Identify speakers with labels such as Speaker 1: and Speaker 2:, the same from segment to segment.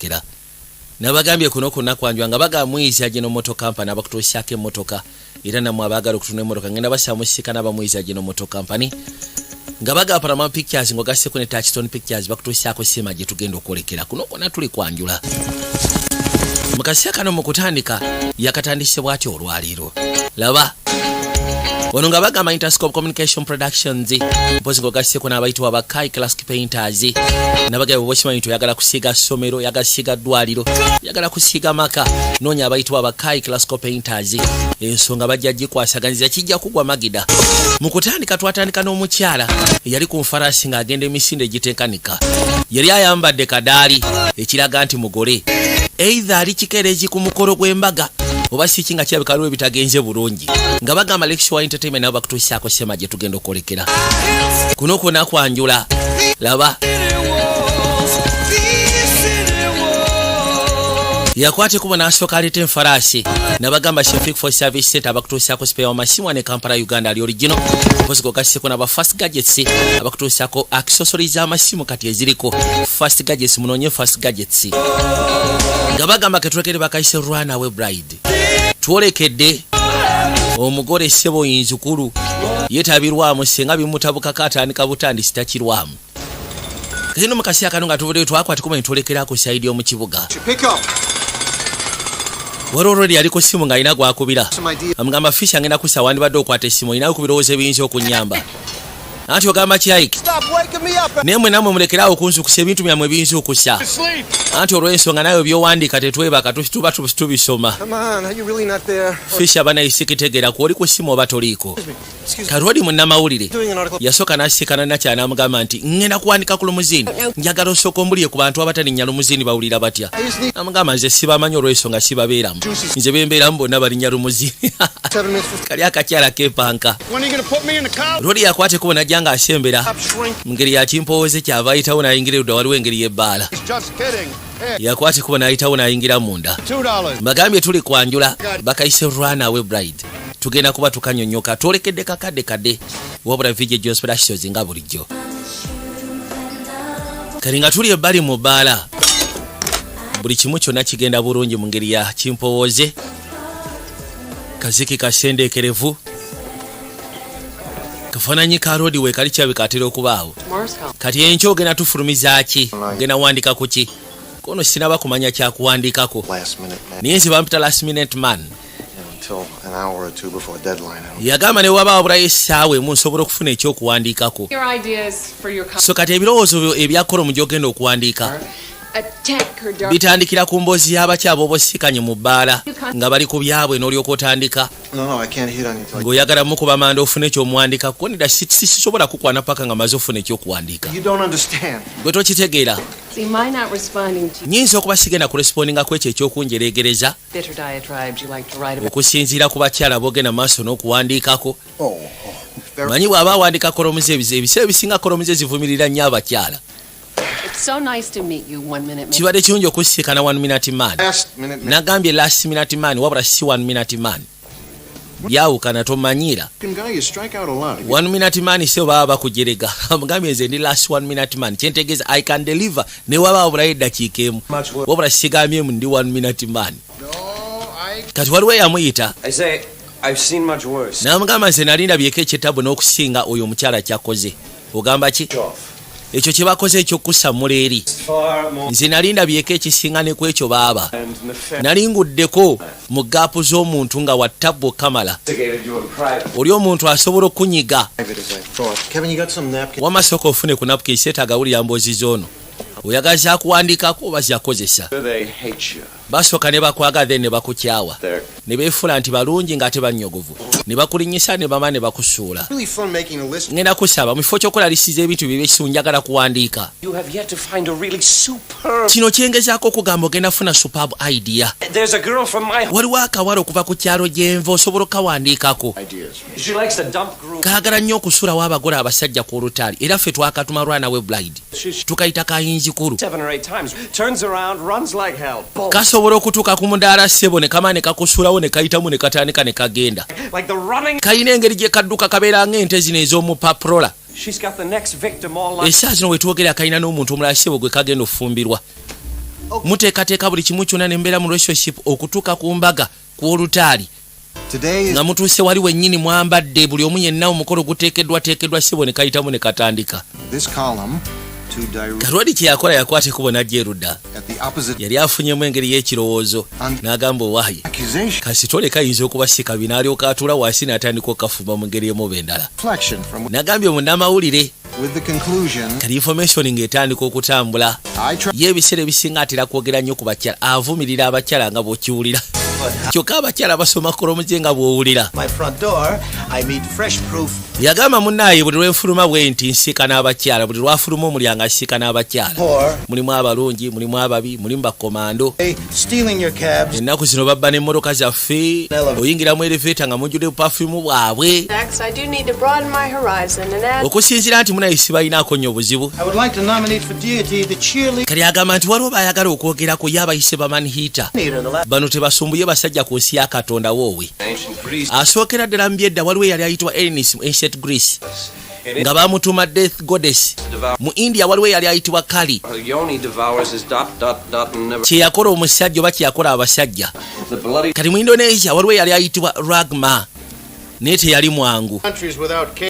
Speaker 1: kira nabagambye kuno kwanjwa nga bagamwiza agino moto company abakutushake motoka era namwe abagala okutuna motoka ngenda basamusika nabamwiza agino moto company nga bagapara ma pictures ngo gasse ku ne Touchstone Pictures bakutushako sema je tugenda okolekera kuno kona tuli kwanjula mukaseka no mukutandika yakatandise bwati olwaliro laba ono nga bagamba Interscope Communication Productions mpozi ngo gasse ku nabayitwa abakai classic painters nabagaya boshima yagala kusiga somero yagasiga dwaliro yagala kusiga maka nonya abayitwa abakai classic painters ensonga bajjaji kwasaganiza kijja kugwa magida mukutandika twatandika n'omukyala yali ku mfarasi nga agenda emisinde gitekanika yali ayambadde kadali ekiraga nti mugole either ali kikereji ku mukoro gw'embaga oba sikinga kyabikaluwe bitagenze bulungi nga bagamba Lecture Entertainment nabo bakutushako sema je tugenda okolekera kuno kona kwanjula laba yakwate kubona asoka alete mfarasi nabagamba Sheffield for Service Center abakutushako spare masimu ne Kampala Uganda ali original posiko kasi kuna ba Fast Gadgets abakutushako accessories amasimu kati eziriko Fast Gadgets munonye Fast Gadgets ngabagamba ketulekere bakaise Runaway Bride tuolekedde omugore sebo yinzukulu yetabirwamu senga bimutabuka katandika butandisi takirwamu kino mukasi akanunga tubode twakwati kuma ntolekera ko side omu kibuga warorori yaliko simu nga ina gwakubira amugamba fisha ngena kusa wandi badde okwate simu ina kubiroze binzi okunyamba anti ogamba kyaiki nemwe namwe mulekerawo kunzu kusa ebintu byamwe binzi okusa anti olw'ensonga nayo byowandika tetwebaka tuba tubisoma fisha bana isikitegeera kwoli ku simu oba toliko karodi munnamawulire yasoka nasikana nakyana amugamba nti ngenda kuwandika ku lumuzini njagala osooka ombulire ku bantu abatalinya lumuzini bawulira batya amugamba nze sibamanyi olw'ensonga sibabeeramu nze bembeeramu bonna balinnya lumuzini kali akakyala kepanka rodi yakwate kubona janga asembera ngeri ya kimpoze kyava ayitawo nayingira edda waliwo engeri y'ebbaala yakwate kubona ayitawo nayingira munda bagambye tuli kwanjula bakaise Runaway Bride tugenda kuba tukanyonyoka twolekedde kakadde wabula vije Jones Productions nga bulijjo kali nga tuli ebbali mu bbaala buli kimu kyonna kigenda bulungi mu ngeri ya kimpowoze kaziki kasendeekerevu kafananyi ka road we kali kyabikatira okubaawo kati enkyo gena tufulumiza ki gena wandika kuki kono sinaba kumanya kya kuwandikako niyenzi bampita last minute man yagamba ne wabaawo bula essaawe munsobola okufuna ekyokuwandikako so kati ebirowoozo ebyakolo mu gyogenda okuwandika bitandikira ku mboozi y'abakyabo obosikanye mu bbaala nga bali ku byabwe n'olyoka otandika ng'oyagala mukuba manda ofune ekyomuwandika kuko nida sisobola kukwana paka nga maze ofuna ekyokuwandika gwe tokitegeera nyinza okuba sigenda kurespondinga ku ekyo ekyokunjeregereza okusinziira ku bakyala boogenda maaso n'okuwandikako manyi bw'aba awandika kolomuze ebiseera ebisinga kolomuze zivumirira nnyo abakyala kibadde kirungi okusikana 1 minute man nagambye last minute man wabula si 1 minute man byawukana tomanyira 1 minute man se baba bakujerega amugambye nze ndi last 1 minute man kyentegeeza I can deliver ne waba wabula eddakiika emu wabula sigambye mu ndi 1 minute man kati waliwo yamuyita namugamba nze nalinda byeko ekyetabu n'okusinga oyo omukyala kyakoze ogamba ki ekyo kye bakoze ekyokussa muleeri nze nalinda byeko ekisinga ne ku ekyo baaba nalinguddeko mu gaapu z'omuntu nga wattabu kamala oli omuntu asobola okunyiga wamasooka ofune ku napuka eseetagawulira mboozi z'ono oyagaza kuwandikako oba zyakozesa basooka ne bakwagaza ne bakukyawa ne beefula nti balungi ng'ate bannyogovu ne bakulinyisa ne bama ne bakusuula ngenda kusaba mu kifo ky'okulalisiza ebintu bye byekisunjagala kuwandiika kino kyengezaako okugamba ogenda funa superb idea waliwo akawala okuva ku kyalo gyenva osobola okawandiikako kaagala nnyo okusuulawo abagole abasajja ku olutaali era ffe twakatuma Runaway Bride tukayita kayinzikulu kasobola okutuuka ku mudaala ssebo ne kama ne kakusuulawo ne kayitamu ne katandika ne kagenda kalina engeri gye kadduka kabeera ng'ente zino ez'omupaprola essaa zino we twogera kalina n'omuntu omulala ssebo gwe kagenda okufumbirwa muteekateeka buli kimu kyonna nembeera mu relationship okutuuka ku mbaga kw'olutaali nga mutuuse wali wennyini mwambadde buli omu yenna omukolo guteekeddwateekeddwa sibone kayitamu ne katandika. Kalwadi kye yakola yakwate kubo najja erudda yali afunyemu engeri y'ekirowoozo n'agamba owaayi kasitole kayinza okuba si kabi n'alyoka atuula wansi n'atandika okafuma mu ngeri emu oba endala. Nagambye munnamawulire kali information ng'etandika okutambula ye ebiseera ebisinga atera kwogera nnyo ku bakyala avumirira abakyala nga bw'okiwulira kyokka abakyala basoma kolomuze nga bw'owulira. Yagamba munnaaye buli lwenfuluma bwe nti nsiika n'abakyala buli lwafuluma omulyango asiika n'abakyala mulimu abalungi mulimu ababi mulimu bakomando. Ennaku zino babba n'emmotoka zaffe oyingira mu elevator nga mujjudde perfume bwabwe okusinziira nti munaye sibalinaako nnyo obuzibu. Kali agamba nti waliwo bayagala okwogerako ye abayise bamanhiita bano tebasumbuye basajja ku nsi ya Katonda woowe. Asookera ddala mu byedda waliwo eyali ayitibwa Erinnis mu ancient Greece nga bamutuuma death goddess. Mu India waliwo eyali ayitibwa Kali. Kye yakola omusajja oba kye yakola abasajja. Kati mu Indonesia waliwo eyali ayitibwa Ragma naye teyali mwangu.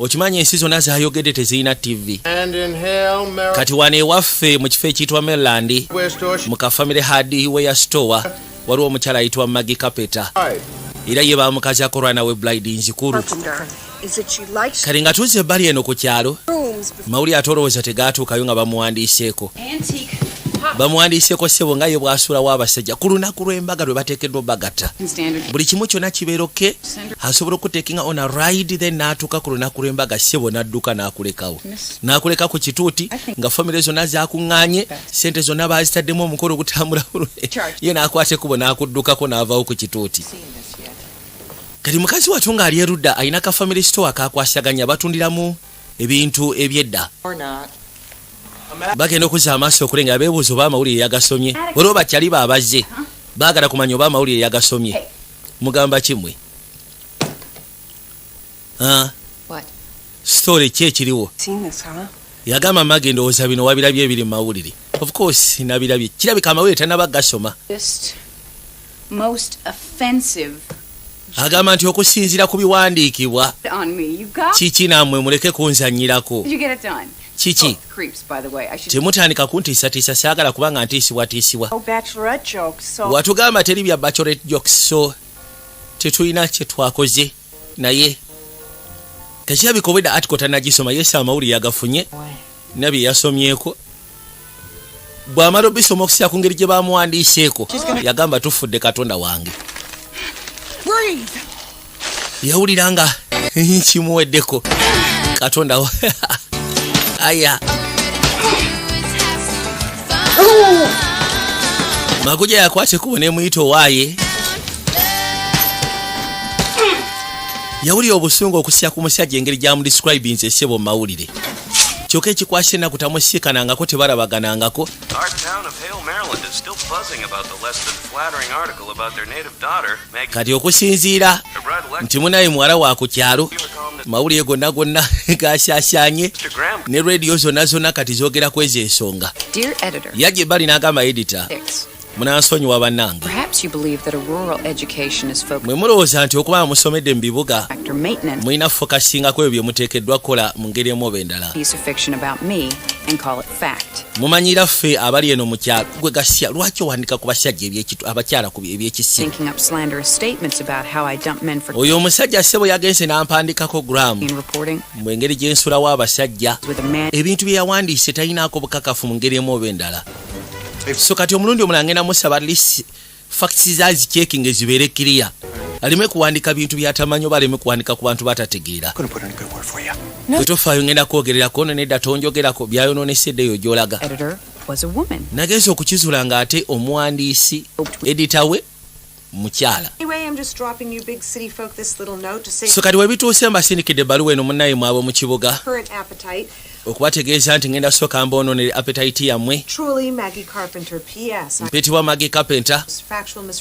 Speaker 1: Okimanyi ensi zonna zayogedde tezirina TV. Kati wano ewaffe mu kifo ekiyitibwa Maryland mu kafamily hardware store waliwo omukyala ayitibwa Maggie Carpenter era ye bamukazi akolwa nawe Bride Nzikuru. Kali nga tuze ebbali eno ku kyalo mawulire atolowooza tegaatuukayo nga bamuwandiiseeko ssebo nga ye bw'asuulawo abasajja ku lunaku lw'embaga lwe bateekeddwa bagatta buli kimu kyonna kibeeroke asobola okuteekinga on a ride then n'atuuka ku lunaku lw'embaga ssebo n'adduka n'akulekawo n'akuleka ku kituuti nga famire zonna zakuŋŋaanye sente zonna baazitaddemu omukolo ogutambula ye n'akwata ekkubo n'akuddukako n'avaawo ku kituuti. Kati mukazi wattu ng'ali erudda alina ka family store akakwasaganya batundiramu ebintu ebyedda bagenda okuzza amaaso okulenga beebuuza oba amawulire yagasomye waliwo bakyali baabazze baagala kumanya oba amawulire yagasomye mugamba kimwe story ki ekiriwo yagamba mage ndowooza bino wabirabye ebiri mu mawulire. Of course nabirabye kirabika amawulire tanaba gasoma. Agamba nti okusinziira ku biwandiikibwa kiki nammwe muleke kunzannyirako kiki temutandika kuntiisatiisa saagala kubanga ntiisibwatiisibwa watugamba teri bya bachelorette jokes so tetulina kye twakoze naye kakirabika obwedda article tanagisoma yesi amawulire yagafunye nabye yasomyeko bw'amala obisoma okusinziira ku ngeri gye bamuwandiiseeko yagamba tufudde Katonda wange. Yawulira nga kimuweddeko Katonda aya makuja yakwate kubo nemuyita waaye yawulira obusungu okusya ku musajja engeri gyamudescribinze essebo mu mawulire kyokka ekikwasa ennaku tamusiikanangako tebalabaganangako. Kati okusinziira nti munaye muwala wa ku kyalo mawulire gonna gasaasaanye ne rediyo zonna kati zoogera kweza ensonga. Yajja ebbali n'agamba editor munansonyiwa bannange mwe mulowooza nti okuba musomedde mu bibuga mulina fokasingako ebyo bye muteekeddwa kukola mu ngeri emu oba endala. Mumanyira ffe abali eno mu kyalo gwe gasya lwaki owandiika ku basajja abakyala ku ebyekisi. Oyo omusajja ssebo yagenze n'ampandikako gram mu engeri gy'ensulawo abasajja ebintu bye yawandiise talinaako bukakafu mu ngeri emu oba endala. So kati omulundi omulala ngenda musaba at least facts zazichecking ezibeere clear aleme kuwandika bintu byatamanyi oba aleme kuwandika ku bantu batategeera. Tofaayo ngenda kwogererako nedda tonjogerako byayonoonesedde eyo gy'olaga. Nagenza okukizuula ng'ate omuwandiisi edita we mukyala. So kati webituuse mbasindikidde ebbaluwa eno munnaye mwabo mu kibuga okubategeeza nti ngenda sooka mbonoonere appetite yammwe. Mpitibwa Maggie Carpenter.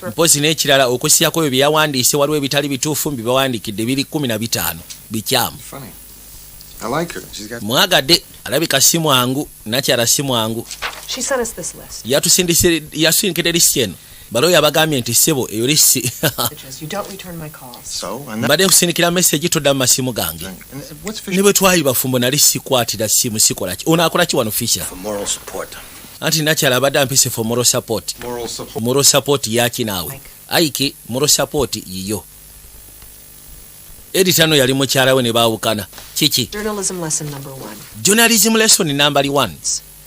Speaker 1: Mpozi n'ekirala okusyako ebyo bye yawandiise waliwo ebitali bituufu mbibawandiikidde biri 15 bikyamu. Mwagadde alabika si mwangu nakyala si mwangu
Speaker 2: She sent us this list.
Speaker 1: yasindikira lisiti eno balo yabagambye nti ssebo eyo lisiti
Speaker 2: You don't return my calls.
Speaker 3: So,
Speaker 1: mbadde nkusindikira message todda mu masimu gange
Speaker 3: what's
Speaker 1: ne bwe twali bafumbo nali sikwatira simu sikola ki ono akola ki wano Fisher
Speaker 3: for moral support?
Speaker 1: anti nakyala abadde ampise for moral support moral support yaki naawe aiki moral support yiyo editano yali mukyala we ne baawukana kiki
Speaker 2: Journalism lesson number 1.
Speaker 1: journalism lesson number 1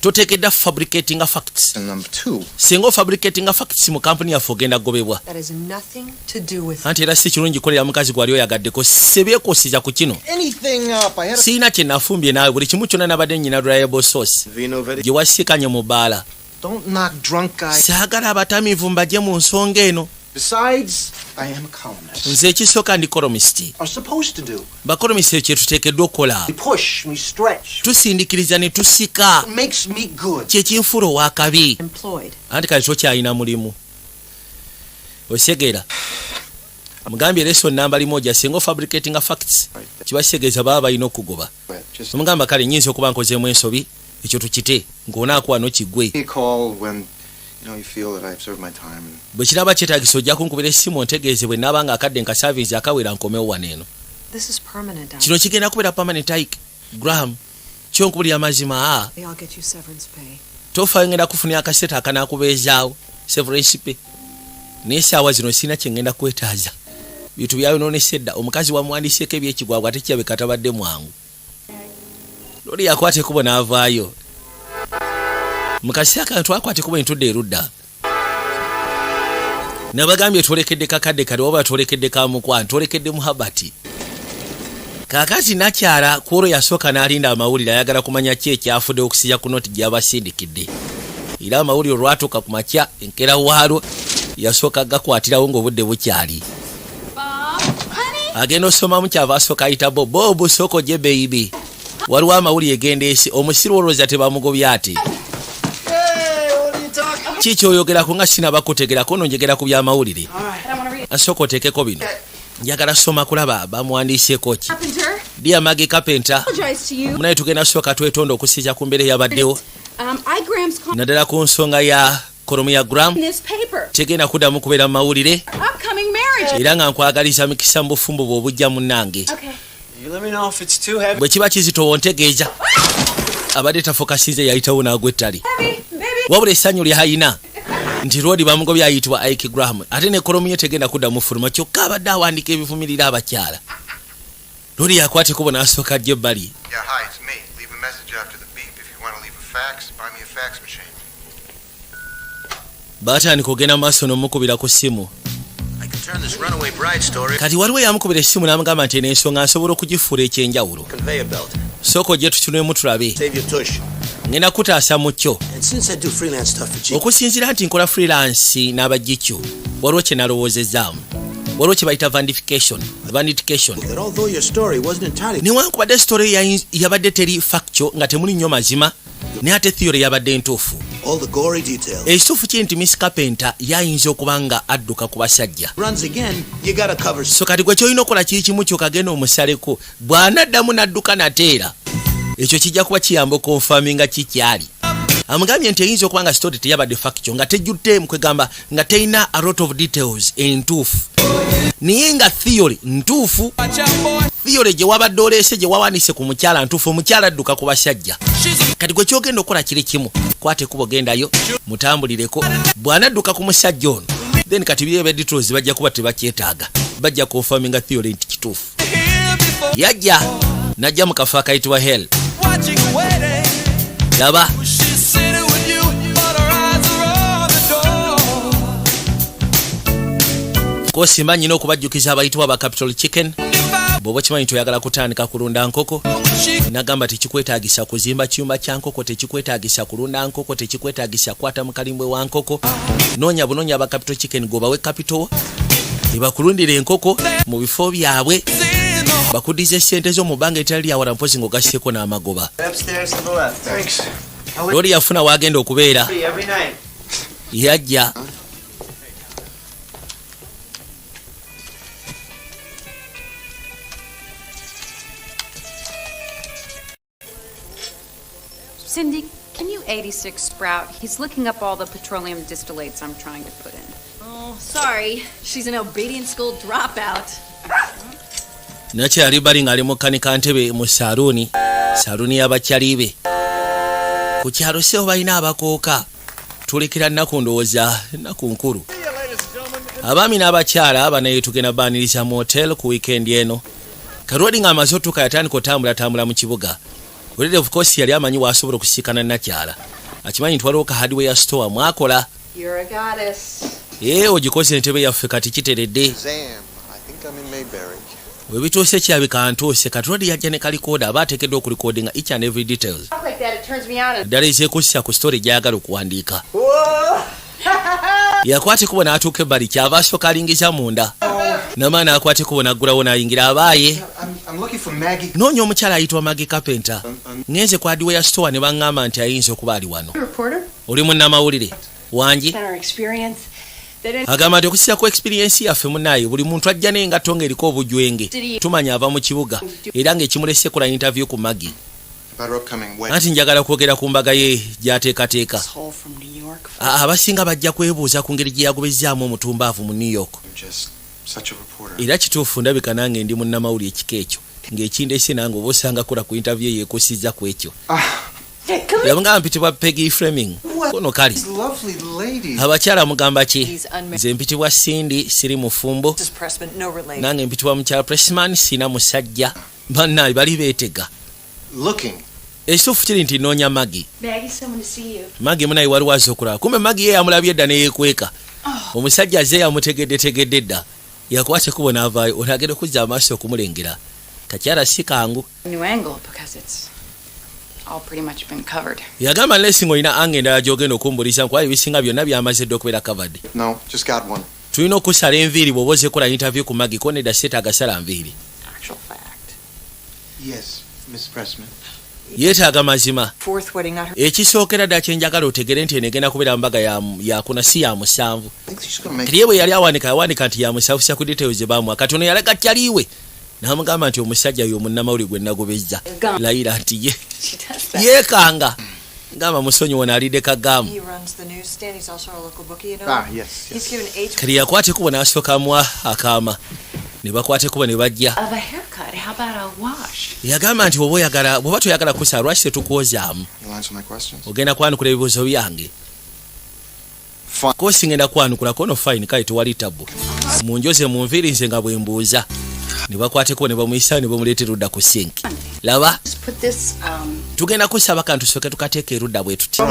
Speaker 1: totekedda fabricating facts
Speaker 3: And number 2,
Speaker 1: singa fabricating facts mu kampuni yaffe ogenda gobebwa
Speaker 2: That has nothing to do with
Speaker 1: anti era si kirungi kolera mukazi gwali oyagaddeko sebyekosiza ku kino
Speaker 3: anything up. I had a
Speaker 1: siina kye nafumbye naawe buli kimu kyonna nabadde nnyina reliable source
Speaker 3: vino very.
Speaker 1: gye wasikanye mu bbaala
Speaker 3: Don't knock drunk guys.
Speaker 1: saagala abatamiivu mbajje mu nsonga eno
Speaker 3: Besides, I am a columnist.
Speaker 1: nze ekisooka ndi columnist
Speaker 3: Are supposed to do.
Speaker 1: bacolumist kye tuteekeddwa okukola
Speaker 3: We push, we stretch.
Speaker 1: tusindikiriza ne tusika
Speaker 3: It makes me good.
Speaker 1: kyekinfuula owakabi
Speaker 2: employed.
Speaker 1: anti kale tokyalina mulimu osegeera mugambye lesson namba limoja singa fabricating facts kibasegeeza baba balina okugoba
Speaker 3: Just
Speaker 1: omugamba kale nyinza okuba nkozeemu ensobi ekyo tukite ng'onaakuwa nokigwe
Speaker 3: a call when you feel that I've served my time.
Speaker 1: bwe kiraba kyetaagisa ojja kunkubira essimu ontegeeze bwe naaba nga akadde nka service akawera nkomewo wano eno
Speaker 2: This is permanent.
Speaker 1: kino kigenda kubeera permanent ike Graham kyonkubulira mazima
Speaker 2: I'll get you severance pay.
Speaker 1: tofa ngenda kufunira akaseta akanaakubeezaawo severance pay naye saawa zino sirina kye ngenda kwetaaza bintu byayononesa edda omukazi wamwandiseeko ebyekigwabwe ate kyabe katabadde mwangu loli yakwate kubo n'avaayo mukasi akantu akwate kubo entudde erudda nabagambye twolekedde kakadde kale oba twolekedde kamukwa ntwolekedde muhabati kakati nakyala kwolwo yasooka n'alinda amawulire ayagala kumanya ki ekyafudde okusija ku noti gy'abasindikidde era amawulire olwatuuka ku makya enkera waalo yasooka gakwatirawo ng'obudde bukyali agenda osomamu kyava asooka ayita bobu sooko gye beibi waliwo amawulire gendeesi omusiru olowooza tebamugobya ati kikyoyogerako nga sinabakutegerako nonjegera ku byamawulire asooka oteekeko bino njagala soma kulaba bamuwandiiseeko ki dia magi kapenta munaye tugenda sooka twetonda okusiza ku mbeera eyabaddewo naddala ku nsonga ya kolomu ya gram tegenda kuddamu kubeera mu mawulire era nga nkwagaliza mikisa mu bufumbo bwe obujja munnange bwe kiba kizito wontegeeza abadde tafokasinze yayitawo naagwa ettali wabula essanyu lyayina nti lwodi bamugobya ayitibwa Ike Graham ate ne kolomu ye tegenda kudda mu fuluma kyokka abadde awandiika ebivumirira abakyala lwodi yakwate kubo n'asooka ajja ebbali
Speaker 4: Yeah, hi, it's me. Leave a message after the beep. If you want to leave a fax, buy me a fax machine.
Speaker 1: baatandika ogenda mu maaso n'omukubira ku ssimu
Speaker 4: I can turn this runaway bride story.
Speaker 1: kati waliwo yamukubira essimu n'amugamba nti n'ensonga nsobola okugifuula ekyenjawulo
Speaker 4: Conveyor belt.
Speaker 1: sooka ojje tukinwemu tulabe
Speaker 4: Save your tush.
Speaker 1: ngenda kutaasa mu kyo
Speaker 4: And since I do freelance stuff for cheap,
Speaker 1: okusinziira nti nkola freelance n'abajjikyo waliwo kye nalowoozezaamu waliwo kye bayita vandification
Speaker 4: that although your story wasn't entirely
Speaker 1: newankubadde story yabadde teri factual nga temuli nnyo mazima naye ate theory yabadde ntuufu
Speaker 4: all the gory details
Speaker 1: ekituufu kiri nti miss carpenter yayinza okuba nga adduka ku basajja
Speaker 4: runs again, you gotta cover.
Speaker 1: so kati gwe kyolina okukola kiri kimu kyokagenda omusaleko bw'anaddamu n'adduka nateera ekyo kijja kuba kiyamba okonfaminga kikyali amugambye nti eyinza okuba nga story teyabadde factual nga tejjutte mukwegamba nga terina a lot of details entuufu naye nga theory ntuufu theory gye wabadde oleese gye wawandiise ku mukyala ntuufu omukyala adduka ku basajja kati gwe kyogenda okukola kiri kimu kwate kubo gendayo mutambulireko bw'anadduka ku musajja ono then kati birebe details bajja kuba tebakyetaaga bajja konfaminga theory nti kituufu yajja najja mu kafo akayitibwa hell laba kosimba nyina okubajjukiza abayitibwa ba capital chicken bw'oba kimanyi nti oyagala kutandika kulunda nkoko nagamba tekikwetaagisa kuzimba kiyumba kya nkoko tekikwetaagisa kulunda nkoko tekikwetaagisa kwata mu kalimbwe wa nkoko noonya bunoonya aba capital chicken gobawe capital ebakulundira enkoko mu bifo byabwe bakuddiza ssente zo mu bbanga etali lyawala mpozi ng'ogasseko n'amagoba
Speaker 3: Upstairs to the left. Thanks.
Speaker 1: loli yafuna wagenda okubeera
Speaker 3: Every night.
Speaker 1: yajja
Speaker 5: Cindy, can you 86 Sprout. He's looking up all the petroleum distillates I'm trying to put in.
Speaker 6: Oh, sorry. She's an obedience school dropout.
Speaker 1: nakyali bali ng'ali mu kanika ntebe mu saluuni y'abakyali be ku kyalo sewo balina abakooka tulekera nnaku ndowooza nnaku nkulu abaami n'abakyala banaye tugenda baaniriza mu hotel ku wiikendi eno kalwadi ng'amaze otuuka yatandika otambulatambula mu kibuga olere of course yali amanyi waasobola okusiikana nakyala akimanyi nti waliwo ka hardware store mwakola
Speaker 2: You're a goddess.
Speaker 1: ogikoze entebe yaffe kati kiteredde we bituuse kyabika ntuuse katulodi yajja ne kalikoda aba ateekeddwa okulikodinga each and every details ddala ezeekussa ku story gyayagala okuwandiika yakwate kubo n'atuuka ebbali kyava asooka alingiza munda namaana akwate kubo n'aggulawo n'ayingira abaaye noonya omukyala ayitibwa Maggie Carpenter ngenze ku hardware store ne baŋŋamba nti ayinza okuba ali wano oli munnamawulire wangi agamba nti okusinziira ku experience yaffe munaaye buli muntu ajja n'engatto ng'eriko obujwenge tumanya ava mu kibuga era ng'ekimulese kola interview ku Maggie anti njagala kwogera ku mbaga ye gy'ateekateeka abasinga bajja kwebuuza ku ngeri gye yagobezzaamu omutumbaavu mu New York era kituufu ndabika nange ndi munnamawulire ekika ekyo ng'ekindeese nange oba osanga kola ku interview yeekuusizza ku ekyo yamugamba mpitibwa Peggy Fleming kono kali abakyala mugamba ki nze mpitibwa Cindy siri mufumbo nange mpitibwa mukyala Pressman sina musajja bannaye bali beetega ekituufu kiri nti noonya Maggie munaye waliwo azze okulaba kumbe Maggie ye yamulabye edda neyeekweka omusajja azze yamutegeddetegedde dda yakwase kubo n'avaayo olagera okuzza amaaso okumulengera kakyala si kangu yagamba nlesinga olina ange endala gy'ogenda okumbuliza nkuba ebisinga byonna byamaze dde okubeera covered tulina okusala enviiri bw'oba ozeekola interview ku Maggie ko nedda seetaaga sala nviiri yeetaaga mazima ekisookera ddala kyenjagala otegere nti enegenda kubeera mbaga yakuna si ya musanvu kiriye bwe yali yawanika nti yamusafusa ku details ze baamuwa katono yalaga kyaliwe n'amugamba nti omusajja oyo munnamawulire gwe nagobezza layira nti yeekanga ngamba musonyi wona alidde kagaamu kali yakwate kubo n'asooka amuwa akaama ne bakwate kubo ne bajja yagamba nti bw'oba toyagala kusa lwaki tetukwozaamu ogenda kwanukula ebibuuzo byange kosi ngenda kwanukula kono fine kale tewali tabu munjoze munviiri nze nga bwe mbuuza ne bakwate kubo ne bamuyisa ne bamuleetera erudda ku sinki laba tugenda kusaba kantu tusooke tukateeka erudda bwe tuti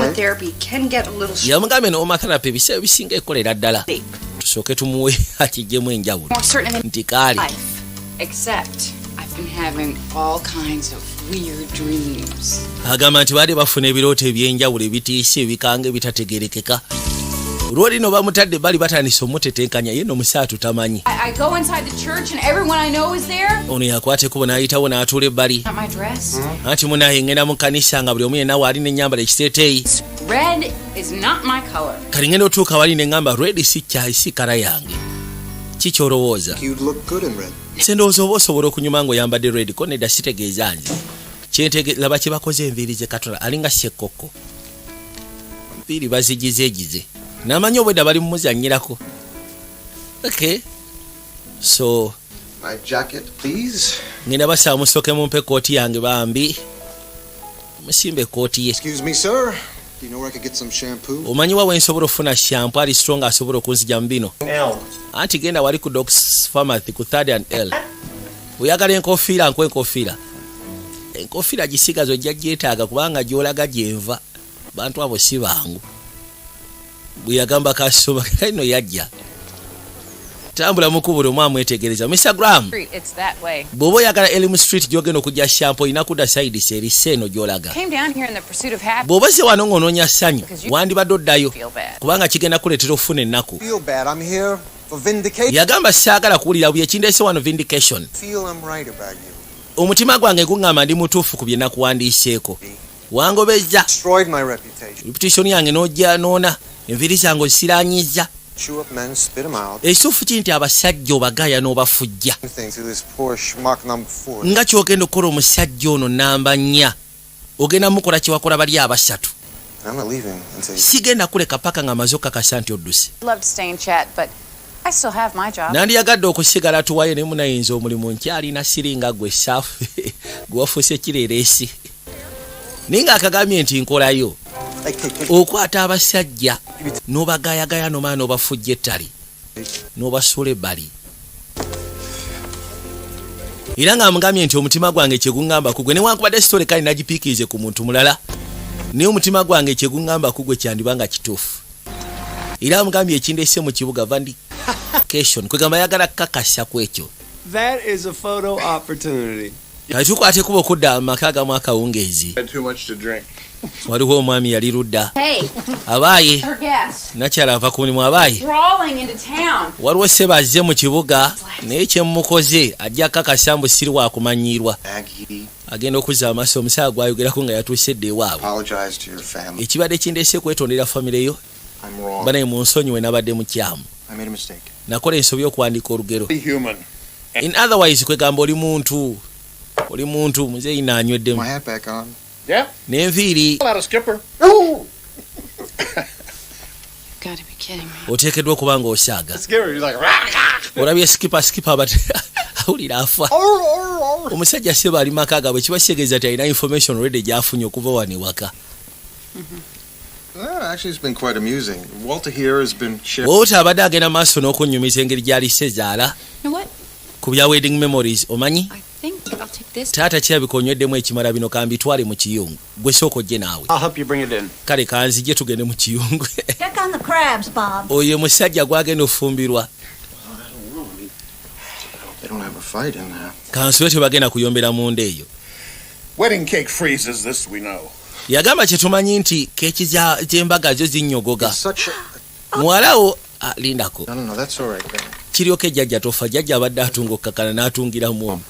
Speaker 1: yamugambe n'omatherapy ebiseera ebisinga ekolera ddala tusooke tumuwe akijjemu enjawulo nti kaali agamba nti baali bafuna ebirooto eby'enjawulo ebitiisa ebikanga ebitategerekeka olwoli no bamutadde bali batandise omutetenkanya ye nomusaatu tamanyi ono yakwate kubo n'ayitawo n'atuula ebbali anti munaye ngenda mu kanisa nga buli omu yenna waali n'ennyambala ekiteeteeyi kali ngenda otuuka wali n'eŋŋamba red si kala yange kikyolowooza se ndowooza oba osobola okunyuma ng'oyambadde red ko nedda sitegeeza nze laba kye bakoze enviiri ze katola alinga sekkokko enviiri bazigizeegize n'amanyi obwedda bali mumuzannyirako okay so
Speaker 3: my jacket please
Speaker 1: ngenda basaba musooke mumpe ekooti yange bambi musimba ekooti ye
Speaker 3: excuse me sir do you know where I could get some shampoo
Speaker 1: omanyi wa wensobola okufuna shampoo ali strong asobola okunzija mu bino anti genda wali ku Doc's Pharmacy ku 3rd and L oyagala enkofiira nko enkofiira gisigazo ojja gyetaaga kubanga gyolaga gyenva bantu abo si bangu bwe yagamba kasoma kalino yajja tambula mukubula omwa mwetegereza Mr. Graham bw'oba oyagala Elm Street gy'ogenda okujja shampoo olina kudda side seri seeno gy'olaga bw'oba ze wano ng'onoonya ssanyu wandibadde oddayo kubanga kigenda kuleetera okufuna ennaku yagamba saagala kuwulira buli ekindeese wano vindication omutima gwange guŋŋamba ndi mutuufu ku bye nakuwandiiseeko wangobezza reputation yange n'ojja noona enviiri zange ozisiranyiza ekituufu kiri nti abasajja obagaaya n'obafujja nga kyogenda okukola omusajja ono namba 4 ogenda mukola kyewakola bali abasatu
Speaker 3: I'm not leaving until you...
Speaker 1: sigenda kuleka paka nga maze okakasa nti odduse.
Speaker 5: I'd love to stay and chat, but I still have my job.
Speaker 1: Nandiyagadde okusigala tuwaye ne munayinza omulimu nkyalina siringa gwe saafu gwafuuse kireereesi. Naye ng'akagambye nti nkolayo okwata abasajja n'obagayagaya nomala n'obafujja ettali n'obasuula ebbali. Era ng'amugambye nti omutima gwange kyeguŋŋamba kugwe newankubadde sitole kale nagipiikirize ku muntu mulala naye omutima gwange kyeguŋŋamba kugwe kyandiba nga kituufu. Era amugambye ekindeese mu kibuga vandication kwegamba yagala kukakasa ku ekyo.
Speaker 7: That is a photo opportunity.
Speaker 1: Kati tukwate kuba okudda amaka agamu akawungeezi.
Speaker 4: Had too much to drink.
Speaker 1: Waliwo omwami yali ludda.
Speaker 5: Hey,
Speaker 1: Abaaye
Speaker 5: her guest.
Speaker 1: nakyala ava ku mulimu abaaye.
Speaker 5: Crawling into town.
Speaker 1: Waliwo ssebe azze mu kibuga naye kyemukoze ajja kakasa mbu siri wakumanyirwa.
Speaker 3: Maggie,
Speaker 1: Agenda okuzza amaaso omusaala gwayogerako nga yatuuse edda ewaabwe.
Speaker 3: apologize to your family.
Speaker 1: Ekibadde kindeese kwetondera famire yo
Speaker 3: I'm wrong.
Speaker 1: banaye mu nsonyiwe nabadde mukyamu.
Speaker 3: I made a mistake.
Speaker 1: Nakola ensobi y'okuwandiika olugero.
Speaker 4: Be human.
Speaker 1: In otherwise kwegamba oli muntu muzeeyi naanyweddemu
Speaker 3: My hat back on.
Speaker 4: Yeah?
Speaker 1: n'enviiri
Speaker 4: Pull out a skipper.
Speaker 5: Gotta be kidding me.
Speaker 1: oteekeddwa okuba ng'osaaga.
Speaker 4: Skipper, he's like, rah!
Speaker 1: Olabye skipa awulira afa. Omusajja seba ali maka gaabwe kiba kitegeeza nti alina information already gy'afunye okuva wano ewaka.
Speaker 3: Actually, it's been quite amusing. Walter here has been sharing...
Speaker 1: Wota abadde agenda maaso n'okunnyumiza engeri gy'alise ezaala
Speaker 5: You know what?
Speaker 1: ku bya wedding memories omanyi
Speaker 5: I think I'll take this.
Speaker 1: taata kirabika onyweddemu ekimala bino kambitwale mu kiyungu gwe sooka ojje naawe.
Speaker 7: I'll help you bring it in.
Speaker 1: Kale kanzije tugende mu kiyungu.
Speaker 6: Check on the crabs, Bob.
Speaker 1: Oyo musajja gwagenda ofumbirwa
Speaker 3: They don't have a fight in there.
Speaker 1: kansuwe tebagenda kuyombera munda eyo.
Speaker 4: Wedding cake freezes, this we know.
Speaker 1: Yagamba kyetumanyi nti keeki z'embaga zo zinnyogoga.
Speaker 3: It's such a...
Speaker 1: Muwalawo lindako
Speaker 3: No, that's all right.
Speaker 1: kiryoke jjajja tofa jjajja abadde atunga okukakana n'atungiramu omu.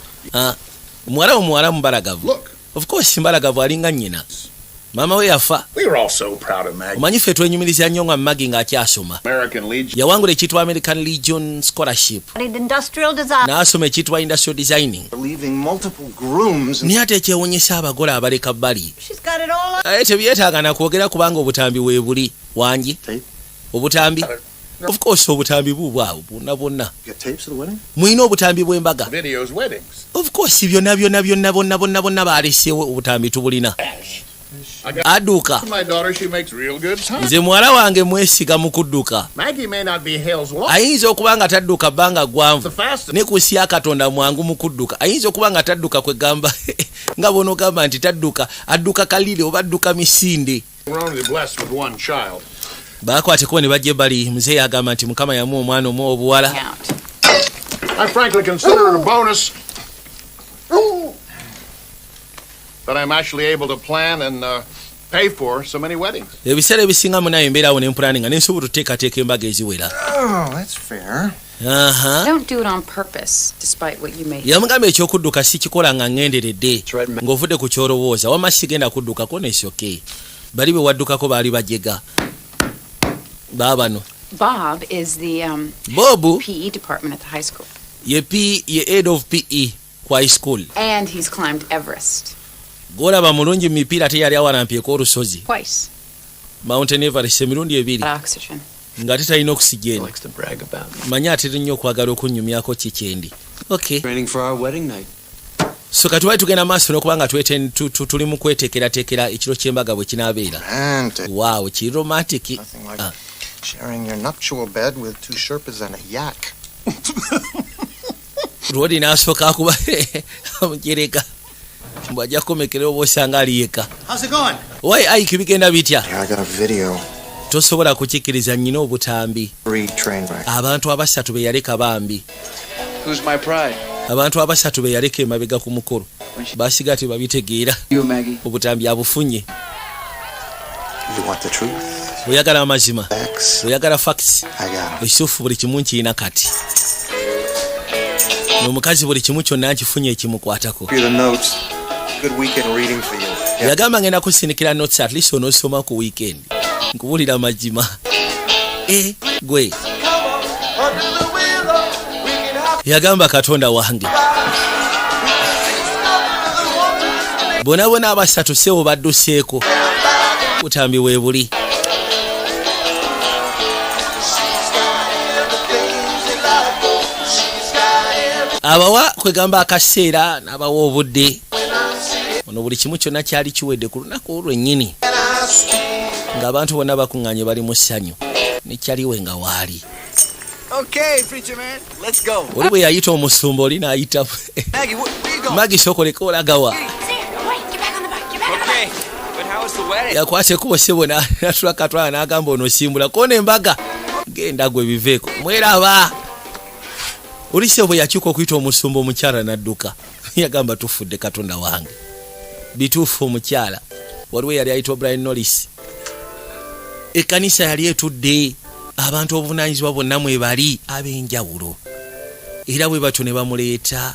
Speaker 1: Muwala mubalagavu.
Speaker 4: Look,
Speaker 1: Of course mbalagavu alinga nnyina. Maama we yafa.
Speaker 4: we were all so proud of Maggie.
Speaker 1: Omanyi ffe twenyumiriza nnyo nga Maggie ng'akyasoma.
Speaker 4: American Legion.
Speaker 1: Yawangula ekiyitibwa American Legion Scholarship.
Speaker 6: Studied industrial design.
Speaker 1: N'asoma ekiyitibwa Industrial Designing.
Speaker 3: Leaving multiple grooms and...
Speaker 1: Naye ate ekyewuunyisa abagole abaleka bbali.
Speaker 6: She's got it all up.
Speaker 1: Naye tebyetaaga na kwogera kubanga obutambi weebuli wangi.
Speaker 3: Tape?
Speaker 1: Obutambi? Of course obutambi bubwawo bonna.
Speaker 3: You got tapes of the wedding?
Speaker 1: Mulina obutambi bw'embaga.
Speaker 4: Videos, weddings.
Speaker 1: Of course bonna baaleseewo obutambi tubulina.
Speaker 4: I got
Speaker 1: Adduuka.
Speaker 4: my daughter, she makes real good time.
Speaker 1: Nze muwala wange mwesiga mu kudduka.
Speaker 4: Maggie may not be Hale's wife.
Speaker 1: Ayinza okuba nga tadduka bbanga
Speaker 4: The
Speaker 1: ggwanvu.
Speaker 4: fastest.
Speaker 1: Ne ku sya Katonda mwangu mu kudduka. Ayinza okuba nga tadduka kwegamba nga bw'onoogamba nti tadduka adduka kalire oba adduka misinde.
Speaker 4: We're only blessed with one child.
Speaker 1: Baakwateko ne bajja ebbali muzeeyi agamba nti Mukama yamuwa omwana omu obuwala.
Speaker 5: Count.
Speaker 4: I frankly consider it a bonus that I'm actually able to plan and pay for so many weddings.
Speaker 1: Ebiseera ebisinga munayo mbeerawo ne mpulaninga ne nsobola okuteekateeka embaga eziwera.
Speaker 3: Oh, that's fair.
Speaker 5: Don't do it on purpose, despite what you may think.
Speaker 1: Yamugamba ekyokudduka sikikola nga ngenderedde
Speaker 7: right.
Speaker 1: ng'ovudde ku kyolowooza wamma sigenda kuddukako nesoke. Bali be waddukako baali bajega. Baabano.
Speaker 5: Bob is the
Speaker 1: Bob
Speaker 5: PE department at the high school.
Speaker 1: ye head of PE ku high school.
Speaker 5: And he's climbed Everest.
Speaker 1: Gwolaba mulungi mu mipiira teyali awalampyeko olusozi.
Speaker 5: Twice.
Speaker 1: Mountain Everest emirundi ebiri
Speaker 5: Oxygen.
Speaker 1: ng'ate talina oxygen.
Speaker 7: Likes to brag about it.
Speaker 1: Manyi atera nnyo okwagala okunnyumyako kikyendi. Okay.
Speaker 7: Training for our wedding night.
Speaker 1: So kati wali tugenda maaso n'okuba nga tuli mu kweteekerateekera ekiro ky'embaga bwe kinaabeera.
Speaker 3: Romantic.
Speaker 1: Waaw kiri romantic.
Speaker 3: Nothing like sharing your nuptial bed with two Sherpas and a yak.
Speaker 1: Rodi n'asooka akuba amujereka mbu ajja kukomekera oba osanga ali yekka.
Speaker 7: How's it going?
Speaker 1: Why Ike bigenda bitya?
Speaker 3: Yeah, I got a video.
Speaker 1: Tosobola kukikkiriza nnyina obutambi.
Speaker 3: 3 train wreck.
Speaker 1: Abantu abasatu be yaleka bambi.
Speaker 7: Who's my pride?
Speaker 1: Abantu abasatu be yaleka emabega ku mukolo. Basiga tebabitegeera.
Speaker 7: You, Maggie.
Speaker 1: Obutambi abufunye.
Speaker 3: You want the truth?
Speaker 1: Oyagala amazima.
Speaker 3: Facts.
Speaker 1: Oyagala facts.
Speaker 3: I got 'em.
Speaker 1: Ekituufu buli kimu nkirina kati. N'omukazi buli kimu kyonna nkifunye ekimukwatako.
Speaker 3: Here are the notes. Good weekend reading for you. Yeah.
Speaker 1: Yagamba ngenda kusindikira notes at least onoosoma ku weekend. Nkubulira amazima. Gwe. Yagamba Katonda wange. Bona abasatu sewo badduseeko. butambi weebuli. Abawa kwegamba akaseera n'abawa obudde. Ono buli kimu kyonna kyali kiwedde ku lunaku olwennyini. Ng'abantu bonna bakuŋŋaanye bali mu ssanyu. Nekyaliwe nga waali.
Speaker 7: Okay, preacher man, let's go.
Speaker 1: Oli bwe yayita omusumba oli n'ayita.
Speaker 7: Maggie, where you going?
Speaker 1: Magi sokoleka olagawa.
Speaker 5: Wait, get back on the bike. Get back on the
Speaker 7: Okay,
Speaker 5: bike.
Speaker 7: but how was the wedding?
Speaker 1: Yakwase kubo sebo n'atula katwala n'agamba ono osimbula. Koona embaga. Genda gwe biveeko. Mweraba. Oli sebo yakyuka okuyita omusumba omukyala n'adduka. Yagamba tufudde Katonda wange. Bituufu omukyala. Waliwo yali ayitwa Brian Norris. Ekkanisa yali etudde. Abantu obuvunaanyizibwa bonna mwe bali ab'enjawulo. Era bwe batyo ne bamuleeta.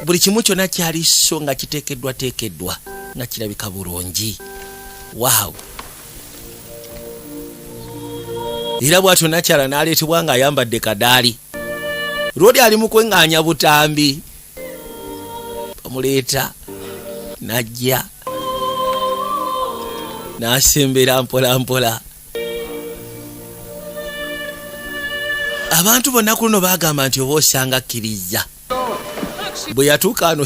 Speaker 1: Buli kimu kyonna kyali so nga kiteekeddwa nga kirabika bulungi. Waaw. Era bw'atyo nakyala n'aleetebwa ng'ayambadde kadaali. Lwodi ali mu kweŋŋaanya butambi. Bamuleeta n'ajja n'asembera mpola mpola. Abantu bonna ku luno baagamba nti oba osanga akkiriza. Bwe yatuuka ano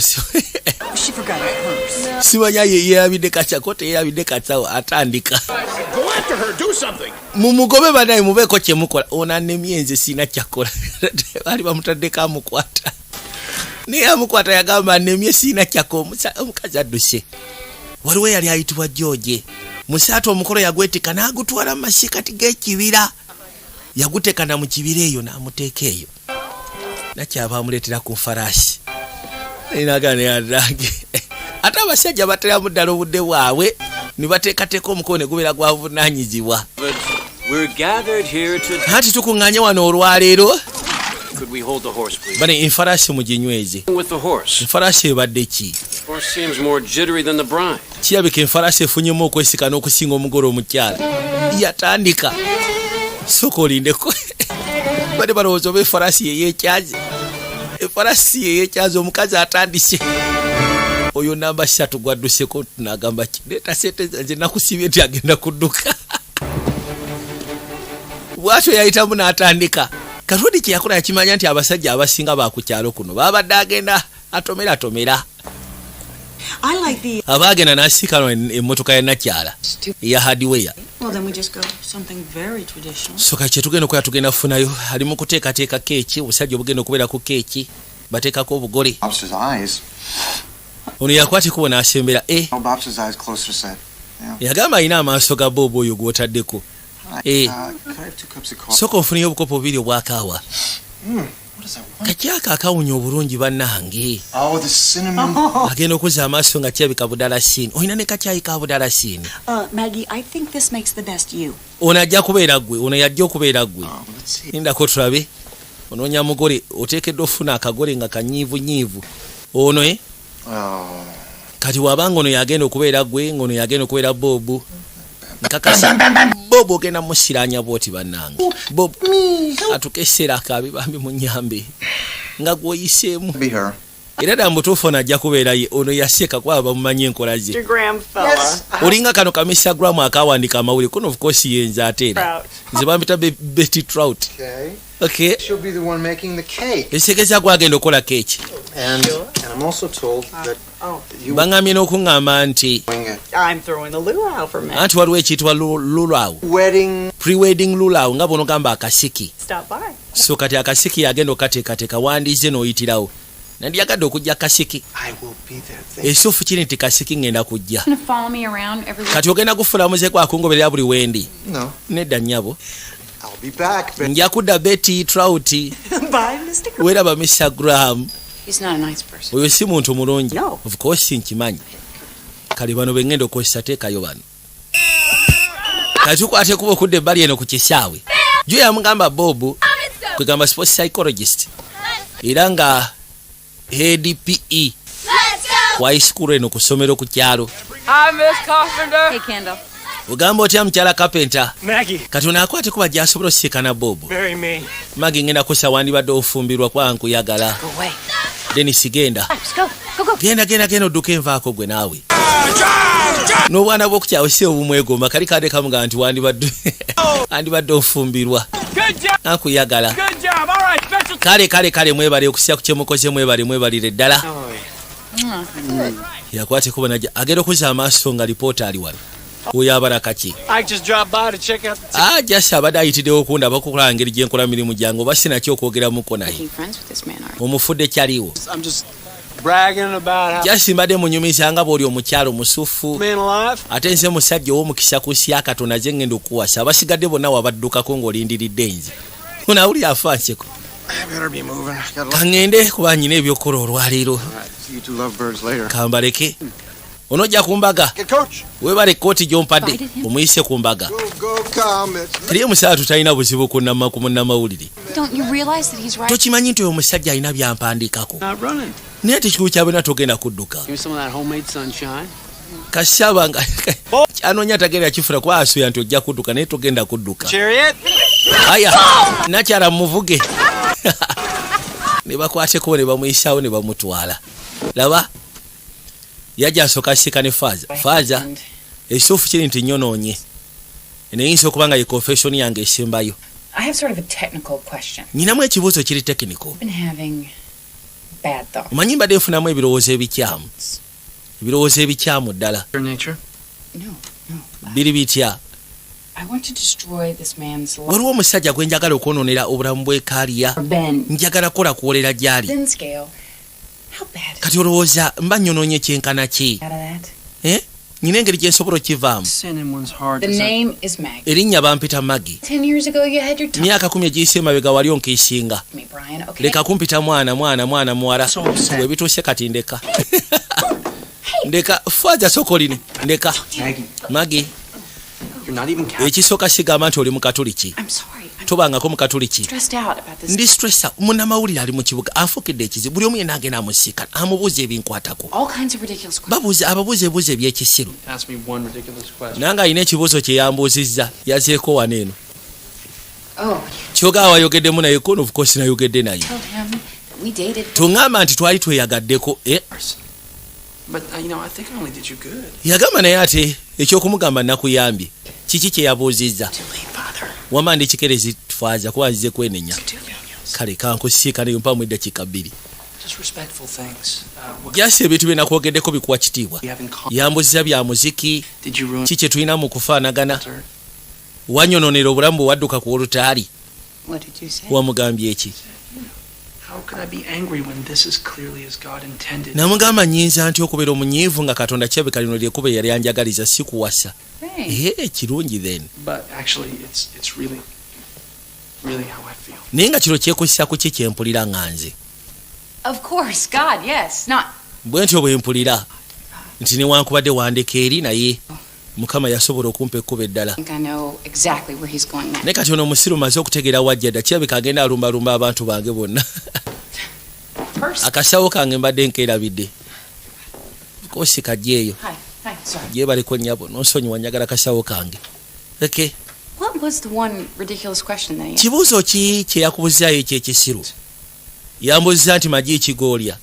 Speaker 1: simanya yeeyabidde kakyako teyeeyabidde katsawo atandika. Mumugobe banaye mubeeko kye mukola. Ono annemye nze siina kyakola. Baali bamutaddeko amukwata. Naye amukwata yagamba annemye siina kyako. Omukazi adduse. Waliwo yali ayitibwa George. Musaatu omukolo yagwetika n'agutwala mu masikati g'ekibira. Yagutekana mu kibira eyo n'amuteeka eyo. Nakyaba amuleetera ku faraasi. Inagane yadange. Ate abasajja bateramu ddala obudde bwabwe ne bateekateeka omukolo ne gubeera gwavunaanyizibwa. Hati tukuŋŋaanye wano olwaleero.
Speaker 7: Could we hold the horse, please?
Speaker 1: Bane enfaraasi muginyweze.
Speaker 7: With the horse.
Speaker 1: Enfaraasi ebadde ki?
Speaker 7: Horse seems more jittery than the bride.
Speaker 1: Kirabika enfaraasi efunyemu okwesika n'okusinga omugole omukyala. Yatandika. Soko olindeko. Bade balowooza oba enfaraasi yeyeekyaze. Enfaraasi yeyeekyaze omukazi atandise. Oyo namba 3 gwadduseko n'agamba ki? Leeta sente nze nakusibye nti agenda kudduka. Bw'atyo yayitamu n'atandika. Kalodi kye yakola yakimanya nti abasajja abasinga bakukyalo kuno babadde agenda atomera. Abaagenda n'asiikano emmotoka ya nakyala eya hardware.
Speaker 8: Well, then we just go something very traditional.
Speaker 1: Soka kye tugenda okuba tugenda kufunayo ali mu kuteekateeka keeki. Obusajja obugenda okubeera ku keeki bateekako obugole.
Speaker 3: Bobster's eyes.
Speaker 1: Ono yakwate kubo n'asembera.
Speaker 3: Oh, Bobster's eyes closer set. Yeah.
Speaker 1: Yagamba alina amaaso ga Bobo oyo gw'otaddeko.
Speaker 3: Could I have 2 cups of coffee?
Speaker 1: Soka ofunayo obukopo 2 obwakaawa.
Speaker 3: What is that one?
Speaker 1: Kakyaka akawunya obulungi bannange.
Speaker 3: Oh, the cinnamon.
Speaker 1: Agenda okuzza amaaso nga kirabika budalasini. Olina ne kakyayi ka budalasini.
Speaker 8: Maggie, I think this makes the best you.
Speaker 1: Ono ajja kubeera ggwe. Ono yajja okubeera ggwe.
Speaker 3: Let's see.
Speaker 1: Nindako tulabe. Onoonya mugole oteekeddwa ofuna akagole nga kanyiivunyiivu. Ono
Speaker 3: Oh.
Speaker 1: kati wabanga ono yagenda okubeera ggwe ng'ono yagenda okubeera Bobu. Nkakasa Bobu ogenda musiranya bwoti bannange. Bobu atukesera akabi bambi munyambe nga gwoyiseemu.
Speaker 3: Be her.
Speaker 1: Era ddala mutuufu ono ajja kubeera ye. Ono yaseka kuba bamumanyi enkola ze.
Speaker 3: Yes.
Speaker 1: Olinga kano ka Instagram akawandiika amawulire kuno of course yenze ate era. Nze bampita Betty Trout.
Speaker 3: Okay.
Speaker 1: Okay.
Speaker 3: She'll be the one making the cake.
Speaker 1: Ekisekeeza gwagenda okukola keeki.
Speaker 3: And I'm also told that you
Speaker 1: Baŋŋambye n'okuŋŋamba nti
Speaker 3: doing it.
Speaker 8: I'm throwing the luau for Maggie.
Speaker 1: anti waliwo ekiyitibwa lulaawu.
Speaker 3: Wedding.
Speaker 1: Pre-wedding lulaawu nga bw'onogamba akasiki.
Speaker 8: Stop by.
Speaker 1: So kati akasiki yagenda okateekateeka wandiize n'oyitirawo. Nandiyagadde okujja kasiki.
Speaker 3: I will be there.
Speaker 1: Ekituufu kiri nti kasiki ngenda kujja.
Speaker 5: Gonna follow me around everywhere.
Speaker 1: Kati ogenda kufuna muzeeko akungoberera buli wendi.
Speaker 3: No.
Speaker 1: Nedda nnyabo.
Speaker 3: I'll be back. But
Speaker 1: Nja kudda Betty Trout.
Speaker 8: Bye, Mr. Graham.
Speaker 1: Weeraba Mr. Graham.
Speaker 5: He's not a nice person.
Speaker 1: Oyo si muntu mulungi.
Speaker 8: No.
Speaker 1: Of course nkimanyi. Kale bano bengenda okozesa teekayo bano. Kati tukwate kuba okudda ebbali eno ku kisaawe. Jo yamugamba Bob kwegamba sports psychologist. Era nga head PE. Ku high school eno ku ssomero ku kyalo.
Speaker 9: Hi, Miss Carpenter.
Speaker 5: Hey, Kendall.
Speaker 1: Ugamba otya mukyala Carpenter.
Speaker 9: Maggie.
Speaker 1: Kati onakwate kuba gy'asobola osisinkana Bob.
Speaker 9: Marry me.
Speaker 1: Magi ngenda kusa wandibadde ofumbirwa kwa nkuyagala.
Speaker 5: Go away.
Speaker 1: Dennis genda.
Speaker 5: Let's go. Go.
Speaker 1: Genda odduka envaako gwe naawe. n'obwana bw'okukyawo si obumwegomba kali kadde kamuga nti wandibadde ofumbirwa nakuyagala kale mwebale okusya ku kyemukoze mwebalire ddala yakwate kuba najja agenda okuza amaaso nga lipoota ali wano oyo abarakaki jasi abadde ayitiddewo okundaba kukola ngeri gyenkola mirimu gyange oba sinaki okwogeramuko naye omufudde kyaliwo jasi mbadde munyumiza nga bw'oli omukyalo musufu ate nze musajja ow'omukisa ku nsi ya Katonda ze ngenda okuwasa abasigadde bonna wabaddukako ng'olindiridde nze onawulira afanseko kaŋŋende kuba nyina ebyokukola olwaleero kambaleke onojja ku mbaga webale ekkooti gy'ompadde omuyise ku mbaga teri omusaala tutalina buzibu ku munnamawulire tokimanyi nti oyo omusajja alina byampandiikako naye tekikulu kyabena togenda kudduka kasaba nga kyanoonya tagenda kifuna kuba asuya nti ojja kudduka naye togenda kudduka aya nakyala muvuge ne bakwateko ne bamuyisaawo ne bamutwala laba yajja asooka asika ne faaza ekituufu kiri nti nyonoonye neyinza okuba nga ye confession yange esembayo nyinamu ekibuuzo kiri technical omanyi mbadde nfunamu ebirowoozo ebikyamu ddala biri bitya waliwo omusajja gwe njagala okwonoonera obulamu bw'ekaaliya njagala kola kuwolera gy'ali kati olowooza mba nyonoonye kyenkana ki nyina engeri gyensobola okivaamu erinnya bampita Maggie myaka 10 egiyise emabega wali onkiisinga leka kumpita mwana muwala bwe bituuse kati ndeka ndeka faaza sokolini ndeka Maggie ekisooka sigamba nti oli mukatuliki tobangako mukatuliki ndi stressa munnamawulire ali mu kibuga anfukidde ekizibu buli omu yenna agenda amusiikana amubuuza ebinkwatako ababuuza ebibuuzo ebyekisiru nange alina ekibuuzo kye yambuuzizza yazeeko wano eno kyogaa wayogeddemu naye kono of course nayogedde naye tuŋŋamba nti twali tweyagaddeko yagamba naye ate ekyokumugamba nakuyambye kiki kye yabuuzizza wama ndi kikerezi faaza kuba nzize kwenenya kale kankusiika naye mpamu eddakiika 2 jasi ebintu bye nakwogeddeko bikuwa kitiibwa yambuziza bya muziki ki kye tulina mu kufaanagana wanyonoonera obulamu bwe wadduka ku olutaali wamugambye eki namugamba nyinza nti okubeera omunyiivu nga Katonda kyabeka lino lyekuba yali anjagaliza si kuwasa kirungi then naye nga kiro kyekussa ku ki kyempulira nga nze bwe ntyo bwe mpulira nti newankubadde wandeka eri naye Mukama yasobola okumpa ekkuba eddala naye kati ono omusiru maze okutegeera wajja dda kirabika agenda alumbalumba abantu bange bonna akasawo kange mbadde nkeerabidde kosi kajjeeyo gyebaleko nnyabo nonsonyiwa njagala akasawo kange kibuuzo ki kye yakubuzaayo ekyekisiru yambuziza nti magi kigoolya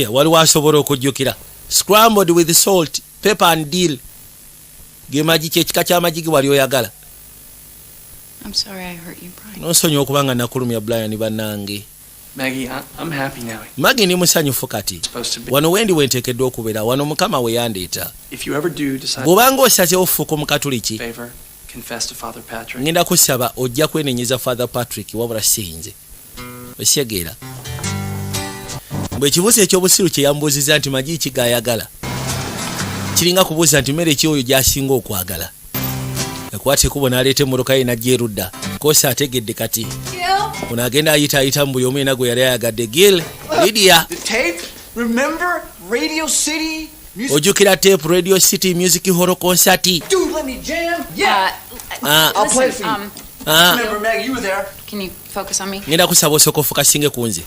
Speaker 1: waliwo asobola okujjukira scrambled with salt pepper and dill ge magi kyekika ky'amagi ge wali oyagala nonsonyiwa okuba nga nakulumya Brian bannange Maggie ni musanyufu kati wano wendi wenteekeddwa okubeera wano Mukama we yandeeta bw'obanga osaze ofuuka omukatuliki ngenda kusaba ojja kwenenyeza Father Patrick wabula sinze osyegeera bwe kibuuzo ekyobusiru kye yambuuziza nti magi kigayagala kiringa kubuuza nti mmere ki oyo gy'asinga okwagala akwate kubo n'aleeta emmotoka ye n'ajja erudda kosi ategedde kati ono agenda ayita mu buli omu yena gwe yali ayagadde Gil Lydia ojjukira tape Radio City Music Hall concert ngenda kusaba osooka ofukasinge ku nze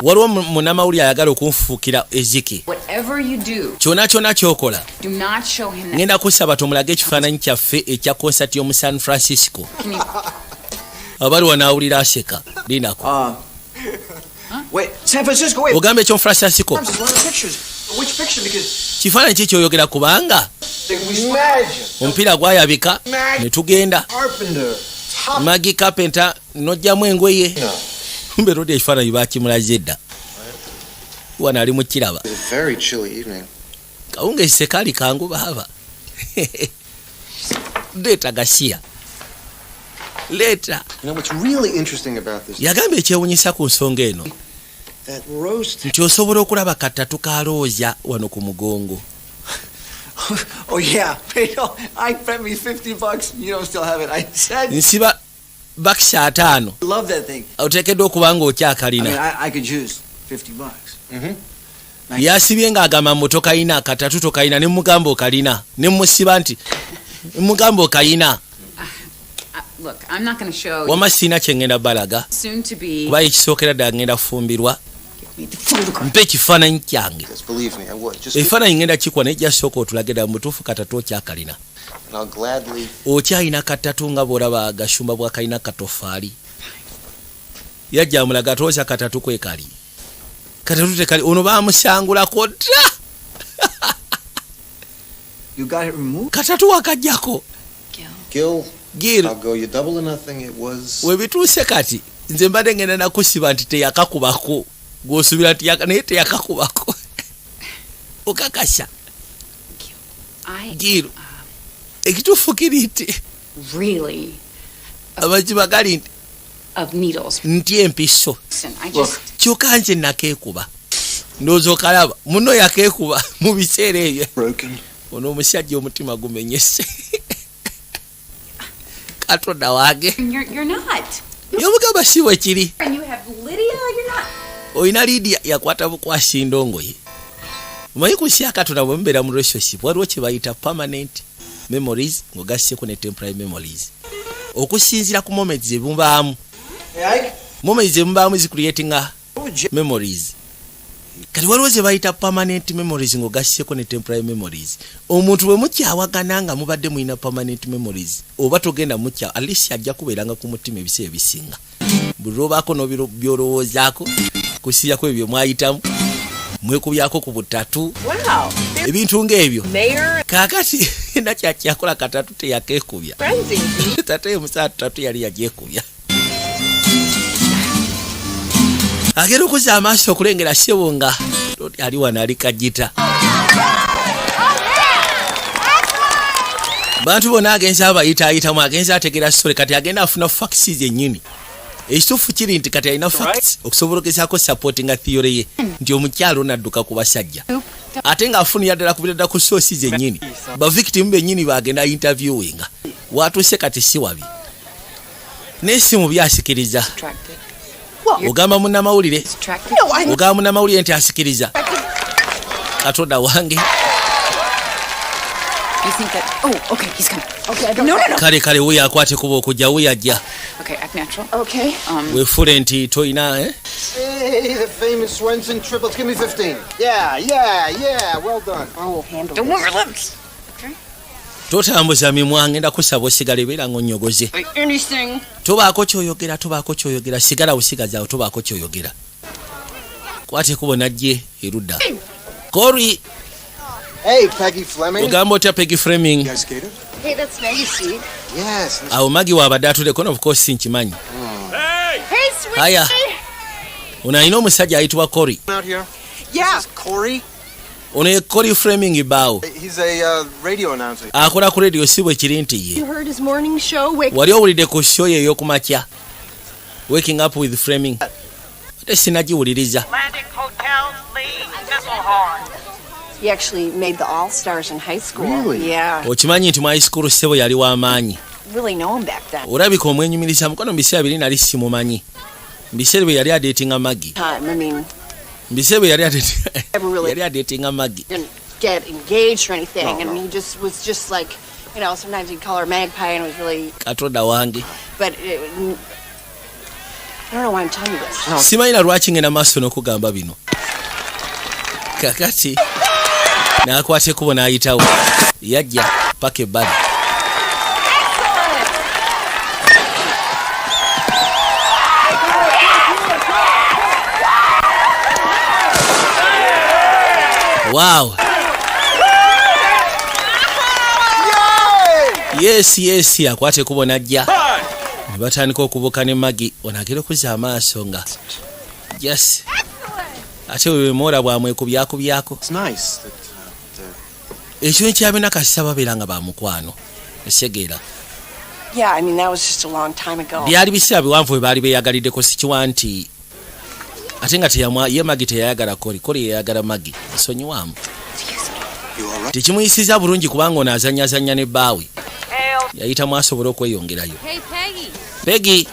Speaker 1: waliwo munnamawulire ayagala okunfuukira eziki kyona kyokola ngenda kusaba tomulage ekifaananyi kyaffe ekya konsati y'omu San Francisco abali wanaawulira aseka linako ogamba ekyo mu Francisco kifaananyi kikyoyogera kubanga omupiira gwayabika ne tugenda Maggie Carpenter nojjamu engoye kumbe rodi ekifaananyi bakimulaze edda wana ali mu kiraba kawunga ekisekaali kangu baaba leeta gasiya leeta yagamba ekyewunyisa ku nsonga eno nti osobola okulaba katatu ka looza wano ku mugongo.
Speaker 10: Oh yeah, I bet me $50. You don't still have it. I said.
Speaker 1: Nsiba bucks 5.
Speaker 10: Love that thing.
Speaker 1: Otekedde okubanga okyakalina.
Speaker 10: I could use $50.
Speaker 1: Yasibye ng'agamba mmotoka ina katatu tokayina ne mugamba okalina ne musiba nti mugamba okayina.
Speaker 5: Look, I'm not going to show
Speaker 1: you. Wamasina kyengenda balaga.
Speaker 5: Soon to be.
Speaker 1: Kuba ekisookera ddala ngenda fumbirwa. Mpe ekifaananyi kyange. Ekifaananyi ngenda kikuwa naye jja sooka otulage ddala mu butuufu katatu okyakalina. Okyalina katatu nga bw'olaba agashumba bw'akalina katofaali. Yajja amulaga atooza katatu kwekali. Katatu tekali ono baamusangulako dda.
Speaker 10: You got it removed?
Speaker 1: Katatu wakajjako.
Speaker 3: Gil.
Speaker 1: I'll
Speaker 3: go you double or nothing. It was.
Speaker 1: We bituuse kati nze mbadde ngenda nakusiba nti teyakakubako gw'osubira nti naye teyakakubako okakasha Giro ekituufu kiri nti
Speaker 5: really
Speaker 1: amaziba gali nti
Speaker 5: of needles
Speaker 1: nti empiso kyokka nze nakeekuba ndowooza okalaba muno yakeekuba mu biseera ebyo ono omusajja omutima gumenyese Katonda wange
Speaker 5: you're not
Speaker 1: yomugamba si bwe kiri
Speaker 5: and you have Lydia you're not
Speaker 1: oyina Lydia yakwata bukwasi ndongoye omanyi ku nsi ya Katonda bwe mubeera mu relationship waliwo kye bayita permanent memories ng'ogasseko ne temporary memories okusinziira ku moments zebubaamu moments zebubaamu zicreatinga memories kati waliwo ze bayita permanent memories ng'ogasseko ne temporary memories omuntu bwe mukyawagana nga mubadde mulina permanent memories oba togenda mukya at least ajja kubeeranga ku mutima ebiseera ebisinga buli lwobaako n'byolowoozaako kusiyako ebyo mwayitamu mwekubyako ku butatu ebintu ng'ebyo kaakati nakyakyakola katatu teyakeekubya tate musaa tutatu yali yagyekubya agenda okuzza amaaso okulengera ssebo nga ali wano ali kajita bantu bonna agenza abayitaayitamu agenza ategera sole kati agenda afuna facts zennyini ekituufu kiri nti kati alina facts okusobola ogezaako supportinga theory ye nti omukyalo nadduka ku basajja ate ng'afunira ddala kubira ddala ku soosi zennyini bavictimu bennyini bagenda interviewinga watuuse kati si wabi n'essimu byasikiriza ogamba munnamawulire ogamba munnamawulire nti asikiriza Katonda wange
Speaker 5: You think that? Oh, okay, he's coming. Okay, I don't. No.
Speaker 1: Kale wuya akwate kuba okujja wuya ajja.
Speaker 5: Okay, act natural.
Speaker 6: Okay.
Speaker 1: Weefule nti toyina
Speaker 3: Hey, the famous Swenson triples. Give me 15. Yeah. Well done.
Speaker 6: Oh, handle.
Speaker 5: Don't move your lips.
Speaker 1: totambuza mimwa ngenda kusaba osigale beera ng'onnyogoze.
Speaker 6: Anything.
Speaker 1: Tobaako kyoyogera sigala busigazaawo tobaako kyoyogera. Kwate kubo najje erudda. Corey.
Speaker 3: Hey, Peggy Fleming.
Speaker 1: Ogamba otya Peggy Fleming.
Speaker 3: You guys skated?
Speaker 6: Hey, that's Maggie Steve.
Speaker 3: Yes.
Speaker 1: Awo Maggie waabadde atuleko of course nkimanyi.
Speaker 6: Hey, sweetie.
Speaker 1: Haya. Ono alina omusajja ayitibwa Corey.
Speaker 3: Out here?
Speaker 6: Yeah.
Speaker 3: This is Corey.
Speaker 1: Ono ye Corey Fleming baawo.
Speaker 3: He's a radio announcer.
Speaker 1: Akola ku radio si bwe kiri nti ye.
Speaker 6: You heard his morning show?
Speaker 1: Wali owulidde ku show ye ey'okumakya. Waking up with Fleming. Ate sinagiwuliriza.
Speaker 11: Atlantic Hotel Lee Misselhorn.
Speaker 6: He actually made the All-Stars in high school.
Speaker 3: Really?
Speaker 6: Yeah.
Speaker 1: Okimanyi nti mu high school ssebo yali w'amaanyi.
Speaker 6: Really know him back then.
Speaker 1: Olabika omwenyumiriza mukono mu biseera biri nali simumanyi. Mu biseera bwe yali adeetinga Maggie.
Speaker 6: I mean,
Speaker 1: Mu biseera bwe yali
Speaker 6: really
Speaker 1: adeetinga Maggie.
Speaker 6: didn't get engaged or anything,
Speaker 3: No.
Speaker 6: and he just was just like, you know, sometimes he'd call her Magpie, and it was really,
Speaker 1: Katonda wange.
Speaker 6: but it, I don't know why I'm telling you this.
Speaker 1: Simanyi lwaki ngenda maaso n'okugamba bino. Kakati n'akwate kubo n'ayitawo. Yajja paka ebbali. Wow. yes akwate kubona ajja ne batandika okubuuka ne Maggie onagera okuza amaaso nga yes ate wewemoora bwamwekubyako ekyo ekyabina kasita babeera nga bamukwano esegeera
Speaker 8: Yeah, I mean, that was just a long time ago.
Speaker 1: byali biseera biwanvu bwe baali beeyagaliddeko sikiwa nti ate nga ye Maggie teyayagala Koli yayagala Maggie nsonyiwamu tekimuyisiza bulungi kubanga onaazanyazanya ne bbaawe yayitamu asobole okweyongerayo
Speaker 5: Hey,
Speaker 1: Peggy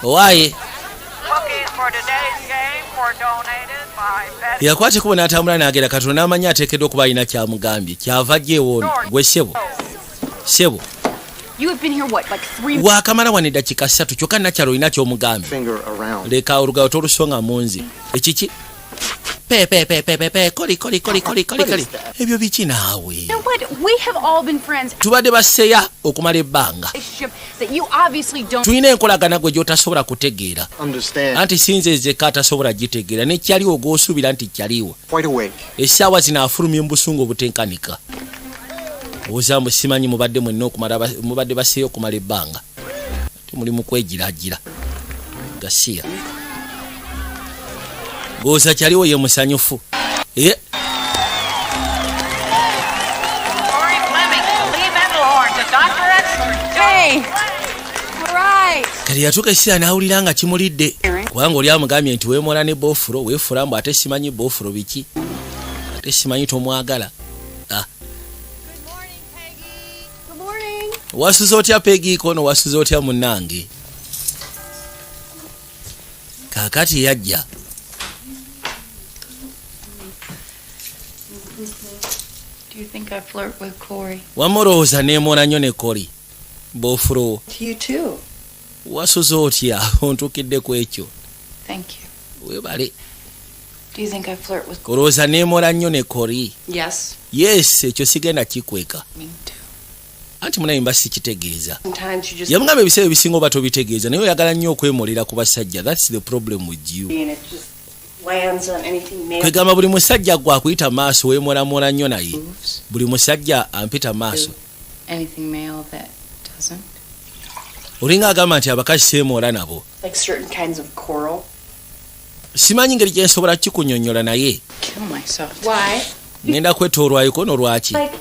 Speaker 1: owaaye
Speaker 11: Cookies for today's game were donated by Betty.
Speaker 1: yakwate kubo n'atambula n'agera Katonda n'amanya ateekeddwa okuba alina kyamugambye kyava ajjeewo ono gwe Ssebo
Speaker 5: You have been here, what, like 3
Speaker 1: waakamala wano eddakiika 3 kyokka nakyalo olina ky'omugambye leka olugalo tolusonga mu nzi ekiki pe koli ebyo biki naawe
Speaker 5: You know what? We have all been friends.
Speaker 1: tubadde basseya okumala ebbanga
Speaker 5: Relationship that you obviously don't.
Speaker 1: tulina enkolagana gwe gy'otasobola kutegeera anti sinze zeka atasobola gitegeera nekyaliwo gw'osuubira nti kyaliwo essaawa zino afulumya mu busungu obutenkanika obuzambu simanyi mubadde baseeyo okumala ebbanga temuli mu kwegiraagira gasiya ng'oza kyaliwo ye musanyufu
Speaker 11: Corey Fleming, Lee Mendelhorn, the doctor expert.
Speaker 5: Hey! All right.
Speaker 1: kati yatuuka essira n'awulira nga kimulidde kubanga oli amugambye nti weemola ne boofulo weefula mbu ate simanyi boofulo biki ate simanyi tomwagala wasuza otya Peggy kono wasuza otya munnange kaakati yajja
Speaker 6: Do you think I flirt with Corey?
Speaker 1: wamulowooza neemona nnyo ne Koli boofulo
Speaker 8: You too.
Speaker 1: wasuza otya ontuukidde ku ekyo
Speaker 6: Thank you.
Speaker 1: weebale
Speaker 6: Do you think I flirt with
Speaker 1: kolowooza neemona nnyo ne Koli
Speaker 8: Yes.
Speaker 1: yes ekyo sigenda kikweka
Speaker 6: me too?
Speaker 1: anti munayimba sikitegeeza
Speaker 8: Sometimes you just
Speaker 1: yamugamba ebiseera ebisinga oba tobitegeeza naye oyagala nnyo okwemolera ku basajja that's the problem with you
Speaker 8: and it just lands on anything male.
Speaker 1: kwegamba buli musajja gwe akuyita maaso weemolamola nnyo naye buli musajja ampita maaso
Speaker 6: Anything male that doesn't?
Speaker 1: olinga agamba nti abakazi seemoola nabo
Speaker 8: Like certain kinds of coral.
Speaker 1: simanyi ngeri gye nsobola kikunyonnyola naye
Speaker 6: Kill myself.
Speaker 8: Why?
Speaker 1: ngenda kwetoolwayoko no lwaki
Speaker 8: Like,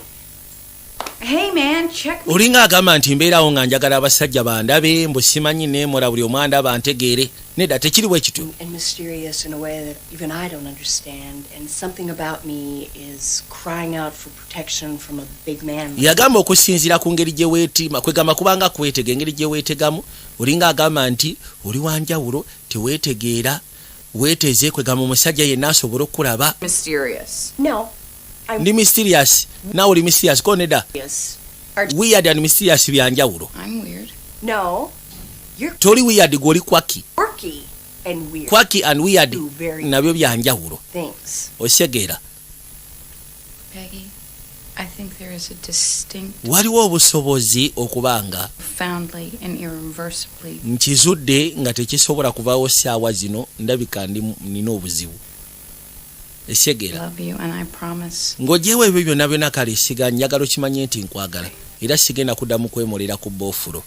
Speaker 6: Hey man, check me.
Speaker 1: olinga agamba nti mbeerawo nga njagala abasajja bandabe mbu simanyi neemola buli omu andaba ntegeere nedda tekiriwo ekityo
Speaker 8: and mysterious in a way that even I don't understand. And something about me is crying out for protection from a big man.
Speaker 1: yagamba okusinziira ku ngeri gye weetima kwegamba kubanga kwetega engeri gye weetegamu olinga agamba nti oli wanjawulo teweetegeera weeteze kwegamba omusajja yenna asobola okulaba
Speaker 5: Mysterious.
Speaker 8: No.
Speaker 1: ndi mysterious naawe oli mysterious ko nedda
Speaker 8: Yes.
Speaker 1: weird and mysterious byanjawulo
Speaker 6: I'm weird.
Speaker 8: No. You're
Speaker 1: toli weird gw'oli quirky
Speaker 8: quirky and weird.
Speaker 1: quirky and weird
Speaker 8: Two very
Speaker 1: nabyo byanjawulo
Speaker 8: things.
Speaker 1: osegeera
Speaker 6: Peggy, I think there is a distinct,
Speaker 1: waliwo obusobozi okubanga
Speaker 6: profoundly and irreversibly
Speaker 1: nkizudde nga tekisobola kuvaawo ssaawa zino ndabika nina obuzibu esegeera
Speaker 6: love you, and I promise
Speaker 1: ng'ogyewo ebyo byonna byonna kale siga njagala okimanye nti nkwagala era sigenda kuddamu kwemolera ku boofulo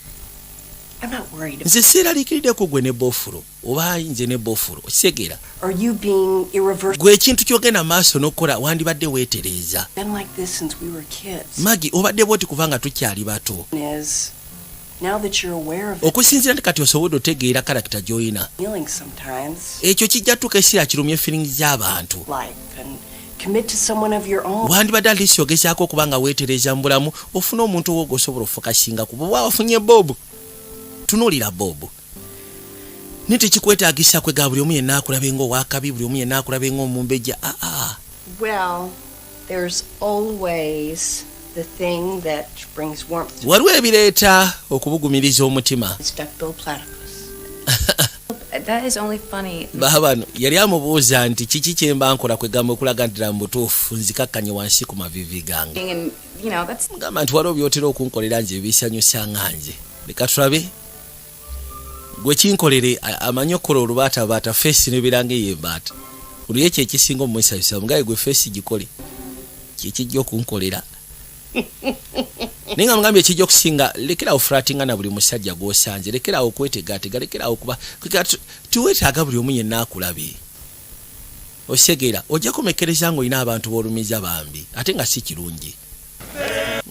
Speaker 8: I'm not worried about
Speaker 1: nze seeraliikiriddeko gwe ne boofulo oba nze ne boofulo okisegeera
Speaker 8: Are you being irreversible?
Speaker 1: gwe ekintu kyogenda maaso n'okukola wandibadde weetereeza
Speaker 8: Been like this since we were kids.
Speaker 1: Maggie obadde bwoti kubanga tukyali bato
Speaker 8: Is now that you're aware of it,
Speaker 1: okusinziira nti kati osobodde otegeera karakita gy'olina
Speaker 8: feeling sometimes
Speaker 1: ekyo kijja tuka essira kirumya feelings z'abantu
Speaker 8: life and commit to someone of your own.
Speaker 1: wandibadde alisi ogezaako okubanga weetereeza mu bulamu ofune omuntu owo gwosobola ofokasinga ku bwe wafunye bobu tunuulira bobu naye tekikwetaagisa kwega buli omu yenna akulabe ng'owakabi buli omu yenna akulabe ng'omumbejja
Speaker 8: Well, there's always the thing that brings warmth to
Speaker 1: waliwo ebireeta okubugumiriza omutima
Speaker 8: duck-billed platypus.
Speaker 5: That is only funny.
Speaker 1: baabano yali amubuuza nti kiki kye mba nkola kwegamba okulaga ntira mu butuufu nzikakkanye wansi ku mavivi gange
Speaker 5: And, you know, that's
Speaker 1: mugamba nti waliwo byotera okunkolera nze ebisanyusa nga nze leka tulabe gwe kinkolere amanyi okukola olubaatabaata feesi nebiranga ey'embaata olyo ekyo ekisinga omwesanyusa mugaye gwe feesi gikole kyekijja okunkolera ninga mugambye ekijja okusinga lekerawo fulatinga na buli musajja gw'osanje lekerawo okwetegaatega lekerawo kuba tiweetaaga buli omu yenna akulabe osegera ojja kumekereza ng'olina abantu b'olumiza bambi ate nga si kirungi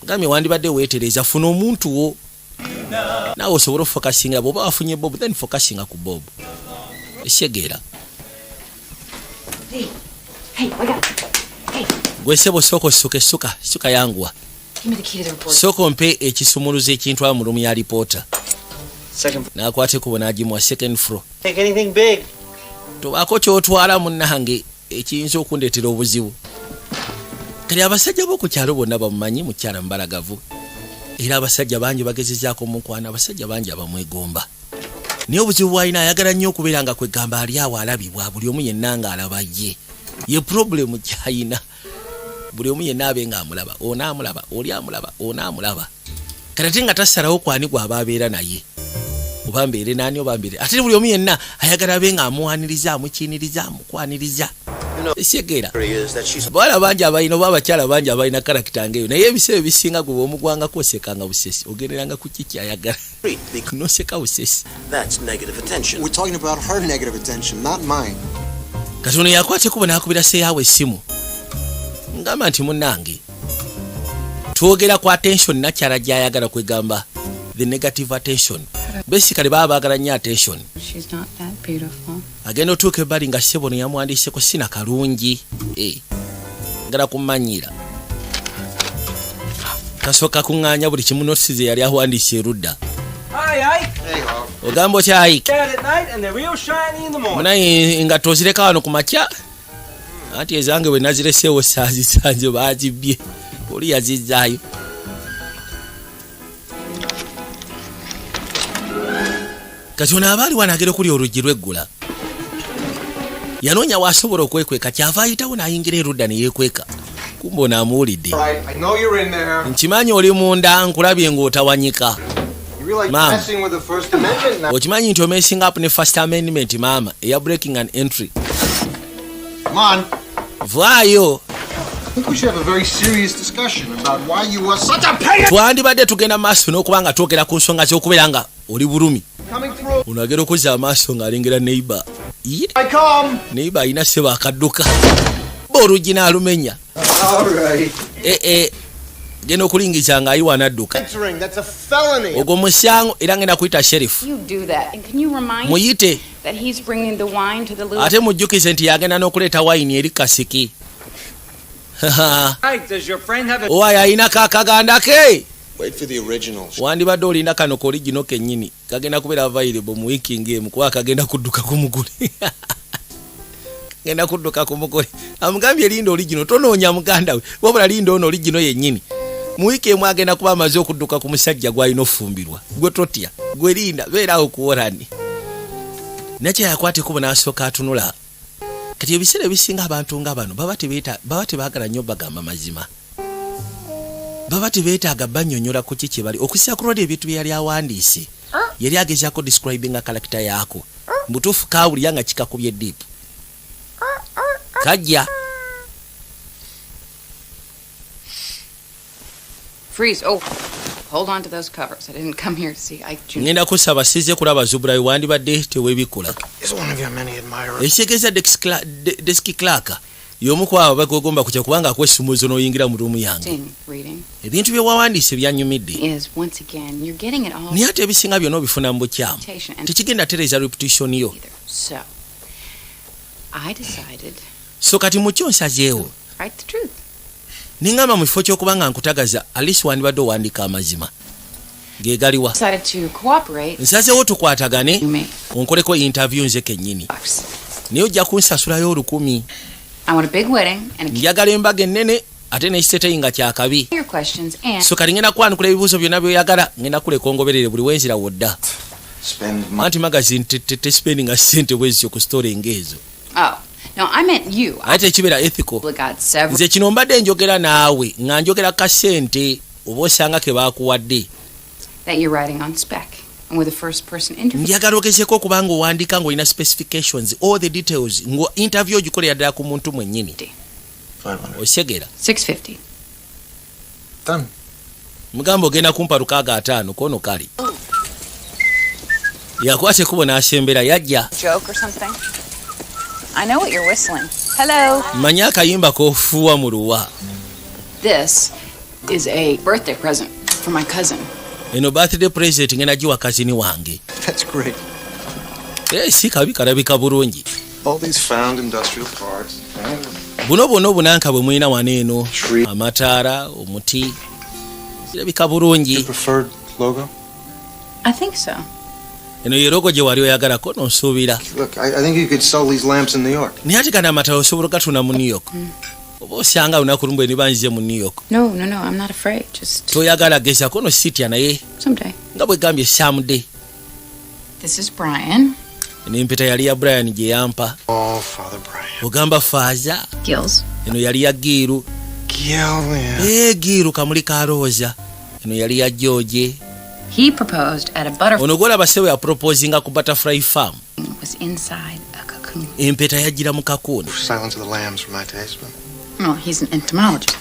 Speaker 1: mugambye wandibadde weetereza funa omuntu wo naawe osobola ofokasinga bw'oba wafunye bob then fokasinga ku bob esegera gwesebo soko suka yanguwa soko mpe ekisumuluzo ekintwala mu lumu ya lipoota nakwate kubona agimuwa second floor tobaako kyotwala munnange ekiyinza okundeetera obuzibu kali abasajja b'okukyalo bonna bamumanyi mukyala mubalagavu era abasajja bangi bagezezaako mukwana abasajja bangi abamwegomba naye obuzibu bwalina ayagala nnyo okubeera nga kwegamba ali awo alabibwa buli omu yenna nga alaba ye problemu gyayina buli omu yenna abe nga amulaba onaamulaba oli amulaba onaamulaba kati ate nga tasalawo kwanigwa aba abeera naye oba mbeere naani oba mbeere ate buli omu yenna ayagala abe nga amuwaniriza amukiiniriza amukwaniriza esegera bawala bangi abalina oba abakyala bangi abalina karakita ngaeyo naye ebiseera ebisinga gwe bwomugwanga kwosekanga busesi ogenderanga ku kiki ayagala noseka busesi kati ono yakwate kuba nakubira seyawe essimu ngamba nti munnange twogera ku attention nakyala gyayagala kwegamba the negative attention basically baba bagala nnyo attention agenda otuuka ebbali nga sebono yamwandiiseko sina kalungi ngala kumanyira kasooka kuŋŋaanya buli kimu nosize yali awandiise erudda ogamba otya Ike munaye nga tozireka wano ku makya anti ezange bwe nazireseewo saazisanje baazibye oli yazizaayo kati ono abaali wanagera okuli oluggi lw'eggula yanoonya waasobola okwekweka kyava ayitawo n'ayingira erudda ne yeekweka kumba ono amuwulidde nkimanyi oli munda nkulabye ng'otawanyika maama okimanyi nti omessing up ne first amendment maama eya breaking an entry vaayo twandibadde tugenda maaso n'okuba nga twogera ku nsonga z'okubeera nga oli bulumi onagera okuzza amaaso ng'alengera neighbor neighbor alina ssebo akadduka ba oluggi n'alumenya genda okulingiza ng'ayiwa n'adduka ogwo musango era ngenda kuyita sherifu muyite ate mujjukize nti yagenda n'okuleeta wayini eri kasiki owayo ayinako akaganda ke wandibadde olinda kano ka origino kennyini kagenda kubeera available mu wiiki ng'emu kuba kagenda kudduka ku mugule genda kudduka ku mugule amugambye linda origino tonoonya muganda we wabula linda ono origino yennyini mu wiiki emu agenda kuba amaze okudduka ku musajja gw'alina ofumbirwa gwe totya gwe linda beeraawo kuworani nakyo yakwateko n'asooka atunula kati ebiseera ebisinga abantu nga bano baba tebaagala nnyo bagamba mazima baba tebeetaaga bannyonnyola ku ki kye bali okusinziira ku lwali ebintu bye yali awandiise yali agezaako describinga kalakita yaako mutuufu kaawulira nga kikakubye deep kajja
Speaker 6: Freeze. Oh, hold on to those covers. I didn't come here to see Ike Jr.
Speaker 1: ngenda kusaba sizze kulaba Zubrai wandibadde teweebikula ekitegeeza deski clark y'omu ku abo bagogomba kutya kubanga akwesumuzo n'oyingira mu ruumu yange ebintu bye wawandiise byanyumidde naye ate ebisinga byonna obifuna mu bukyamu tekigenda tereeza reputation yo so kati mukyo nsazeewo ningamba mu kifo ky'okuba nga nkutagaza alisi wandibadde owandiika amazima geegaliwa nsazeewo tukwatagane onkoleko interview nze kennyini naye ojja kunsasulayo $1,000 njagala embaga ennene ate n'ekiteteyi nga kyakabi so kati ngenda kwanukula ebibuuzo byonna byoyagala ngenda kuleka ongoberere buli wenzira wodda anti magazine tesipendinga ssente bwezityo ku story ng'ezo ate tekibeera ethical nze kino mbadde njogera naawe nga njogera kasente oba osanga ke baakuwadde njagala ogezeko okubanga owandiika ng'olina specifications all the details nga interview ogikolera ddala ku muntu mwennyini osegera
Speaker 3: Done.
Speaker 1: Mugamba ogenda kumpa 65 kono kali. Yakwase kubona ashembera yajja.
Speaker 5: Joke or something? I know what you're whistling. Hello.
Speaker 1: Manya akayimba kofuwa mu luwa.
Speaker 6: This is a birthday present for my cousin.
Speaker 1: Eno birthday present ngena jiwa kazini wange.
Speaker 3: That's great.
Speaker 1: Si kabi karabika bulungi.
Speaker 3: All these found industrial parts.
Speaker 1: Buno bunanka bwe mwina waneeno. Amataara, omuti. Kirabika bulungi.
Speaker 3: Your preferred logo?
Speaker 6: I think so.
Speaker 1: Eno yerogo gye wali oyagala ko nonsuubira.
Speaker 3: Look, I think you could sell these lamps in New York.
Speaker 1: Naye ate kana amataala osobola gatunda mu New York. Oba osanga lunaku lumu bwe nibanzize mu New York.
Speaker 6: No, I'm not afraid. Just
Speaker 1: toyagala geza kono sitya naye.
Speaker 6: Someday.
Speaker 1: Nga bwe gambye someday.
Speaker 6: This is Brian.
Speaker 1: Eno empeta yali ya Brian gye yampa.
Speaker 3: Oh, Father Brian.
Speaker 1: Ogamba Faaza.
Speaker 6: Gills.
Speaker 1: Eno yali ya Giru. Giru kamuli ka Rosa. Eno yali ya George.
Speaker 6: He proposed at a butterfly.
Speaker 1: Ono gola basewe ya proposing ku Butterfly Farm.
Speaker 6: Was inside a cocoon.
Speaker 1: Empeta yajira mu kakuni.
Speaker 3: Silence of the Lambs for my taste, but...
Speaker 6: Well, he's an entomologist.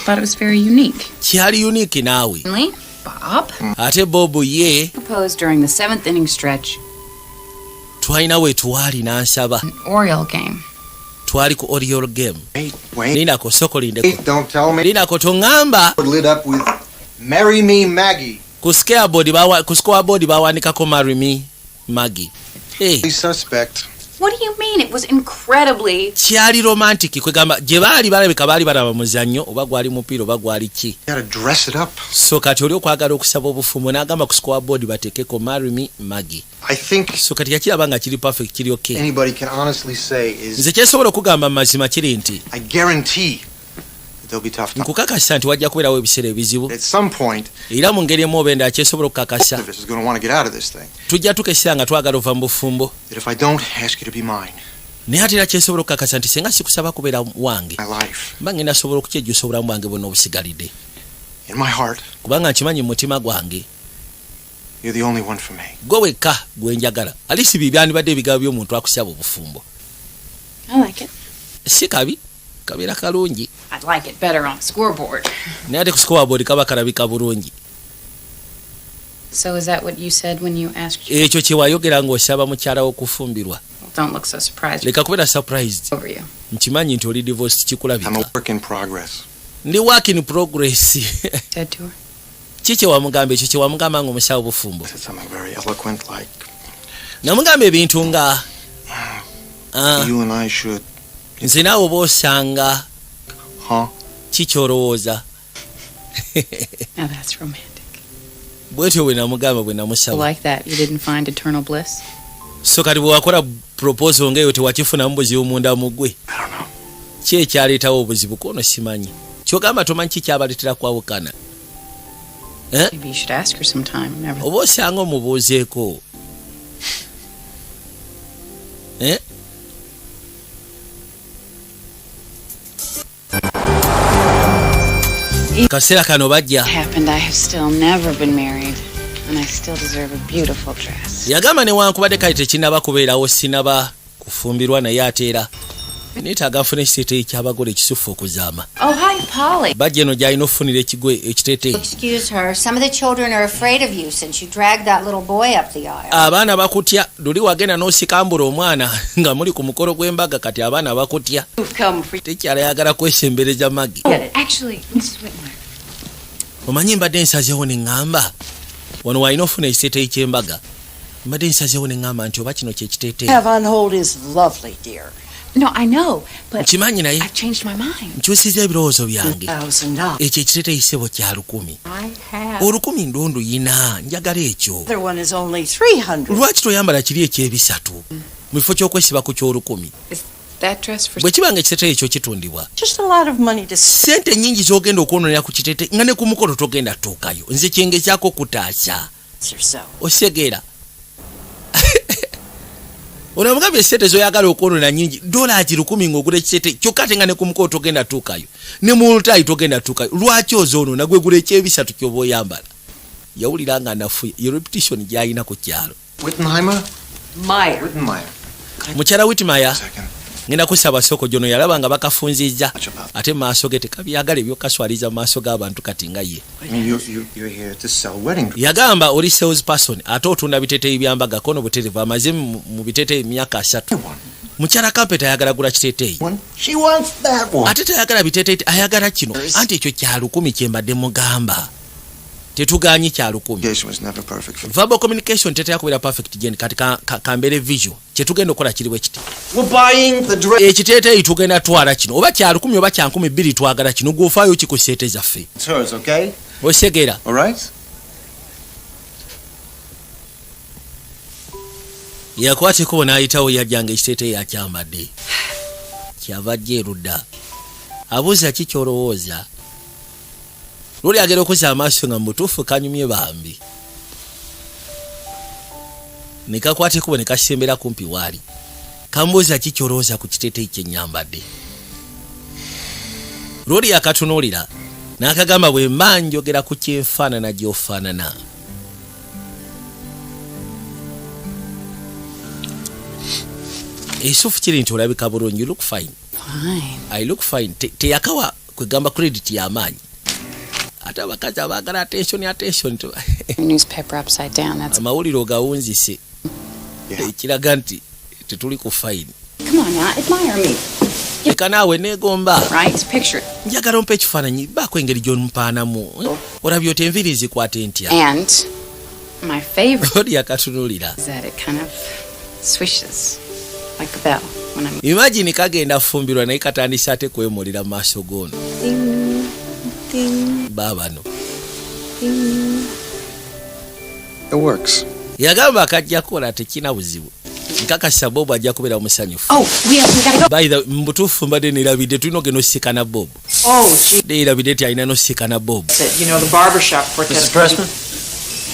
Speaker 6: Thought it was very unique.
Speaker 1: Kyali unique naawe.
Speaker 6: Bob.
Speaker 1: Ate Bob ye.
Speaker 5: Proposed during the 7th inning stretch.
Speaker 1: Twalina we twali n'ansaba.
Speaker 6: An Oriole game.
Speaker 1: Twali ku Oriole game.
Speaker 3: Wait.
Speaker 1: Nina ko sokolinde.
Speaker 3: Wait, don't tell me.
Speaker 1: Nina ko tongamba.
Speaker 3: Lit up with Marry Me Maggie.
Speaker 1: Ku scoreboard bawanikako Marry Me Maggie. Hey.
Speaker 3: Suspect.
Speaker 5: What do you mean? It was incredibly...
Speaker 1: Kyali romantic kwegamba gye baali balabika baali balaba muzannyo oba gwali mupiira oba gwali ki.
Speaker 3: You gotta dress it up.
Speaker 1: So kati oli okwagala okusaba obufumo n'agamba ku scoreboard bateekeko Marry Me Maggie.
Speaker 3: I think
Speaker 1: so kati yakiraba nga kiri perfect kiri okay.
Speaker 3: Anybody can honestly say is...
Speaker 1: Nze kyesobola okugamba mazima kiri nti
Speaker 3: I guarantee there'll be tough times.
Speaker 1: Nkukakasa nti wajja kubeerawo ebiseera ebizibu.
Speaker 3: At some point,
Speaker 1: era mu ngeri emu oba endala kyesobola okukakasa
Speaker 3: this is going to want to get out of this thing.
Speaker 1: Tujja tukesera nga twagala ova mu bufumbo.
Speaker 3: That if I don't ask you to be mine.
Speaker 1: Naye ate era kyesobola okukakasa nti senga sikusaba kubeera wange.
Speaker 3: My life.
Speaker 1: Mba ngenda sobola okukyejjusa obulamu bwange bwonna obusigalidde.
Speaker 3: In my heart.
Speaker 1: Kubanga nkimanyi mu mutima gwange.
Speaker 3: You're the only one for me.
Speaker 1: Gwe wekka gwe njagala. Alisi byandibadde ebigabo by'omuntu akusaba obufumbo.
Speaker 6: I like it.
Speaker 1: Si kabi. Kabeera kalungi.
Speaker 6: I'd like it better on the scoreboard.
Speaker 1: Naye ate ku scoreboard kaba kalabika bulungi.
Speaker 6: So is that what you said when you asked?
Speaker 1: Ekyo kye wayogera ng'osaba mukyala okufumbirwa.
Speaker 6: Don't look so surprised.
Speaker 1: Leka kubeera surprised.
Speaker 6: Over you.
Speaker 1: Nkimanyi nti oli divorced kikulabika.
Speaker 3: I'm a work in progress.
Speaker 1: Ndi work in progress.
Speaker 6: Said to her.
Speaker 1: Kiki wamugamba ekyo kye wamugamba ng'omusaba obufumbo.
Speaker 3: Said something very eloquent like...
Speaker 1: Namugamba ebintu nga...
Speaker 3: You and I should...
Speaker 1: Nze naawe oba osanga...
Speaker 3: Huh?
Speaker 1: Kiki olowooza?
Speaker 6: Now that's romantic.
Speaker 1: Bwetyo bwe namugamba bwe namusaba.
Speaker 6: Like that, you didn't find eternal bliss?
Speaker 1: So kati bwe wakola proposal ng'eyo tewakifunamu buzibu munda mu ggwe.
Speaker 3: I don't know.
Speaker 1: Ki ekyaleetawo obuzibu kono simanyi. Kyogamba tomanyi ki kyabaleetera kwawukana.
Speaker 6: Maybe you should ask her sometime. Never.
Speaker 1: Oba osanga omubuuzeeko. Kaseera kano bajja.
Speaker 6: Happened. I have still never been married, and I still deserve a beautiful dress.
Speaker 1: Yagamba newankubadde kale tekinnaba kubeerawo sinaba kufumbirwa naye ate era neetaaga nfuna ekiteeteeyi ky'abagole ekisufu okuzaama.
Speaker 12: Oh, hi, Polly.
Speaker 1: Bajja eno gy'alina okufunira ekiteeteeyi.
Speaker 12: Excuse her. Some of the children are afraid of you since you dragged that little boy up the aisle.
Speaker 1: Abaana bakutya. Luli wagenda n'osikambula omwana nga muli ku mukolo gw'embaga kati abaana bakutya. Tekyala yagala kwesembereza Maggie.
Speaker 6: Actually, Mrs. Whitmire.
Speaker 1: Omanyi mbadde nsazeewo ne ŋŋamba wano walina ofuna ekiteeteeyi ky'embaga. Mbadde nsazeewo ne ŋŋamba nti oba kino kye kiteeteeyi.
Speaker 13: Have on hold is lovely, dear.
Speaker 6: No, I know, but
Speaker 1: Nkimanyi naye
Speaker 6: I've changed my mind.
Speaker 1: nkyusiza ebirowoozo byange.
Speaker 13: $1,000.
Speaker 1: Ekyo ekiteeteeyi ssebo kya 1,000. Olukumi ndondo yina njagala ekyo.
Speaker 13: The other one is only $300.
Speaker 1: Lwaki toyambala kiri ekyebisatu mu kifo ky'okwesiba ku ky'olukumi?
Speaker 6: That dress for
Speaker 1: Bwe kibanga ekiteeteeyi ekyo kitundibwa.
Speaker 13: Just a lot of money to
Speaker 1: Sente nnyingi z'ogenda okwononera ku kiteeteeyi nga ne ku mukolo togenda tuukayo. Nze kyengezaako kutaasa.
Speaker 13: yourself.
Speaker 1: Osegeera. Onamugambye sente zoyagala okwonona nnyingi $1,000 ng'ogula ekiteeteeyi kyokka ate nga ne ku mukolo togenda tuukayo. Ne mu lutaayi togenda tuukayo. Lwaki ozoonona gwe gula ekyebisatu ky'oba oyambala? Yawulira nga nafuye. Ye repetition gy'alina ku kyalo.
Speaker 3: Wittenheimer?
Speaker 13: Meyer.
Speaker 3: Wittenmeyer.
Speaker 1: Mukyala Whitmire ngenda kusaba soko jono yalaba nga bakafunzizza ate maaso ge tekabyagala ebyokaswaliza maaso g'abantu kati nga ye.
Speaker 3: You're here to sell wedding dresses.
Speaker 1: Yagamba oli sales person ate otunda biteteeyi byambaga kono buterevu amaze mu biteteeyi myaka 3. Mukyala Kampeta ayagala gula kiteteeyi.
Speaker 3: She wants that one.
Speaker 1: Ate tayagala biteteeyi ayagala kino. Anti ekyo kya 1000 kye mbadde mugamba. Tetuganyi kya 1000.
Speaker 3: Communication was never perfect.
Speaker 1: Verbal communication tetera kubeera perfect gen kati kambere visual. Kye tugenda okola kiri bwe kiti.
Speaker 3: We're buying the dress.
Speaker 1: Ekiteteeyi tugenda twala kino. Oba kya 1000 oba kya 200 twagala kino. Gwofaayo kikuseete zaffe.
Speaker 3: It's hers, okay?
Speaker 1: Osegera.
Speaker 3: All right?
Speaker 1: Yakwateko n'ayitawo yajjanga ekiteeteeyi akyambadde. Kyava ajja erudda. Abuuza ki ky'olowooza. Luli agera okuzza amaaso nga mutuufu kanyumye bambi. Ne kakwateko ne kasembera kumpi waali. Kambuuza ki ky'olowooza ku kiteeteeyi kye nnyambadde. Luli yakatunuulira n'akagamba bwe mba njogera ku kyenfaanana gy'ofaanana. Isufu kiri nti olabika bulungi. You look fine.
Speaker 6: Fine.
Speaker 1: I look fine. Teyakawa kwegamba credit y'amaanyi. Ate abakazi abaagala attention to.
Speaker 6: Newspaper upside down. That's.
Speaker 1: Amawulire ogawunzise. Ekiraga nti tetuli ku fine.
Speaker 6: Come on now, admire me.
Speaker 1: Eka naawe neegomba.
Speaker 6: Right, picture it.
Speaker 1: Njagala ompa ekifaananyi baako engeri gy'omupaanamu. Olabye oti enviiri zikwata entya.
Speaker 6: And my favorite
Speaker 1: Oli yakatunuulira.
Speaker 6: is that it kind of swishes like a bell when I'm.
Speaker 1: Imagine kagenda fumbirwa naye katandise ate kwemulira maaso goono.
Speaker 6: Ding, ding,
Speaker 1: Baabano.
Speaker 6: ding.
Speaker 3: It works.
Speaker 1: Yagamba akajja kukola tekina buzibu. Nkakasa Bob ajja kubeera musanyufu.
Speaker 6: Oh, we gotta go.
Speaker 1: By the mbutuufu mbadde neerabidde tulina ogenda osikana Bob.
Speaker 13: Oh, gee.
Speaker 1: Neerabidde ti alina n'osikana Bob.
Speaker 13: You know, the barbershop quartet.
Speaker 10: Mrs. Pressman,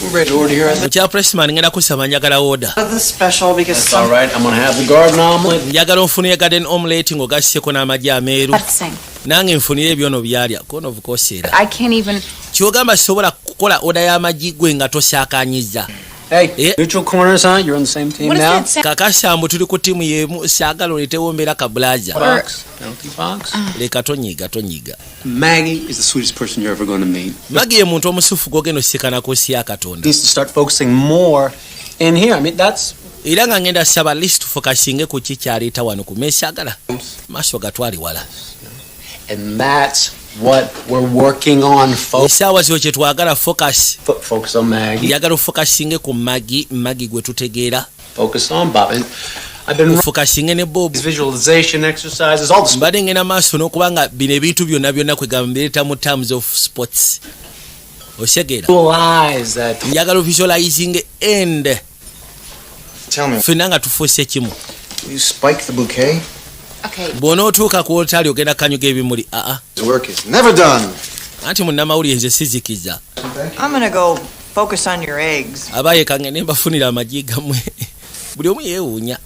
Speaker 10: we're ready to order here.
Speaker 1: Mukya Pressman ngenda kusaba njagala order.
Speaker 13: The special because
Speaker 10: That's all right. I'm gonna have the garden omelet.
Speaker 1: Njagala onfunire garden omelette ng'ogasseko n'amagi ameeru.
Speaker 5: That's the same.
Speaker 1: Nange nfunire ebyono byalya kono bukoseera.
Speaker 5: I can't even.
Speaker 1: Kyogamba sobola kukola order y'amagi gwe nga tosaakanyiza.
Speaker 10: Hey, neutral corners, huh? You're on the same team
Speaker 5: What does
Speaker 10: now?
Speaker 5: that sound?
Speaker 1: Kakasambu tuli ku tiimu y'emu saagala oleetewo mbeera kabulaza.
Speaker 10: Fox. Healthy Fox.
Speaker 1: Leka tonyiga.
Speaker 10: Maggie is the sweetest person you're ever going to meet.
Speaker 1: Magi ye muntu omusufu gw'ogenda osikana ku nsi ya Katonda.
Speaker 10: Needs to start focusing more in here. I mean, that's
Speaker 1: Era nga ngenda saba list focusinge ku kikyaleeta wano ku meesagala. Maaso gatwali wala.
Speaker 10: and that's what we're working on, folks.
Speaker 1: Esaawa zo kye twagala focus.
Speaker 10: Focus on Maggie.
Speaker 1: Njagala ofocusinge ku Maggie gwe tutegeera.
Speaker 10: Focus on Bob. And I've been
Speaker 1: focusinge ne Bob.
Speaker 10: Visualization exercises, all the
Speaker 1: mbadde ngenda maaso n'okubanga bino ebintu byonna kwegamba mbireeta mu terms of sports. Osegeera. Njagala visualizing end.
Speaker 3: Tell me.
Speaker 1: Ffenna nga tufuuse kimu.
Speaker 3: You spike the bouquet?
Speaker 5: Okay.
Speaker 1: Bw'onootuuka ku olutali ogenda kanyuga ebimuli.
Speaker 3: His work is never done.
Speaker 1: Anti munnamawulire nze sizikiza.
Speaker 13: I'm gonna go focus on your eggs.
Speaker 1: Abaye kangende mbafunira amagi gammwe. Buli omu yeewuunya.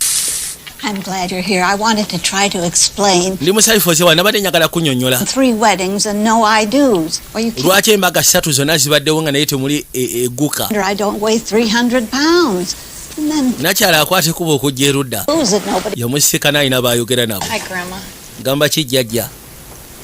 Speaker 14: I'm glad you're here. I wanted to try to explain.
Speaker 1: Ndi musaifuze wa nabadde njagala kunnyonnyola.
Speaker 14: 3 weddings and no I do's. Well, you
Speaker 1: lwaki embaga 3 zonna zibaddewo nga naye temuli egguka.
Speaker 14: I don't weigh 300 pounds. And then
Speaker 1: nakyala akwate kuba okujja erudda.
Speaker 14: who's it nobody?
Speaker 1: Yamusika n'alina baayogera nabo.
Speaker 6: Hi, Grandma.
Speaker 1: Gamba ki jjajja?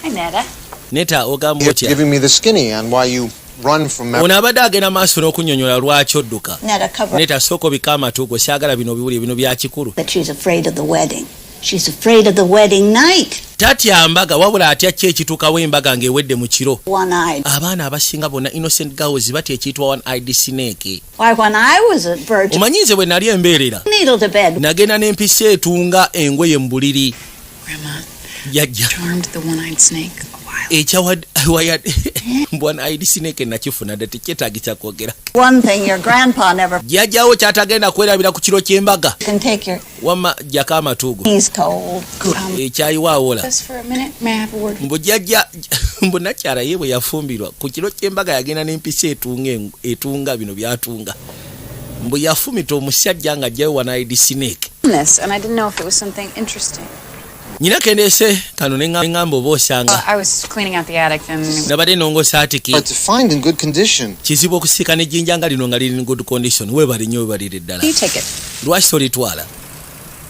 Speaker 6: Hi, Netta.
Speaker 1: Neta ogamba
Speaker 3: You're
Speaker 1: otya?
Speaker 3: giving me the skinny on why you run from
Speaker 1: ono abadde agenda maaso n'okunnyonnyola lwaki odduka.
Speaker 14: Netta cover
Speaker 1: Neta sooka obika amatu go saagala bino biwuli bino bya kikulu.
Speaker 14: that she's afraid of the wedding. She's afraid of the wedding night.
Speaker 1: Tatya mbaga wabula atya ki ekituukawo embaga ng'ewedde mu kiro.
Speaker 14: One-eyed.
Speaker 1: Abaana abasinga bonna innocent girls batya ekiyitibwa one-eyed snake.
Speaker 14: Why, when I was a virgin,
Speaker 1: omanyi nze bwe nali embeerera
Speaker 14: needle to bed.
Speaker 1: nagenda n'empisa etunga engoye mu buliri.
Speaker 6: Grandma.
Speaker 1: Jjajja
Speaker 6: Charmed the one-eyed snake a while.
Speaker 1: ekyawayad one-eyed snake nakifuna dda tekyetaagisa kwogera.
Speaker 14: One thing your grandpa never
Speaker 1: jjajjawo kyatagenda kwerabira ku kiro ky'embaga.
Speaker 14: can take your
Speaker 1: wamma jjako amatuugo.
Speaker 14: knees cold.
Speaker 1: ekyayiwa awola.
Speaker 6: Just for a minute, may I have a word?
Speaker 1: mbu jjajja mbu nakyala ye bwe yafumbirwa ku kiro ky'embaga yagenda n'empisa etunga bino byatunga. Mbu yafumita omusajja nga ajjayo one-eyed snake.
Speaker 5: This, and I didn't know if it was something interesting.
Speaker 1: Nyina kendeese kano neŋŋamba oba osanga.
Speaker 5: I was cleaning out the attic and.
Speaker 1: nabadde nongosa atiki.
Speaker 3: But to find in good condition.
Speaker 1: kizibu okusika n'ejjinja nga lino nga liri in good condition. Weebale nnyo weebalire ddala.
Speaker 5: You take it.
Speaker 1: Lwaki tolitwala?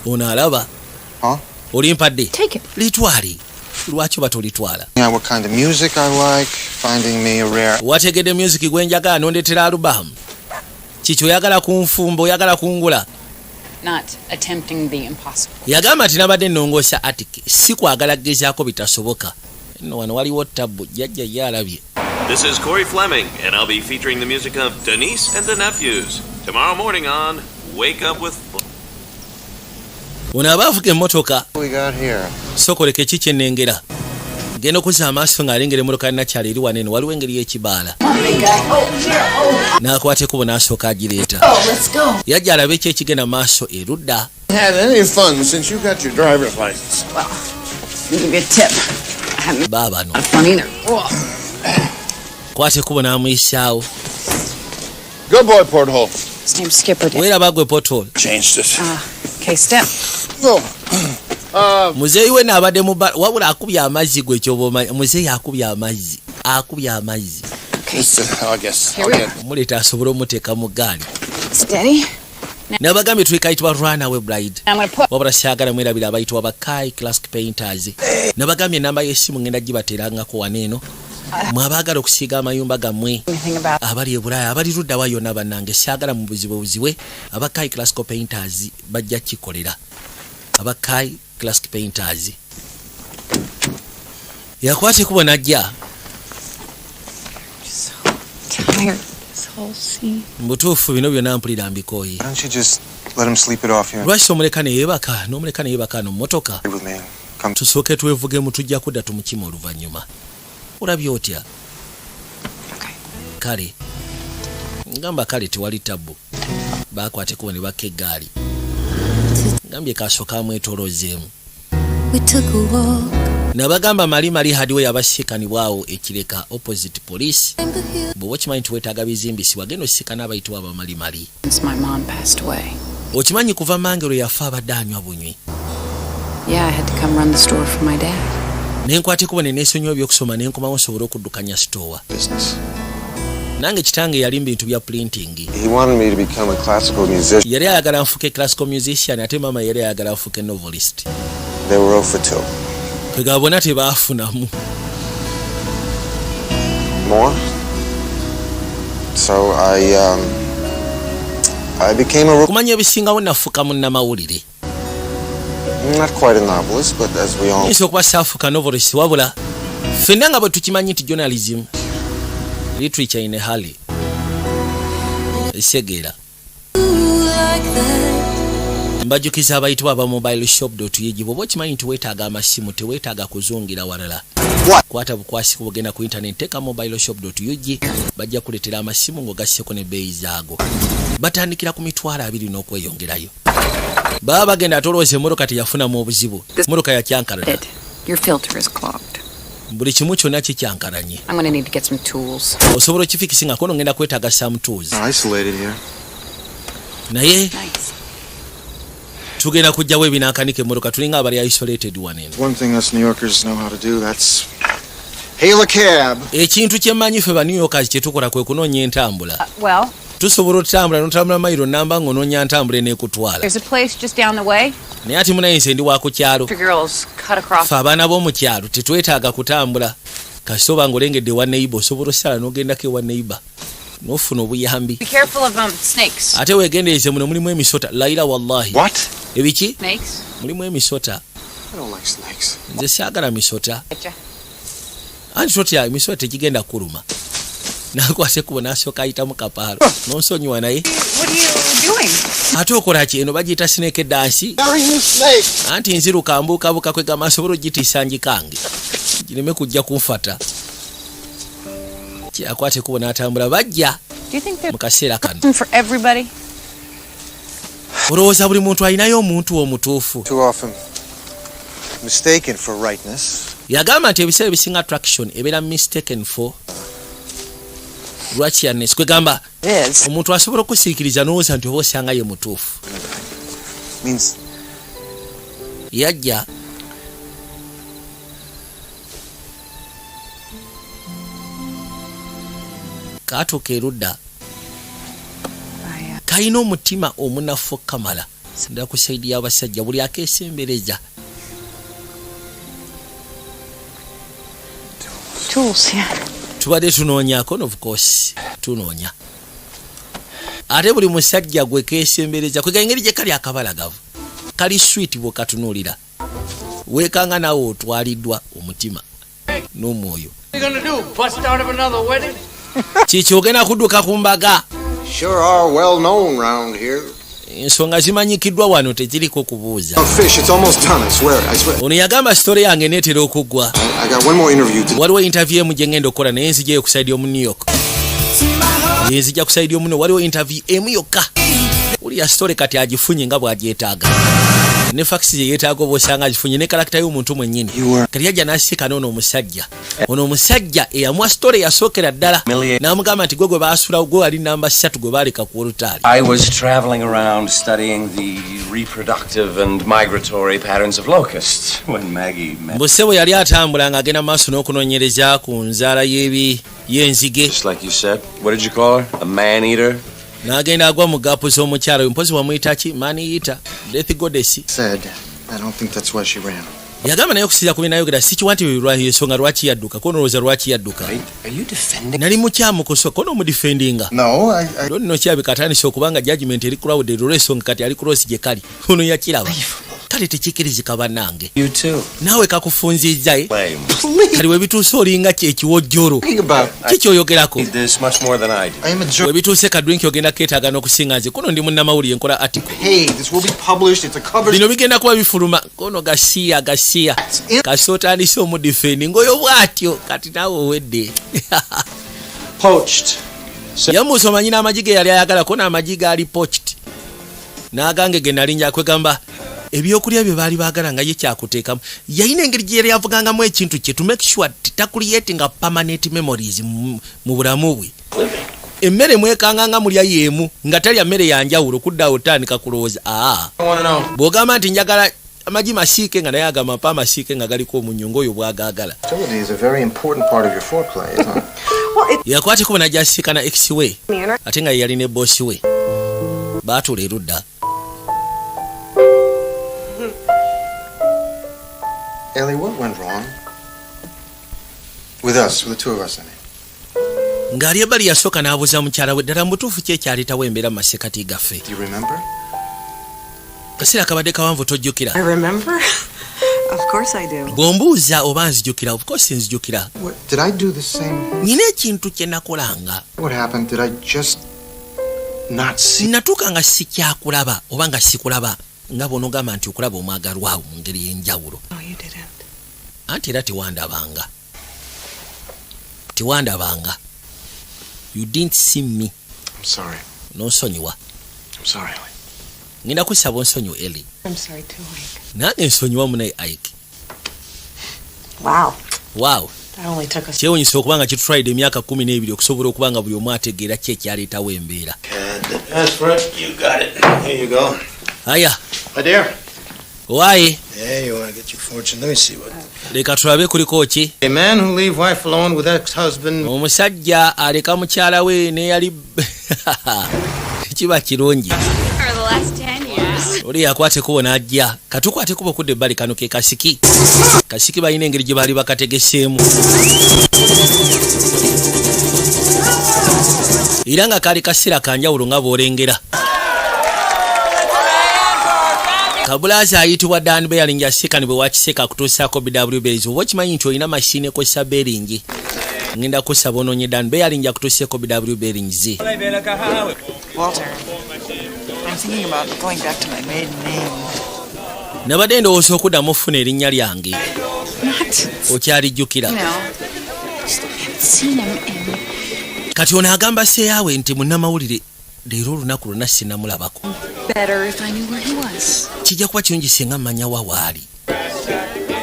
Speaker 1: Ono alaba.
Speaker 3: Huh?
Speaker 1: Olimpadde. Litwale. Lwaki batolitwala?
Speaker 4: Yeah, what kind of music I like, finding me a rare.
Speaker 1: Wategedde music gwenjagala nondetera album. Kicho yagala kunfumbo, yagala kungula.
Speaker 5: Not attempting the impossible.
Speaker 1: Yagamba ati nabadde nnongoosa atike si kwagala gezaako bitasoboka. Nno wano waliwo tabbu jjajja yalabye.
Speaker 15: This is Corey Fleming, and I'll be featuring the music of Denise and the Nephews tomorrow morning on Wake Up with.
Speaker 1: Ono abaavuga emmotoka.
Speaker 4: We got here.
Speaker 1: Sokoleke kikyennengera. Genda okuzza amaaso ng'alengera emmotoka nakyala eri wano eno waliwo engeri y'ekibaala. N'akwata ekkubo n'asooka agireeta. Yajja alabe ekyekigenda maaso erudda.
Speaker 4: Had any fun since you got your driver's license?
Speaker 5: Well, let me give you a tip. I haven't
Speaker 1: Baba no.
Speaker 5: fun either.
Speaker 1: Kwata ekkubo n'amuyisaawo.
Speaker 4: Good boy, porthole.
Speaker 5: His name's Skipper.
Speaker 1: Weeraba gwe pothole.
Speaker 4: Changed it.
Speaker 5: Okay, step.
Speaker 1: Muzeeyi we n'abadde mu wabula akubye amazzi gwe ky'oba muzeeyi akubye amazzi. Akubye amazzi.
Speaker 4: I guess.
Speaker 1: Muleeta asobole omuteeka mu ggaali.
Speaker 5: Steady.
Speaker 1: Nabagambye tuyitibwa Runaway Bride.
Speaker 5: I'm going to put.
Speaker 1: Wabula syagala mwerabira abayitibwa ba Kai Classic Painters. Nabagambye namba y'essimu ngenda gibaterangako wano eno. Mwabaagala okusiiga amayumba gammwe abali e Bulaaya abali ludda wa yonna bannange syagala mu buzibuziwe aba Kai Classic Painters bajja kikolera. Aba Kai Classic Painters. Yakwate kubo najja.
Speaker 5: Tired this whole scene.
Speaker 1: Mbutuufu bino byonna mpulira mbikooye.
Speaker 4: Why don't you just let him sleep it off here?
Speaker 1: Lwaki omuleka ne yeebaka n'omuleka ne yeebaka no mmotoka. Tusooke twevugemu tujja kudda tumukima oluvannyuma. Olabye otya? Kale. Ngamba kale tewali tabbu. Baakwate kubo ne bakka eggaali. Ngambye kasooka amwetoloozeemu. Nabagamba mali hadiwe yabasikanibwawo ekireka opposite police. Bwe wakimanyi tuwetaaga bizimbisi wagenda osikana abayitibwa abamali.
Speaker 5: Since my mom passed away.
Speaker 1: Okimanyi kuva mangero yafa abadde anywa bunywi.
Speaker 5: Yeah, I had to come run the store for my dad.
Speaker 1: Nenkwate kubo ne neesonyiwa ebyokusoma ne nkomawo nsobole okuddukanya store. Nange kitange yali bintu bya printing.
Speaker 4: He wanted me to become a classical musician.
Speaker 1: Yali ayagala nfuke classical musician ate mama yali ayagala nfuke novelist.
Speaker 4: They were 0 for 2.
Speaker 1: Kwega bona tebaafunamu.
Speaker 4: More? So I became a.
Speaker 1: Kumanya ebisingawo nafuka munnamawulire.
Speaker 4: Not quite a novelist, but as we all.
Speaker 1: Nso kwa safuka novelist wabula. Fenna nga bwe tukimanyi nti journalism. Literature in a hali. Segera. Mbajukiza abayitibwa aba mobileshop.ug bw'oba okimanyi nti weetaaga amasimu teweetaaga kuzungira walala. Kwata bukwasi kubugenda ku internet teka mobileshop.ug bajja kuleetera amasimu ng'ogasseko ne bbeeyi zaago. Batandikira ku mitwalo 20 n'okweyongerayo. Baba bagenda atolooza emmotoka teyafunamu obuzibu. Emmotoka yakyankalana.
Speaker 5: Your filter is clogged.
Speaker 1: Buli kimu kyonna kikyankalanye.
Speaker 5: I'm going to need to get some tools.
Speaker 1: Osobola okifikisi nga kono ngenda kwetaaga some tools.
Speaker 4: Isolated here.
Speaker 1: Naye.
Speaker 5: Nice.
Speaker 1: Tugenda kujjawo ebinankanike emmotoka tulinga abali isolated one eno.
Speaker 4: One thing us New Yorkers know how to do, that's hail a cab.
Speaker 1: Ekintu kyemmanyi ffe ba New Yorkers kye tukola kwe kunoonya entambula.
Speaker 5: Well,
Speaker 1: tusobola otambula n'otambula mayiro namba ng'onoonya ntambula eneekutwala.
Speaker 5: there's a place just down the way.
Speaker 1: Naye ati munayinza ndi wa ku kyalo.
Speaker 5: Girls cut across.
Speaker 1: Ffe abaana b'omu kyalo tetwetaaga kutambula. Kasita oba ng'olengedde ewa neighbor osobola osala n'ogendako ewa neighbor. N'ofuna obuyambi.
Speaker 5: Be careful of snakes.
Speaker 1: Ate weegendereze muno mulimu emisota. Layira wallahi.
Speaker 4: What?
Speaker 1: Ebiki?
Speaker 5: Snakes.
Speaker 1: Mulimu emisota.
Speaker 4: I don't like snakes.
Speaker 1: Nze saagala misota.
Speaker 5: Getcha.
Speaker 1: Anti totya emisota tegigenda kuluma. Nakwase kubo n'asooka ayitamu kapaalo. N'onsonyiwa naye.
Speaker 5: What are you doing?
Speaker 1: Ate okola ki eno bagiyita snake dance. Anti nziruka mbuukabuuka kwegamba asobola ogitiisa njikange. Gireme kujja kunfata. Akwate kubo n'atambula bajja. Mu kaseera kano.
Speaker 5: For everybody?
Speaker 1: Olowooza buli muntu alinayo omuntu omutuufu.
Speaker 4: Too often mistaken for rightness.
Speaker 1: Yagamba nti ebiseera ebisinga attraction ebeera mistaken for righteousness. Kwegamba omuntu asobola okusiikiriza n'owooza nti oba osanga ye mutuufu.
Speaker 4: Means
Speaker 1: yajja kaatuuka erudda kayina omutima omunafu kamala. Ndala ku saidi y'abasajja buli akeesembereza
Speaker 6: tools, yeah.
Speaker 1: tubadde tunoonyaako of course tunoonya ate buli musajja gwe keesembereza kwega engeri gye kali akabalagavu kali sweet bwekatunuulira weekanga naawe otwaliddwa omutima n'omwoyo kiki ogenda kudduka ku mbaga
Speaker 3: Sure are well known round here.
Speaker 1: ensonga zimanyikiddwa wano tekiriko kubuuza
Speaker 3: Fish, it's almost done, I swear.
Speaker 1: ono yagamba sitore yange neetera okuggwa
Speaker 3: I got one more interview to
Speaker 1: waliwo interview emu gye ngenda okukola naye nzija ku side y'omu New York nzija ku side y'omu waliwo interview emu yokka uliya sitore kati agifunye nga bw'agyetaaga ne fax gye yeetaaga oba osanga agifunye ne karakita y'omuntu mwennyini kati yajja n'asika n'ono omusajja eyamuwa sitore yasookera ddala n'amugamba nti gwe baasulawo gwe wali namba 3 gwe baaleka ku olutaali
Speaker 16: I was traveling around studying the reproductive and migratory patterns of locusts when Maggie met.
Speaker 1: mbusebo yali atambula ng'agenda maaso n'okunoonyereza ku nzaala y'enzige
Speaker 16: Just like you said. What did you call her? A man-eater?
Speaker 1: n'agenda agwa mu gaapu z'omukyala mpozi wamuyita ki maaniyita death goddess
Speaker 3: said, I don't think that's why she ran.
Speaker 1: yagamba naye okusinza ku binayogera sikiwanti ensonga lwaki yadduka konolowooza lwaki yadduka nali mukyamu kuswa kono omudifendinga lo nno kyabika atandise okubanga judgment eri crowded olw'ensonga kati ali cross gye kali ono yakiraba kale tekikirizika bannange naawe kakufunzizza kali webituuse olinga kyekiwojjolo kikyoyogerako webituuse kadrinki ogenda keetaaga n'okusinga nze kuno ndi munnamawulire nkola article bino bigenda kuba bifuluma kono gasiya kasootandise omudifendi ng'oyo bw'atyo kati naawe owedde yamuusa omanyina amagi ge yali ayagalako n'amagi gaali poached n'agange ge nalinja kwegamba ebyokulya bye baali baagala nga ye kyakuteekamu yalina engeri gye yali avugangamu ekintu kye to make sure takuliyetinga permanent memories mu bulamu bwe emmere mwekanganga mulya yeemu nga talya mmere yanjawulo kuddawo otandika kulowooza bw'ogamba nti njagala amagi masiike nga naye agamapa amasiike nga galiko omunyongo oyo bwagaagala yakwateko najasiika na ex-way ate nga ye yalina ebosi we baatula erudda
Speaker 3: Ellie, what went wrong? With us, with the two of us, I mean.
Speaker 1: ng'ali ebbali yasooka n'abuuza mukyala we ddala mutuufu ki ekyaleetawo embeera mu masekati gaffe
Speaker 3: Do you remember?
Speaker 1: kaseera kabadde kawanvu tojjukira
Speaker 2: I remember? Of course I do.
Speaker 1: bw'ombuuza oba nzijukira of course nzijukira
Speaker 3: Did I do the same?
Speaker 1: nina ekintu kye nakolanga
Speaker 3: What happened? Did I just not see?
Speaker 1: natuuka nga sikyakulaba oba nga sikulaba nga bw'onogamba nti okulaba omwagalwawo mu ngeri y'enjawulo anti era tewandabanga you didn't see me.
Speaker 3: I'm sorry.
Speaker 1: Nonsonyiwa.
Speaker 3: I'm sorry, Ellie.
Speaker 1: Ngenda kusaba onsonyiwa Ellie.
Speaker 2: I'm sorry too, Ike.
Speaker 1: Nange nsonyiwa munaye Ike.
Speaker 2: Wow.
Speaker 8: That only took us.
Speaker 1: Kyewunyisa okubanga kitutwalidde emyaka 12 okusobola okubanga buli omu ategeera ki ekyaleetawo embeera.
Speaker 10: That's right. You got it. Here you go.
Speaker 1: Aya.
Speaker 3: My dear.
Speaker 1: Why?
Speaker 10: Yeah, you want to get your fortune. Let me see what.
Speaker 1: Leka tulabe kuliko ki?
Speaker 10: A man who leave wife alone with ex-husband.
Speaker 1: Omusajja aleka mukyala we ne yali kiba kirungi.
Speaker 5: For the last 10 years.
Speaker 1: Oli yakwate kubo n'ajja. Katukwate kubo kudde ebbali kano ke kasiki. Kasiki balina engeri gye baali bakategeseemu. Era nga kaali kaseera kanjawulo nga bw'olengera. Kabulaza ayitibwa Dan Bering yaseka nibwe wakiseka akutuusaako BW Berings. Oba okimanyi nti olina mashini ekozesa Bering. Ngenda kusaba onoonye Dan Bering akutuuseeko BW Berings.
Speaker 13: Walter, I'm thinking about going back to my maiden name.
Speaker 1: Nabadde ndowooza okuddamu ofuna erinnya lyange. Okyalijjukira. Kati ono agamba seeyawe nti munnamawulire leero olunaku lwonna sinnamulabako. Kijja kuba kirungi singa mmanya wa waali.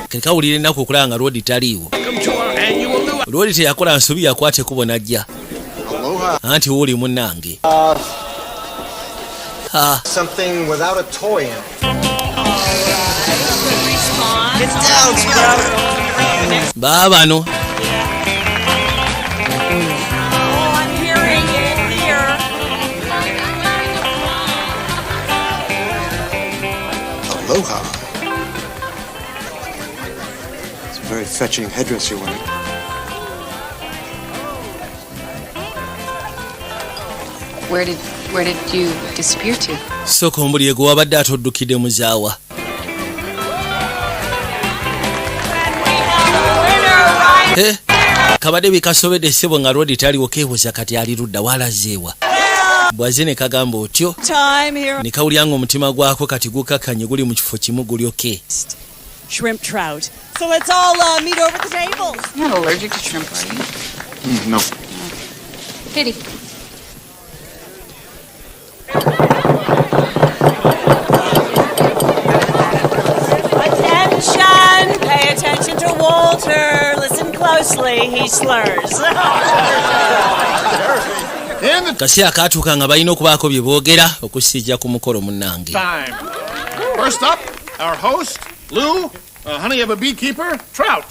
Speaker 1: Keka wulira ennaku okulaba nga Lodi taliiwo. Lodi teyakola nsobi yakwate kubo najja. Anti wuli munnange.
Speaker 3: Something without a toy in it.
Speaker 13: Get down, Sprout.
Speaker 1: Baabano.
Speaker 3: Aloha. It's a very fetching headdress you're wearing.
Speaker 6: Where did you disappear to?
Speaker 1: Sooka ombulire gwe wabadde atoddukidde muzaawa. Kabadde bikasobedde ssebo nga Rodi taliwo keebuuza kati ali ludda walazeewa. Bwaze ne kagamba otyo ne kawulya nga omutima gwako kati gukakanye guli mu kifo kimu gulyoke.
Speaker 17: Shrimp trout. So let's all meet over the table.
Speaker 6: You're not allergic to shrimp, are you?
Speaker 3: No.
Speaker 6: Kitty.
Speaker 17: Attention! Pay attention to Walter. Listen closely. He slurs.
Speaker 1: Kaseera kaatuuka nga balina okubaako bye boogera okusijja ku mukolo munnange.
Speaker 18: First up, our host, Lou, honey of a beekeeper, Trout.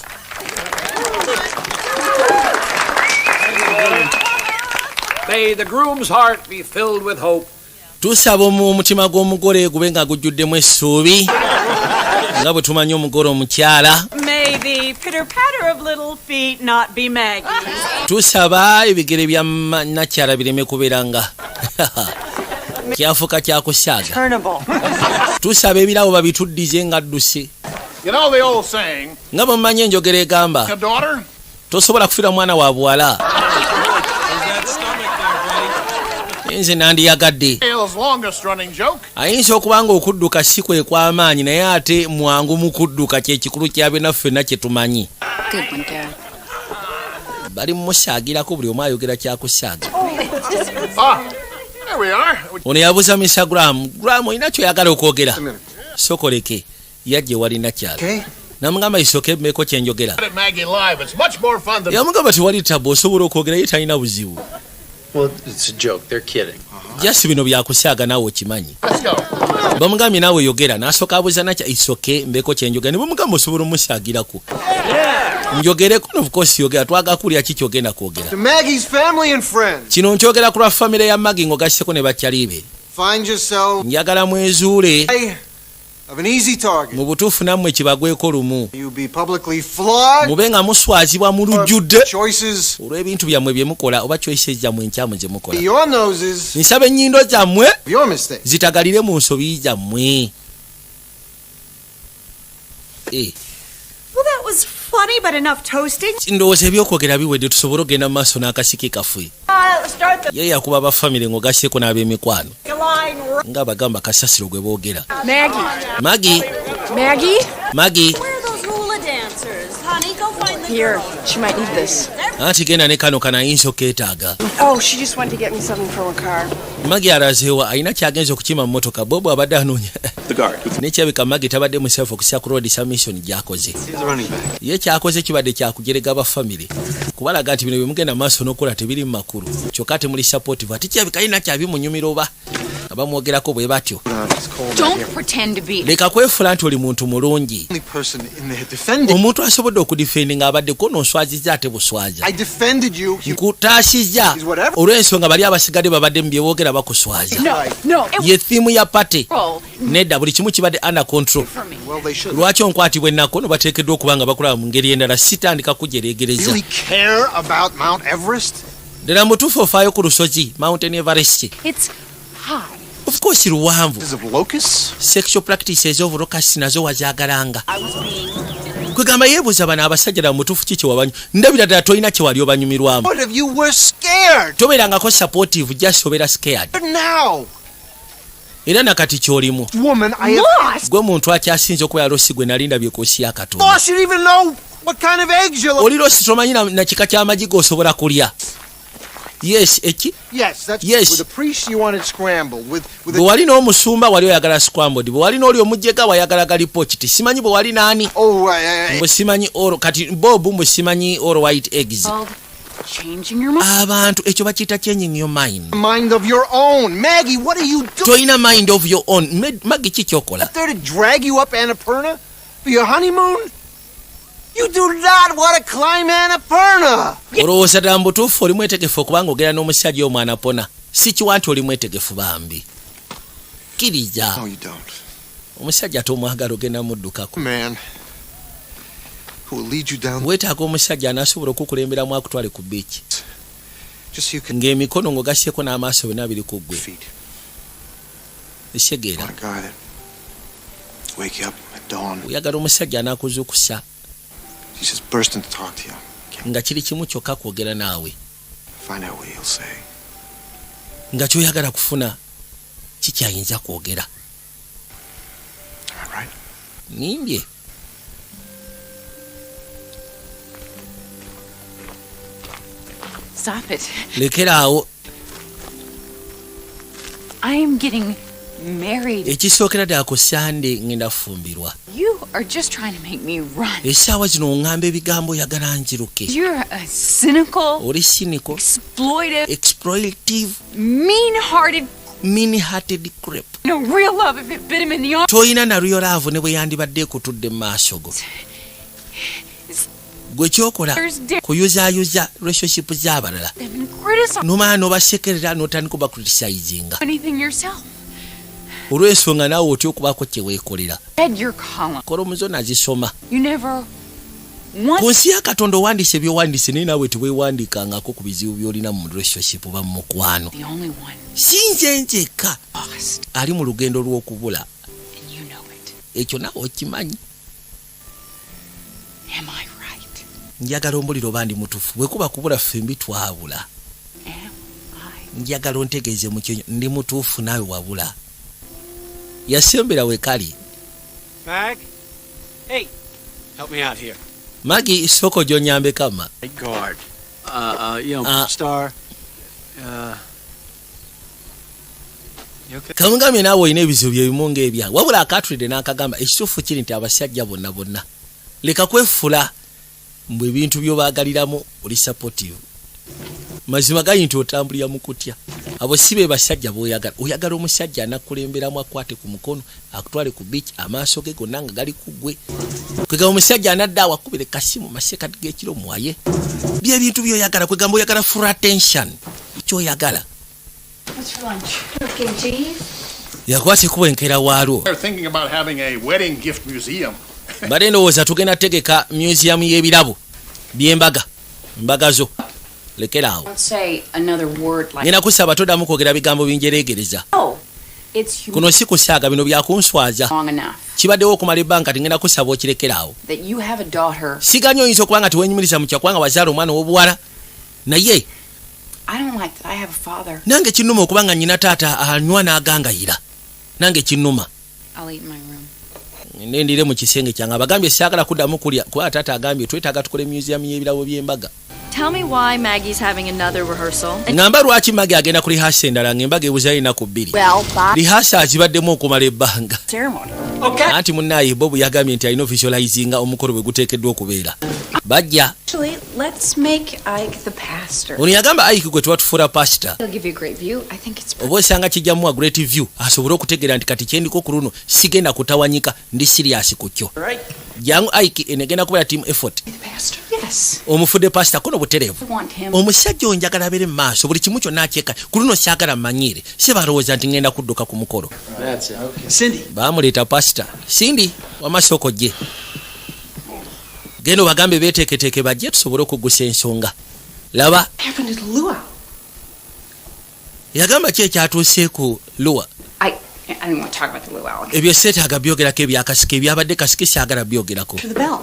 Speaker 7: May the groom's heart be filled with hope.
Speaker 1: Tusaba omutima gw'omugole gube nga gujjuddemu essuubi nga bwe tumanyi omugole omukyala.
Speaker 17: May the pitter-patter of little feet not be Maggie's.
Speaker 1: Tusaba ebigere bya nakyala bireme kubeera nga kyafuka kyakusaaga. Tusaba ebirawo babituddize nga dduse.
Speaker 18: You know the old saying,
Speaker 1: nga bwe mumanyi enjogera egamba
Speaker 18: a daughter?
Speaker 1: tosobola kufiira mwana wa buwala. Nze nandiyagadde. Ayinza okuba nga okudduka si kwe kw'amaanyi naye ate mwangu mu kudduka kye kikulu kyabe naffenna kye tumanyi. Bali mumusaagirako buli omu ayogera kyakusaaga. Ono yabuuza Mr. Graham, Graham olina kyoyagala okwogera? Sokoleke yajje wali nakyala. Namugamba isoke mmeko kyenjogera. Yamugamba tewali tabu osobola okwogera ye talina buzibu.
Speaker 19: Well, it's a joke. They're kidding.
Speaker 1: Jasi bino byakusaaga naawe okimanyi. Bamugambye naawe yogera n'asooka abuuza nakya isoke mbeko kyenjogera ne bamugamba osobola omusaagirako. Njogereko of course yogera twaga kulya kikyogenda kwogera.
Speaker 3: To Maggie's family and friends.
Speaker 1: Kino nkyogera ku lwa famire ya Maggie ng'ogasseko ne bakyalibe.
Speaker 3: Find yourself
Speaker 1: njagala mwezuule
Speaker 3: of an easy target.
Speaker 1: Mu butuufu nammwe kibagweko lumu.
Speaker 3: You be publicly flogged.
Speaker 1: Mube nga muswazibwa mu lujjudde
Speaker 3: Choices.
Speaker 1: olw'ebintu byammwe bye mukola oba choices zammwe enkyamu ze mukola.
Speaker 3: Your noses.
Speaker 1: Nsaba ennyindo zammwe
Speaker 3: Your mistake.
Speaker 1: zitagalire mu nsobi zammwe.
Speaker 17: Well, that was funny, but enough toasting.
Speaker 1: Ndowooza ebyokwogera biwedde tusobole okgenda mu maaso n'akasiki kaffe.
Speaker 17: Start the
Speaker 1: Ye yakuba abafamire ng'ogasseeko n'ab'emikwano.
Speaker 17: line.
Speaker 1: Nga bagamba kasasiro gwe boogera.
Speaker 6: Maggie.
Speaker 1: Maggie.
Speaker 17: Where are those hula dancers? Honey, go find them.
Speaker 6: Here, she might need this.
Speaker 1: Anti genda ne kano kanayinza okeetaaga.
Speaker 6: Oh, she just wanted to get me something from a car.
Speaker 1: Maggie alazeewa alina kyagenza okukima mu mmotoka Bobo abadde anoonya. Nekyabika Maggie tabadde museefu okusya ku road submission gy'akoze. Ye kyakoze kibadde kyakujerega abafamire. Kubalaga nti bino bye mugenda maaso n'okola tebiri mu makulu. Kyokka temuli supportive ate kyabika alina kyabimunyumira oba abamwogerako bwe batyo.
Speaker 5: Don't pretend to be.
Speaker 1: Leka kwefula nti oli muntu mulungi. Omuntu asobodde okudifendinga abaddeko n'onswaziza ate buswaza. Nkutaasizza olw'ensonga bali abasigadde babadde mu bye boogera bakuswaza. Ye thiimu ya pate. Nedda buli kimu kibadde under control. Lwaki onkwatibwa ennaku no bateekeddwa okuba nga bakulaba mu ngeri endala sitandika kujereegereza. Ddala mutuufu ofaayo ku lusozi Mountain Everest.
Speaker 6: It's high.
Speaker 1: Of course luwanvu. Sexual practices of locust nazo wazaagalanga. Kwegamba yeebuuza bano abasajja na mutuufu kiki wabanyu ndabira ddala tolina kye wali obanyumirwamu. Tobeerangako supportive just obeera scared. Era nakati ky'olimu gwe muntu akyasinza okuba yalosi gwe nali ndabye koosi ya Katonda. Oli losi tomanyi na kika ky'amagi g'osobola kulya. Yes, eki?
Speaker 3: Yes, that's
Speaker 1: yes.
Speaker 3: With the priest you wanted scrambled with
Speaker 1: bwe wali n'omusumba wali oyagala scrambled bwe wali n'oli omujjega wayagala gali pochiti simanyi bwe wali naani mbwe simanyi oro kati Bob mbwe simanyi oro white eggs.
Speaker 5: Changing your mind.
Speaker 1: Abantu ekyo bakiyita changing your mind.
Speaker 3: Mind of your own. Maggie, what are you doing?
Speaker 1: Toyina mind of your own. Maggie kiki okola?
Speaker 3: There to drag you up Annapurna for your honeymoon? You do not want to climb Annapurna.
Speaker 1: Olowooza ddala mu butuufu oli mwetegefu okuba ng'ogera n'omusajja omu Annapurna. Si kiwa nti oli mwetegefu bambi. Kkiriza.
Speaker 3: No, you don't.
Speaker 1: Omusajja tomwagala ogenda muddukako.
Speaker 3: Man who will lead you down.
Speaker 1: Weetaaga omusajja anaasobola okukulemberamu akutwale ku beach.
Speaker 3: Just so you can.
Speaker 1: ng'emikono ng'ogasyeko n'amaaso byonna biri ku ggwe essegeera
Speaker 3: A guy that wake you up at dawn.
Speaker 1: oyagala omusajja anaakuzuukusa
Speaker 3: He's just bursting to talk to you.
Speaker 1: nga kiri kimu kyokka kwogera naawe
Speaker 3: Find out what he'll say.
Speaker 1: nga kyoyagala kufuna kikyayinza kwogera.
Speaker 3: Am I right?
Speaker 1: Nimbye.
Speaker 6: Stop it.
Speaker 1: Lekeraawo.
Speaker 6: I am getting married.
Speaker 1: Ekisookera ddala ku Sande ngenda fumbirwa.
Speaker 6: You are just trying to make me run.
Speaker 1: Essaawa zino oŋŋamba ebigambo oyagala njiruke.
Speaker 6: You're a cynical,
Speaker 1: Oli cynical,
Speaker 6: exploitive, mean-hearted
Speaker 1: crap.
Speaker 6: No real love if it bit him in the arm.
Speaker 1: Toyina na real love ne bwe yandibadde ekutudde mu maaso go. Gwe kyokola kuyuzaayuza relationship z'abalala. N'omala n'obasekerera n'otandika obacriticinga.
Speaker 6: Anything yourself.
Speaker 1: Olw'ensonga naawe otya okubaako kye weekolera.
Speaker 6: Read your column.
Speaker 1: Kolomuzo nazisoma.
Speaker 6: You never
Speaker 1: Ku nsi ya Katonda owandiise byowandiise naye naawe teweewandiikangako ku bizibu by'olina mu relationship oba mu mukwano.
Speaker 6: The only one.
Speaker 1: Si nze njekka ali mu lugendo lw'okubula. Ekyo naawe okimanyi.
Speaker 6: Am I right?
Speaker 1: Njagala ombulira oba ndi mutuufu bwe kuba kubula ffembi twabula. Njagala ontegeeze mu kyo ndi mutuufu naawe wabula. Yasembera we kali.
Speaker 7: Mag? Hey, help me out here.
Speaker 1: Magi soko gyonyambe kama.
Speaker 7: Guard. Star.
Speaker 1: Kamugambye naawe olina ebizibu bye bimu ng'ebya. Wabula akatulidde n'akagamba ekituufu kiri nti abasajja bonna bonna. Leka kwefula mbwe ebintu by'obaagaliramu oli supportive. Mazima gali nti otambulira mu kutya. Abo si be basajja b'oyagala. Oyagala omusajja anakulemberamu akwate ku mukono, akutwale ku beach, amaaso ge gonna nga gali ku ggwe. Kwegamba omusajja anadda awakubire kasimu masekati g'ekiro mwaye. Bye ebintu by'oyagala kwegamba oyagala full attention. Ky'oyagala.
Speaker 14: What's for lunch? Okay, cheese.
Speaker 1: Yakwase kuwenkera waalwo.
Speaker 18: They're thinking about having a wedding gift museum.
Speaker 1: Mbadde ndowooza tugenda tegeka museum y'ebirabo by'embaga. Mbaga zo. Lekeraawo.
Speaker 6: Don't say another word like
Speaker 1: Ngenda kusaba toddamu kwogera bigambo binjereegereza.
Speaker 6: No, it's
Speaker 1: Kuno si kusaaga bino byakunswaza.
Speaker 6: long enough
Speaker 1: Kibaddewo okumala ebbanga kati ngenda kusaba okirekeraawo.
Speaker 6: that you have a daughter.
Speaker 1: Siganye oyinza okuba nga tewenyumiriza mu kyakubanga wazaala omwana w'obuwala. Naye
Speaker 6: I don't like that I have a father.
Speaker 1: nange kinnuma okuba nga nnyina taata anywa n'agangayira. Nange kinnuma.
Speaker 6: I'll eat in my room.
Speaker 1: Nendire mu kisenge kyange abagambye saagala kuddamu kulya kuba taata agambye twetaaga tukole museum y'ebirabo by'embaga.
Speaker 20: Tell me why Maggie's having another rehearsal.
Speaker 1: Ngamba lwaki Maggie agenda ku lihaasa endala ng'embaga ebuzayo ennaku bbiri.
Speaker 14: Well, Bob.
Speaker 1: Lihaasa azibaddemu okumala ebbanga.
Speaker 14: Ceremony.
Speaker 1: Okay. Anti munnaye Bob yagambye nti alina visualizinga omukolo bwe guteekeddwa okubeera. Bajja.
Speaker 8: Actually, let's make Ike the pastor.
Speaker 1: Ono yagamba Ike gwe twatufuula pastor.
Speaker 6: He'll give you a great view. I think it's
Speaker 1: Oba osanga kijjamu a great view asobole okutegeera nti kati kyendiko ku luno sigenda kutawanyika ndi serious ku kyo. Jangu Ike enegenda kubeera team effort.
Speaker 6: pastor. Yes.
Speaker 1: Omufudde pastor kono butereevu.
Speaker 6: I want him.
Speaker 1: Omusajja onjagala abeere mu maaso buli kimu kyonna akyeka ku luno kyagala mmanyiire si balowooza nti ngenda kudduka ku mukolo.
Speaker 19: That's it. Okay.
Speaker 7: Cindy.
Speaker 1: Baamuleeta pastor. Cindy w'amasoko gye. Genda obagambe beeteeketeeke bajje tusobole okuggusa ensonga. Laba.
Speaker 8: Happened to Lua.
Speaker 1: Yagamba ki ekyatuuse ku Lua.
Speaker 6: I don't want to talk about the luau.
Speaker 1: Ebyo seetaaga byogerako ebyakasike ebyabadde kasike kyagala byogerako.
Speaker 8: To the bell.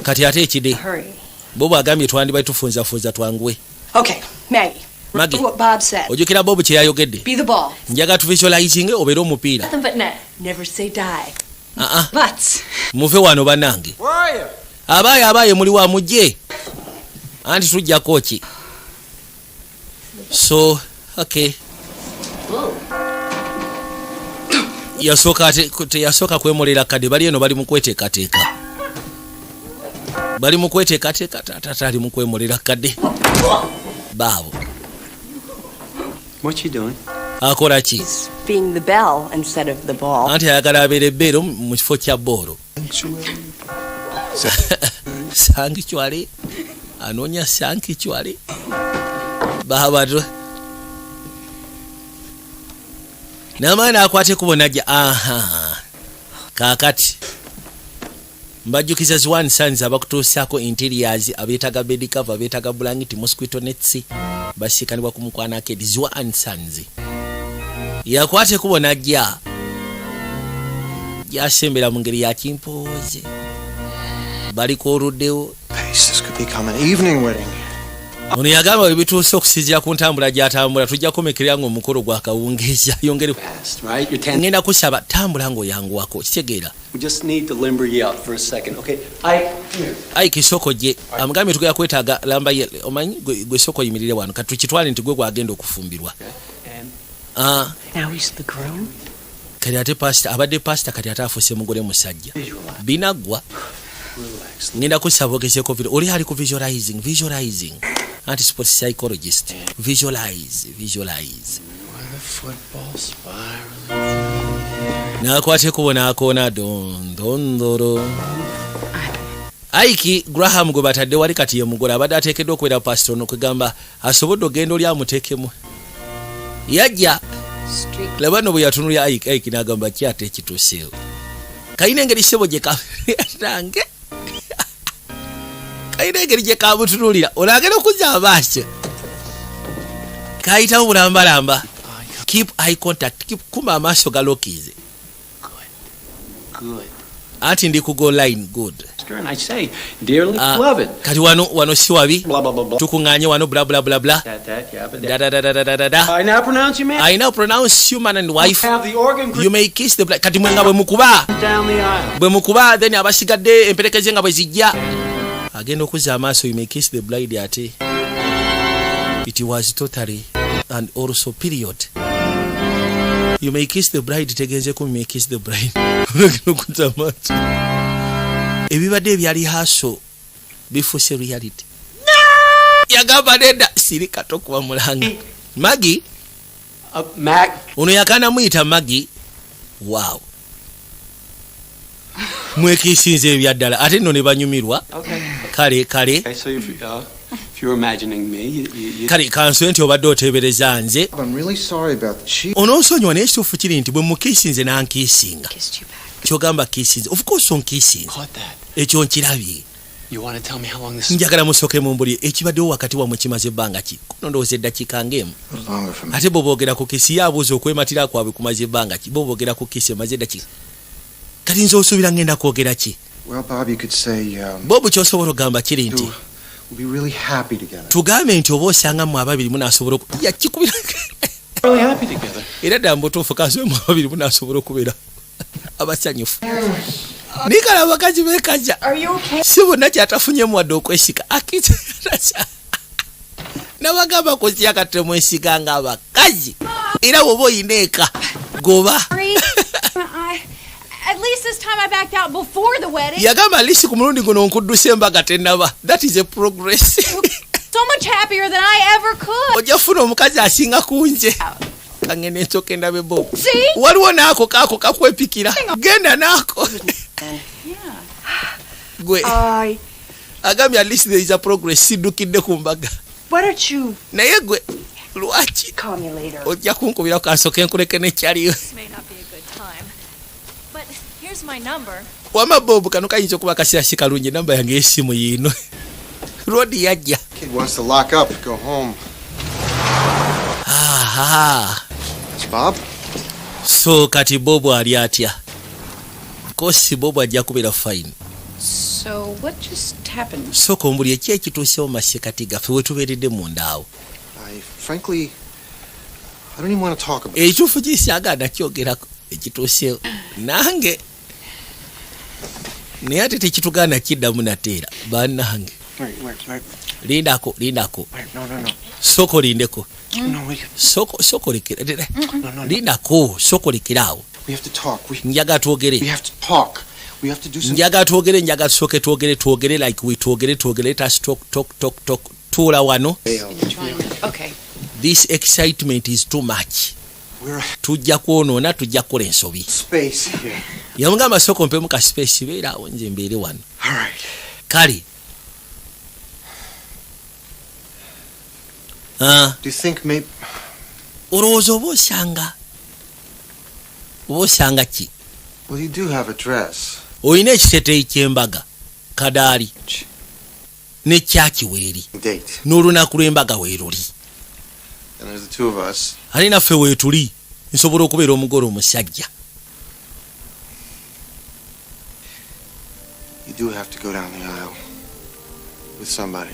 Speaker 1: Kati ate ekide.
Speaker 8: Hurry.
Speaker 1: Bobo agambye twandibadde tufunzafunza twanguwe.
Speaker 8: Okay, Maggie.
Speaker 1: Maggie.
Speaker 8: What Bob said.
Speaker 1: Ojjukira Bobo kye yayogedde.
Speaker 8: Be the ball.
Speaker 1: Njagala tuvisualizinge obeere omupiira.
Speaker 8: Nothing but net. Never say die.
Speaker 1: But.
Speaker 8: Muve
Speaker 1: wano bannange. Abaaye muli wa mujje. Anti tujjako ki. So, okay. Yasooka kwemolera kadde bali eno bali mu kweteekateeka. Bali mu kweteekateeka taata ali mu kwemolera kadde. Baabo.
Speaker 10: What you doing?
Speaker 1: Akola ki?
Speaker 8: Being the bell instead of the ball.
Speaker 1: Anti ayagala abeera ebbeero mu kifo kya bboolo. Sanctuary. Anoonya sanctuary. Baabadwe. N'amaani akwate kubona ajja. Aha. Kaakati. mbajjukiza Zwan Sons abakutuusaako interiors abeetaga bed cover abeetaga blanket mosquito nets basikanibwa ku mukwana akedi Zwan Sons yakwate kubona ajja yasembera mu ngeri ya kimpoze baliko oluddewo.
Speaker 3: This could become an evening wedding.
Speaker 1: Ono yagamba ebituuse okusinziira ku ntambula gy'atambula tujja kumekerera ng'omukolo gwa kawungeeza yongere ngenda kusaba tambula ng'oyanguwako kitegeera.
Speaker 19: We just need to limber you out for a second, okay?
Speaker 1: Ai kisoko je amugambye tugenda kwetaaga lamba ye omanyi gwe soko yimirire wano kati tukitwale nti gwe gwagenda okufumbirwa.
Speaker 8: Now he's the groom.
Speaker 1: Kati ate pastor abadde pastor kati ate afuuse mugole musajja binaggwa. Ngenda kusaba ogezeeko video oli ali ku visualizing anti-sport psychologist. Visualize. Nakwate kubona akona dondondoro. Aiki Graham gwe batadde wali kati ye mugole abadde ateekeddwa okubeera pastor ono kwegamba asobodde ogenda oli amuteekemu. Yajja labano bwe yatunulya Aiki n'agamba kyate ekituuseewo. Kayina engeri ssebo gye nange kayina engeri gye kamutunulira olagenda okuzza amaaso kayitawo bulambalamba. Keep eye contact, kuma amaaso galokize.
Speaker 19: Good.
Speaker 1: Ati ndi ku go line good.
Speaker 19: And I say, dearly beloved.
Speaker 1: Kati wano si wabi tukuŋŋaanye wano bla bla bla bla.
Speaker 19: I now pronounce you man.
Speaker 1: I now pronounce you man and wife.
Speaker 19: Have the organ
Speaker 1: You may kiss the bride. Kati mwenga bwe mukuba
Speaker 19: down the aisle.
Speaker 1: bwe mukuba then abasigadde emperekeze nga bwe zijja agenda okuzza amaaso. You may kiss the bride ate. It was totally and also period. You may kiss the bride tegenze ku you may kiss the bride. Okuzza amaaso ebibadde ebyali haso bifuuse reality. Yagamba nedda sirika tokuba mulanga. Maggie
Speaker 19: Mac.
Speaker 1: Ono yakana muyita Maggie. Wow. Mwekisinze ebyaddala ate nno ne banyumirwa.
Speaker 19: Okay.
Speaker 1: Kale.
Speaker 19: Okay, so if you're imagining me, you
Speaker 1: Kale kanso nti obadde oteebereza nze.
Speaker 3: I'm really sorry about the cheat.
Speaker 1: Onoonsonyiwa naye ekituufu kiri nti bwe mukiisinze nankiisinga. Kyogamba kiisinze. Of course onkiisinze.
Speaker 19: caught that.
Speaker 1: Ekyo nkirabye.
Speaker 19: You want to tell me how long this
Speaker 1: Njagala musooke mumbulire ekibaddewo wakati wammwe kimaze ebbanga ki. Kuno ndowooza eddakiika ng'emu. Ate bw'oboogera ku kisi ye abuuza okwematira kwabwe kumaze ebbanga ki. Bw'oboogera ku kisi emaze eddakiika. Kati nze osuubira ngenda kwogera ki?
Speaker 3: Well, Bob, you could say,
Speaker 1: Bob ky'osobola okugamba kiri nti
Speaker 3: we'll be really happy together.
Speaker 1: tugambe nti oba osanga mu ababiri munaasobola yakikubira
Speaker 19: really happy together.
Speaker 1: era ddala mbutuufu kansobe mu ababiri munaasobola okubeera abasanyufu. Nikala abakazi beekaja si bonna kyatafunyemu wadde okwesika akita nabagamba kuzya kati temwesiga nga abakazi era bw'oba oyina eka goba.
Speaker 20: At least this time I backed out before the wedding.
Speaker 1: Yagamba lisi ku mulundi guno nkudduse embaga tennaba. That is a progress.
Speaker 20: So much happier than I ever could.
Speaker 1: Ojja funa omukazi asinga kunje. Kangene nsoke ndabe bo.
Speaker 20: See?
Speaker 1: Waliwo naako kako kakwepikira. Genda naako. Gwe. Agambye at least there is a progress. Siddukidde ku mbaga.
Speaker 8: Why don't you...
Speaker 1: Naye gwe lwaki?
Speaker 8: Call me later.
Speaker 1: Ojja kunkubira kansoke nkuleke nekyaliyo.
Speaker 20: This may not be a good time. But here's my number.
Speaker 1: Wama Bob kano kayinza okuba akaseera si kalungi namba yange y'essimu yiino. Rodi yajja.
Speaker 3: Kid wants to lock up, go home. It's Bob?
Speaker 1: So kati Bob ali atya? Of course Bob ajja kubeera fine.
Speaker 6: So what just happened?
Speaker 1: Sooka ombuli eki ekituusewo mu masekati gaffe we tubeeredde munda awo.
Speaker 3: Frankly, I don't even want to talk about it.
Speaker 1: Ekituufu kisaagala kyogerako ekituusewo. Nange naye ate tekitugaana kiddamu nateera bannange. Lindako.
Speaker 3: No.
Speaker 1: Sooka olindeko.
Speaker 3: No, we can...
Speaker 1: Sooka olekera. Lindako sooka olekeraawo.
Speaker 3: We have to talk.
Speaker 1: Njagala twogere.
Speaker 3: We have to talk. We have to do something.
Speaker 1: Njagala twogere, njagala tusooke twogere like we twogere. Let us talk. Tuula wano.
Speaker 6: Okay.
Speaker 1: This excitement is too much. Tujja kwonoona, tujja kukola ensobi.
Speaker 3: Space here.
Speaker 1: Yamugamba sooka ompemu ka space beeraawo nze mbeere wano.
Speaker 3: All right.
Speaker 1: Kale.
Speaker 3: Do you think maybe...
Speaker 1: Olowooza oba osanga ki?
Speaker 3: Well, you do have a dress.
Speaker 1: oyina ekiteeteeyi ky'embaga kadaali ne kyakiweeri n'olunaku lw'embaga weeruli ate naffe weetuli nsobola okubeera omugole omusajja.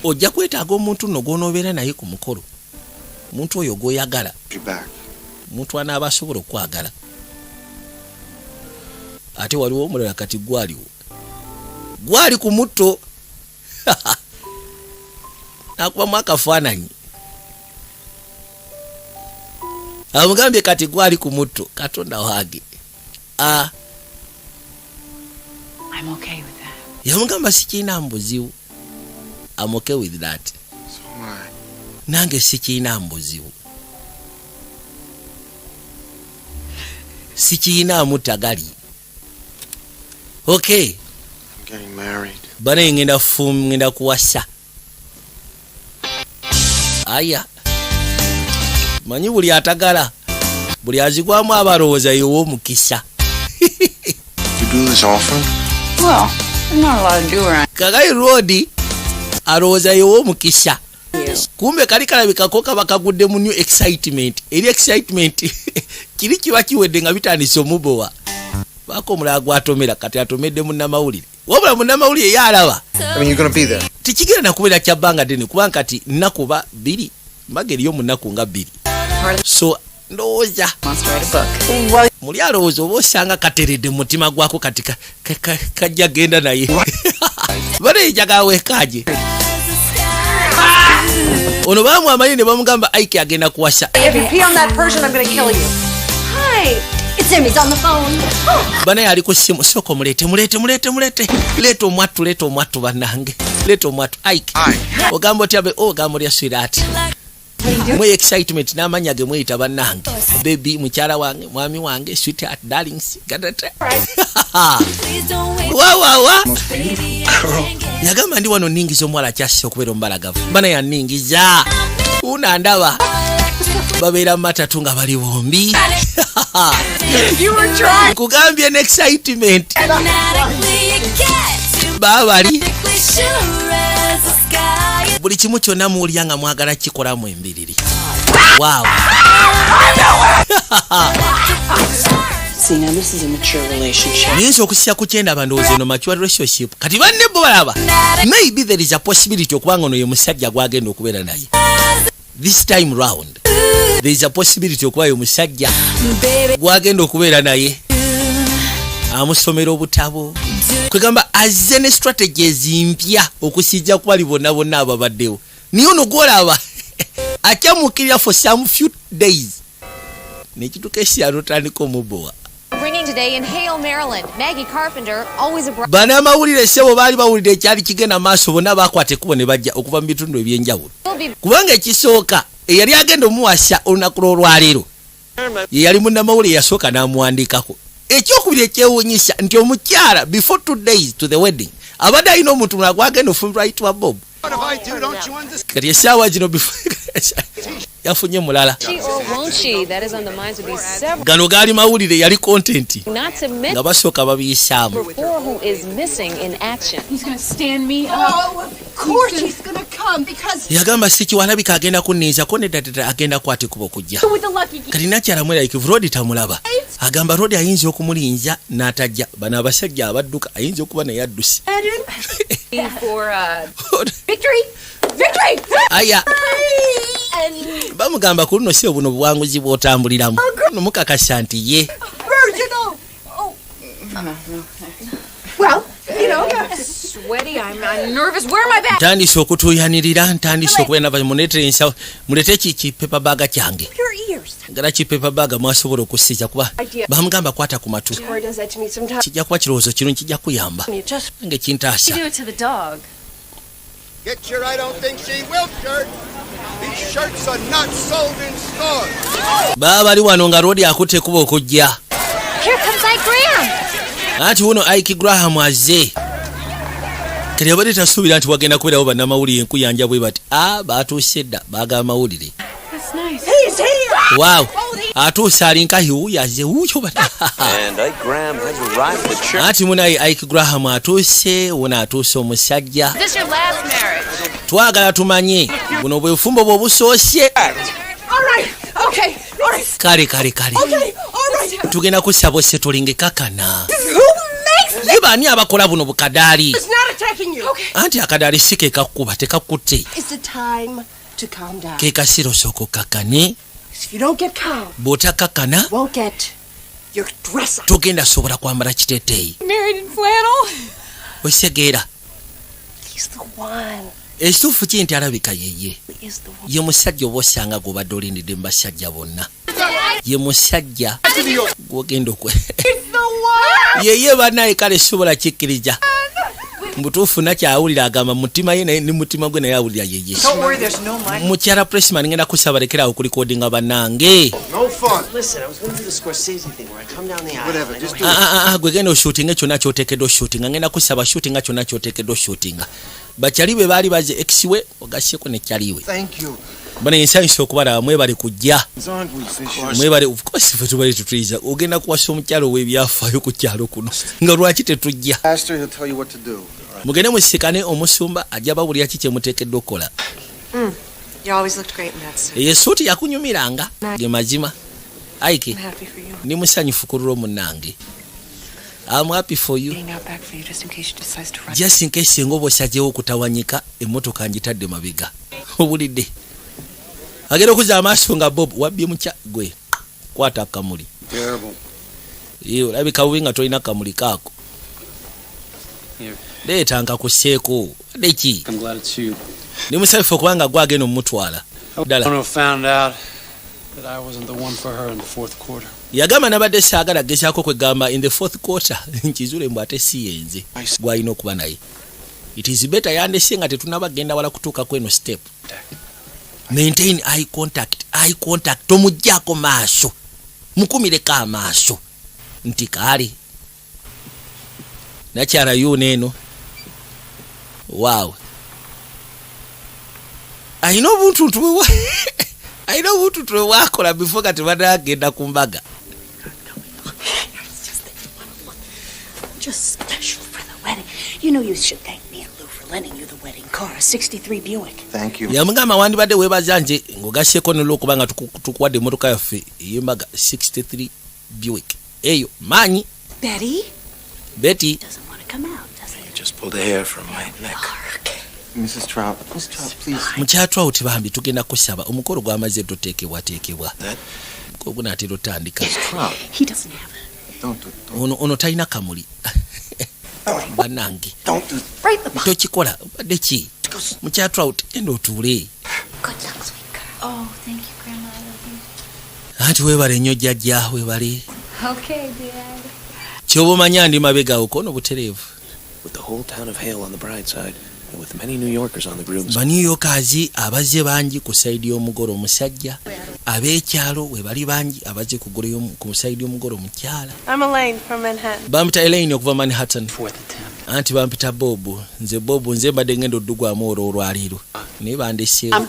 Speaker 1: ojja kwetaaga omuntu nno gw'onoobeera naye ku mukolo, omuntu oyo gw'oyagala, omuntu anaaba asobola okwagala. ate waliwo omulala kati gwali ku mutto nakubamu akafaananyi amugambye kati gwali ku mutto. Katonda wange yamugamba sikiina mbuzibu. I'm okay with that. Nange sikiina mbuzibu, sikiina mutagali. Okay, bana ngenda kuwasa. Aya manyi buli atagala buli azigwamu abalowooza yewo omukisa.
Speaker 4: You do this often?
Speaker 5: Well, there's not a lot to do around.
Speaker 1: Kagai Road alowooza yewo omukisa. Kumbe kali kalabikako kaba kagudde mu new excitement. Eri excitement kiri kiba kiwedde nga bitandise omubowa. Bako omulala gwatomera kati atomedde munnamawulire. Wabula munnamawulire ye alaba.
Speaker 4: I mean, you're going to be there.
Speaker 1: Tikigenda nakubeera kyabbanga ddene kubanga kati nnaku ba 2 mbaga eriyo mu nnaku nga 2. So ndowooza muli alowooza oba osanga kateredde mu mutima gwako kati kajja genda naye bana ejagala weekaaje. Ono baamu amanyi ne bamugamba Ike agenda kuwasa.
Speaker 2: If you pee on that person, I'm going to kill you.
Speaker 12: Hi, it's Emmy's on the phone.
Speaker 1: Bana yali ku simu soko mulete. Leeta omwattu bannange. Leeta omwattu Ike. Ogamba otya be ogamba lya sweetheart. Mwe excitement n'amanya ge mweyita bannange. Baby, mukyala wange, mwami wange, sweetheart, darlings. Gadate. Wa. Yagamba ndi wano ningiza omwala kyasi okubeera omubalagavu. Bana yaningiza. Unandaba. Babeera matatu nga bali bombi. Kugambye ne excitement. Babali. Buli kimu kyonna muwulya nga mwagala kikolamu embiriri. Wow.
Speaker 8: See, now this is a mature relationship.
Speaker 1: Nyinza okusya ku kyenda bandowooza eno mature relationship. Kati banne bo balaba. Maybe there is a possibility okubanga ono ye musajja gwagenda okubeera naye. This time round. There is a possibility okuba ye musajja gwagenda okubeera naye. Amusomera obutabo. Kwegamba azze ne strategies mpya okusijja kubali bonna ababaddewo. Niyo ono gwolaba akyamukirira for some few days. Nekituka ekyalo tandika omubowa.
Speaker 20: Bringing today in Hale, Maryland, Maggie Carpenter, always a
Speaker 1: bana amawulire sebo baali bawulidde ekyali kigenda maaso bonna bakwata ekkubo ne bajja okuva mu bitundu ebyenjawulo. Kubanga ekisooka eyali agenda omuwasa olunaku lw'olwaleero ye yali munnamawulire yasooka n'amuwandiikako. Ekyokubiri ekyewuunyisa nti omukyala before 2 days to the wedding abadde alina omuntu mulala gwagenda ofumbirwa ayitibwa Bob. Kati essaawa zino yafunye mulala. Gano gaali mawulire yali content nga basooka babiyisaamu. Yagamba sikiwalabika agenda kunniizako neddatata agenda kwata ekkubo okujja. Kati nakyala mwerayikivu Rodi tamulaba. Agamba Rodi ayinza okumulinza n'atajja. Bano abasajja abadduka ayinza okuba naye adduse. Aya. Bamugamba ku luno si obuno buwanguzi bw'otambuliramu. Kuno mukakasa nti ye.
Speaker 20: Well, you know, I'm sweaty, I'm nervous. Where am I back?
Speaker 1: Ntandise okutuuyanirira, ntandise okubeera nava muneeterensa mulete ki paper bag kyange. Ngala ki paper bag mwasobola okusija kuba bamugamba kwata ku matu. Kijja kuba kirowoozo kirungi kijja kuyamba. Nge kintaasa.
Speaker 20: You do it to the dog.
Speaker 3: Get your I don't think she will shirt. These shirts are not sold in stores.
Speaker 1: Bali wano nga Rodi akutte kuba okujja.
Speaker 20: Here comes Ike Graham.
Speaker 1: Ati wuno Ike Graham azze. Kati abadde tasuubira nti wagenda kubeerawo bannamawulire enkuyanja bwe bati. Baatuuse dda baagala mawulire.
Speaker 20: That's nice.
Speaker 1: Wow. atuusa alinka yuyaze uyo bata.
Speaker 15: And Ike Graham has arrived at church.
Speaker 1: Ati munayi Ike Graham atuuse, wona atuuse omusajja.
Speaker 9: Is this your last marriage?
Speaker 1: Twagala tumanye buno bwe bufumbo bw'obusoosye.
Speaker 2: All right. Okay. All right.
Speaker 1: Kale.
Speaker 2: Okay. All right.
Speaker 1: Tugenda kusaba ose tulingekakana.
Speaker 2: Who makes
Speaker 1: Ye bani abakola buno bukadaali?
Speaker 2: It's not attacking you. Okay.
Speaker 1: Anti akadaali si ke kakkuba tekakutte.
Speaker 2: It's the time to calm down.
Speaker 1: Ke kasiro soko kakane.
Speaker 2: If you don't get calm,
Speaker 1: bw'otakakana
Speaker 2: won't get your dress up.
Speaker 1: togenda sobola kwambala kiteeteeyi.
Speaker 2: Married in flannel.
Speaker 1: Wesegeera.
Speaker 2: He's the one.
Speaker 1: Ekituufu ki nti alabika yeye.
Speaker 2: He is the one.
Speaker 1: Ye musajja oba osanga gobadde olindidde mu basajja bonna. Ye musajja gwogenda okwe. Yeye banaye kale sobola kikkiriza. Mbutuufu nakyawulira agamba mutima ye ni mutima gwe naye awulira yeye.
Speaker 13: Don't worry, there's no mic.
Speaker 1: Mukyala Pressman ngenda kusaba lekerawo kulikodinga bannange.
Speaker 3: No fun.
Speaker 10: Listen, I was going to do the Scorsese thing where I come down the aisle. Whatever, just do it.
Speaker 1: Gwe genda oshootinga kyonna kyoteekeddwa oshootinga. Ngenda kusaba shootinga kyonna kyoteekeddwa oshootinga. Bakyali bwe baali baze exiwe ogasyeko ne kyaliwe.
Speaker 3: Thank you.
Speaker 1: Bana ensanyusa okubalaba mwebale kujja. Mwebale of course fe tubali tutuliza. Ogenda kuwasa omukyalo w'ebyafaayo ku kyalo kuno. Nga lwaki tetujja.
Speaker 3: Pastor, he'll tell you what to do.
Speaker 1: Mugende musikane omusumba ajja babulira ki kye muteekeddwa okukola.
Speaker 2: You always looked great in that suit.
Speaker 1: Yesuuti yakunyumiranga. Ge mazima. Ike.
Speaker 2: I'm happy for you.
Speaker 1: Ni musanyifu ku lulwo munnange. I'm happy for you.
Speaker 2: Getting out back for you just in case she decides to run.
Speaker 1: Just in case ngobo sajjewo okutawanyika emmotoka njitadde mabega. Obulidde. Agenda okuza amaaso nga Bob wabbye mukya gwe. Kwata akamuli.
Speaker 19: Terrible.
Speaker 1: Iyo labika bubi nga tolina kamuli kaako. Leeta nkakuseeko. Deki.
Speaker 19: I'm glad it's you.
Speaker 1: Ni musanyufu kubanga gwe agenda omutwala.
Speaker 19: I found out that I wasn't the one for her in the fourth quarter.
Speaker 1: Yagamba nabadde saagala gezaako kwegamba in the fourth quarter nkizule mbw ate si yenze gwalina okuba naye. It is better yandese nga tetunabagenda wala kutuuka kweno step. Maintain eye contact tomujjaako maaso mukumireko amaaso nti kaali nakyala yuuneeno. Wow, ayina obuntuntu bwe bwakola before kati banagenda ku mbaga.
Speaker 14: Just special for the wedding. You know you should thank me and Lou for lending you the wedding car, a 63 Buick.
Speaker 3: Thank you.
Speaker 1: Yamugamba wandibadde weebaza nje ng'ogasyeko n'olwokubanga tukuwadde emmotoka yaffe ey'embaga 63 Buick. Eyo maanyi. Betty
Speaker 14: doesn't want to come out, does he?
Speaker 10: Just pulled the hair from my neck.
Speaker 3: Mrs. Trout, please.
Speaker 1: mukyatwawo tibambi tugenda kusaba omukolo gwamaze toteekebwateekebwa ogunaatera otandika.
Speaker 14: He doesn't have it.
Speaker 1: Ono talina kamuli. Bannange tokikola badde ki mukyatwawo tugenda otuule.
Speaker 6: Oh, thank you, Grandma. I love you.
Speaker 1: Anti weebale nnyo jjajja weebale.
Speaker 6: Okay, Dad.
Speaker 1: Kyoba omanya ndi mabegaawo kono butereevu.
Speaker 10: With the whole town of Hale on the bride's side, and with many New Yorkers on the groom's side.
Speaker 1: Ba New Yorkers abazze bangi ku sayidi y'omugole omusajja, ab'ekyalo we bali bangi abazze ku sayidi y'omugole omukyala.
Speaker 2: I'm Elaine from Manhattan.
Speaker 1: Bampita Elaine okuva Manhattan. Anti bampita Bob. Nze Bob nze mbadde ngenda oddugwamu olwaleero. Naye bandeseewo.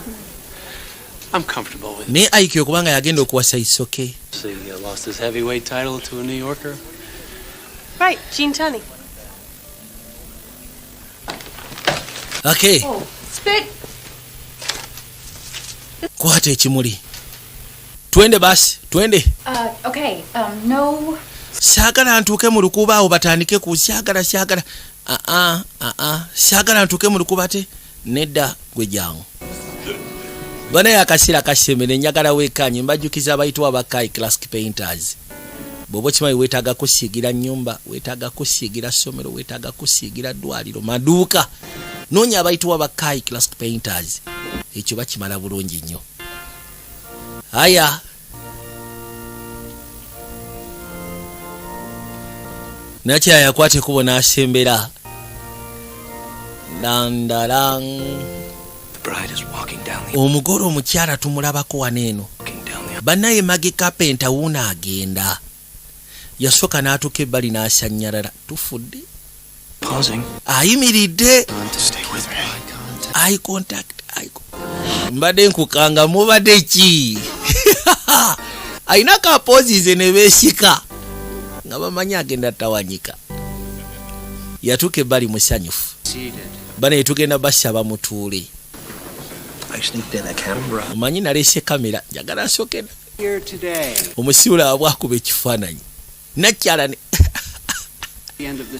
Speaker 19: I'm comfortable with it.
Speaker 1: Ne Ike okubanga yagenda okuwasa isoke.
Speaker 19: See, he lost his heavyweight title to a New Yorker.
Speaker 2: Right, Gene Tunney.
Speaker 1: Okay.
Speaker 2: Spit.
Speaker 1: Kwata ekimuli. Twende basi, twende.
Speaker 6: Okay, no.
Speaker 1: Saagala ntuuke mu lukuba awo batandike ku saagala. Saagala ntuuke mu lukuba te nedda gwe jangu. Bana yakasira kasemere njagala weekanye mbajjukiza abayitibwa Bakai Classic Painters. Bobo kimanyi weetaaga kusiigira nnyumba, weetaaga kusiigira ssomero, weetaaga kusiigira ddwaliro, maduuka. Noonya abayitibwa Bakai Classic Painters. Ekyo bakimala bulungi nnyo. Aya. Nakya yakwate kubo n'asembera. Dandalang.
Speaker 10: The bride is walking down the
Speaker 1: omugole omukyala tumulabako waneeno. Bannaye Maggie Carpenter wuuna agenda. Yasooka n'atuuka ebbali n'asanyalala. Tufudde.
Speaker 10: pausing.
Speaker 1: Ayimiridde.
Speaker 10: To stay with me.
Speaker 1: Eye contact. Mbadde nkukanga mubadde ki? aina kapozize ne beeshika nga bamanyi agenda tawanyika. Yatuuka ebbali musanyufu. Bano yetugenda basaba mutuule. Omanyi naleese kamera njagala nsooke omusiula abwakuba ekifaananyi nakyala ne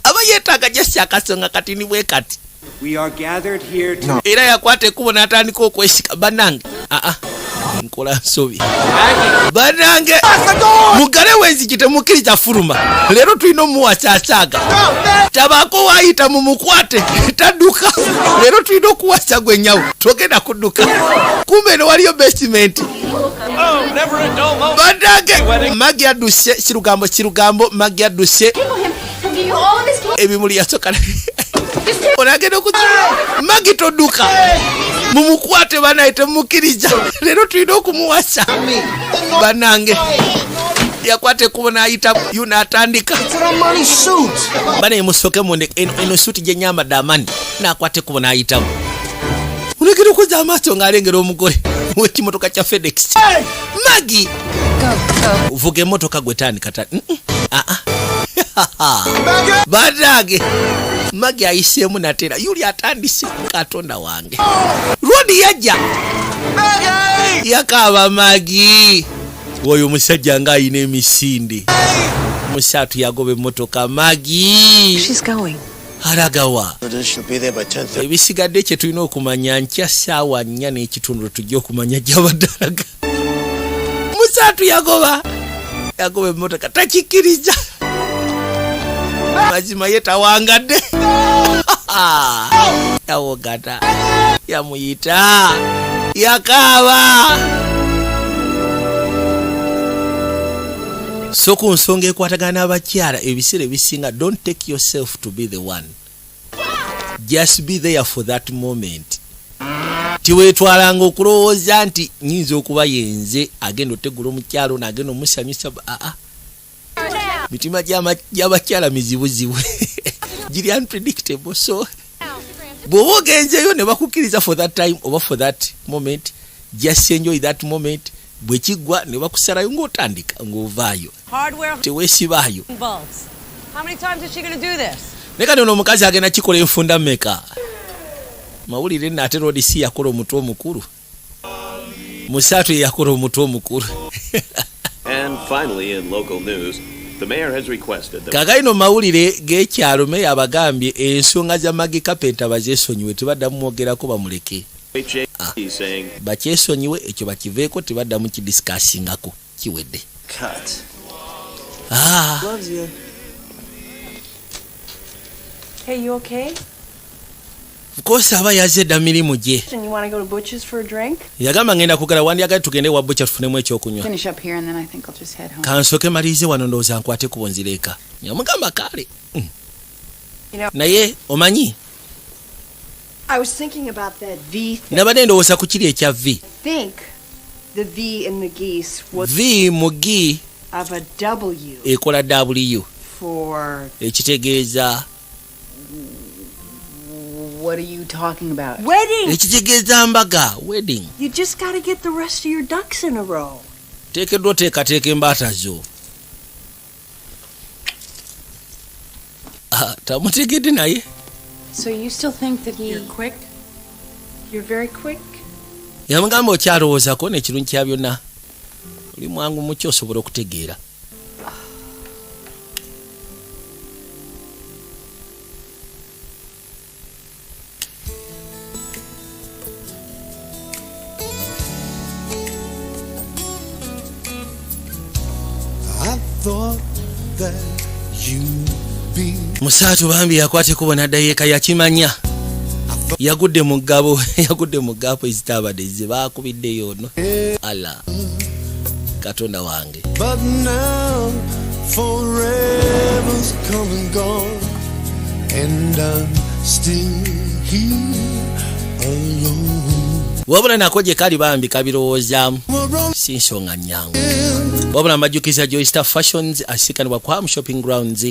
Speaker 1: aba yeetaaga jasi akasonga katini bwe kati era yakwata ekkubo n'atandika okwesika bannange nkola nsobi bannange mugale wenziki temukkiriza fuluma leero tulina omuwasasaaga tabaako waayita mu mukwate tadduka leero tulina okuwasa gwe nyawo togenda kudduka kumbe eno waliyo basement bannange magi adduse kirugambo magi adduse ebimuli yasoka onagenda okuza magi todduka mumukwate banaye temukkiriza leero tulina okumuwasa bannange yakwata ekkubo n'ayita yuna atandika banaye musooke munde eno suuti gye nyambadde amani n'akwata ekkubo n'ayitamu onagenda okuza amaaso ng'alengera omugole w'ekimotoka kya FedEx magi vuga emmotoka gwe tandika bannange magi ayiseemu natera yuli atandise katonda wange lwodi yajja yakaaba magi oyo omusajja ng'ayina emisinde musaatu yagoba emmotoka magi alagawa ebisigadde kye tulina okumanya nkya ssaawa 4 n'ekitundu tujja okumanya gy'abaddalaga musaatu yagoba emmotoka takikkiriza mazima ye tawangadde yawogata yamuyita yakaaba so ku nsonga ekwatagana n'abakyala ebiseera ebisinga don't take yourself to be the one, just be there for that moment. Tiweetwalanga okulowooza nti nyinza okuba yenze agenda otegula omukyalo n'agenda omusanyusa mitima gy'abakyala mizibuzibu giri unpredictable. So bw'oba ogenzeyo ne bakukkiriza for that time oba for that moment, just enjoy that moment. Bwe kiggwa ne bakusalayo ng'otandika ng'ovaayo teweesibaayo. Ne kati ono omukazi agenda kikola enfunda mmeka? Mawulire nate Rodisi yakola omutwe omukulu, Musaatu yakola omutwe omukulu.
Speaker 15: And finally, in local news, the mayor has requested that
Speaker 1: Kagaino mawulire g'ekyalo meya abagambye ensonga za Maggie Carpenter bazeesonyiwe tebaddamu mwogerako bamuleke. Bakyesonyiwe ekyo bakiveeko tebaddamu kidiscussingako kiwedde.
Speaker 8: Loves you. Hey, you okay?
Speaker 1: Of course aba yazze dda mirimu gye.
Speaker 8: And you want to go to Butch's for a drink?
Speaker 1: Yagamba ngenda kugala wandyagadde tugende wa Butcher tufunemu ekyokunywa.
Speaker 5: Finish up here and then I think I'll just head home.
Speaker 1: Kansooke malirize wano ndowooza nkwate ku bonzireeka. Yamugamba kale. Naye omanyi?
Speaker 8: I was thinking about that V thing.
Speaker 1: Nabadde ndowooza ku kiri ekya V.
Speaker 8: I think the V in the geese was
Speaker 1: V mu gi
Speaker 8: of a W.
Speaker 1: Ekola W.
Speaker 8: For
Speaker 1: ekitegeeza
Speaker 8: what are you talking about? Wedding.
Speaker 1: Ekitegeeza mbaga, wedding.
Speaker 8: You just got to get the rest of your ducks in a row.
Speaker 1: Teekeddwa oteekateeka embaata zo. Tamutegedde naye.
Speaker 5: So you still think that
Speaker 8: You're quick? You're very quick?
Speaker 1: Yamugamba okyalowoozako n'ekirungi kya byonna. Oli mwangu mu kyo osobola okutegeera. Musaatu bambi yakwate kubona dayeka yakimanya. Yagudde mu ggabo ezitabadde ze baakubidde yono. Ala. Katonda wange.
Speaker 21: But now forever's come and gone, and I'm still here alone.
Speaker 1: Wabula nako gye kali bambi kabirowoozaamu si nsonga nnyangu. Wabula mbajjukiza Joystar Fashions asikanibwa kwa Am Shopping Grounds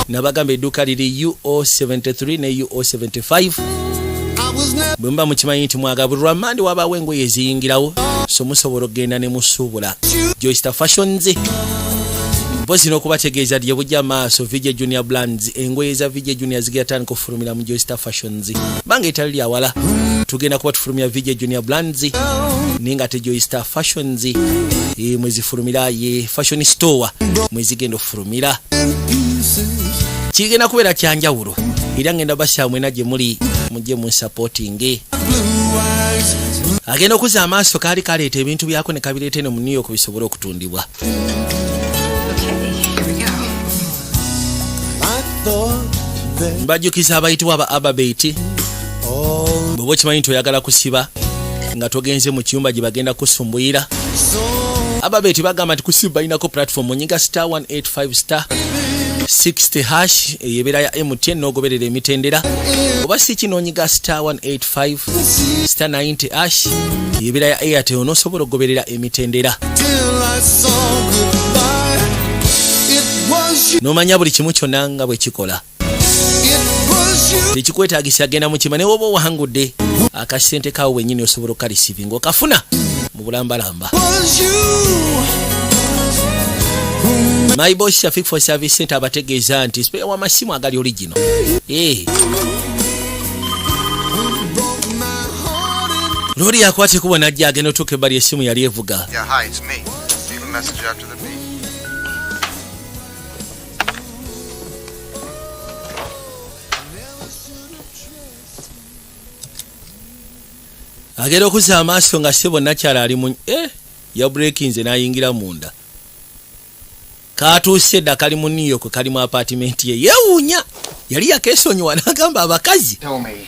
Speaker 1: nabagamba edduuka liri UO73 ne UO75. Bwe mba mukimanyi nti mwagabulirwa mmandi wabaawo engoye eziyingirawo so musobola okgenda ne musuubula Joystar Fashions mpozi n'okubategeeza lye bujja maaso VJ Junior Brands engoye za VJ Junior zigatandika okufulumira mu Joystar Fashions banga etali lya wala tugenda kuba tufulumira VJ Junior Brands ninga te Joystar Fashions mwezifulumira ye fashion store mwezigenda okufulumira kigenda kubeera kyanjawulo era ngenda basyamwe na gye muli mujje mu supporting agenda okuza amaaso kaali kaleeta ebintu byako ne kabireete ne mu New York bisobola okutundibwa. Mbajjukiza abayitibwa aba Ababate bwe kimanyi nti oyagala kusiba nga togenze mu kiyumba gye bagenda kusumbuyira. Ababate bagamba nti kusiba balinako platform onyiga *185 *60# eyebeera ya MTN n'ogoberera emitendera oba si kino onyiga *185 *90# eyebeera ya Airtel n'osobola okugoberera emitendera n'omanya buli kimu kyonna nga bwe kikola tekikwetaagisa agenda mu kima ne woba owangudde akasente kaawo wennyini osobola okukalisivinga okafuna mu bulambalamba. My boss Shafik for Service Center abategeeza nti spare w'amasimu agali original. Lori yakwate kubona ajja agenda otuuka ebbali essimu yali evuga.
Speaker 4: Yeah, hi, it's me. Leave a message after the beep.
Speaker 1: Agenda okuza amaaso nga ssebo nakyala ali mu ya breakinze n'ayingira munda. Katuuse dda kali mu New York kali mu apartment ye yewuunya yali yakeesonyiwa n'agamba abakazi.
Speaker 18: Tell me,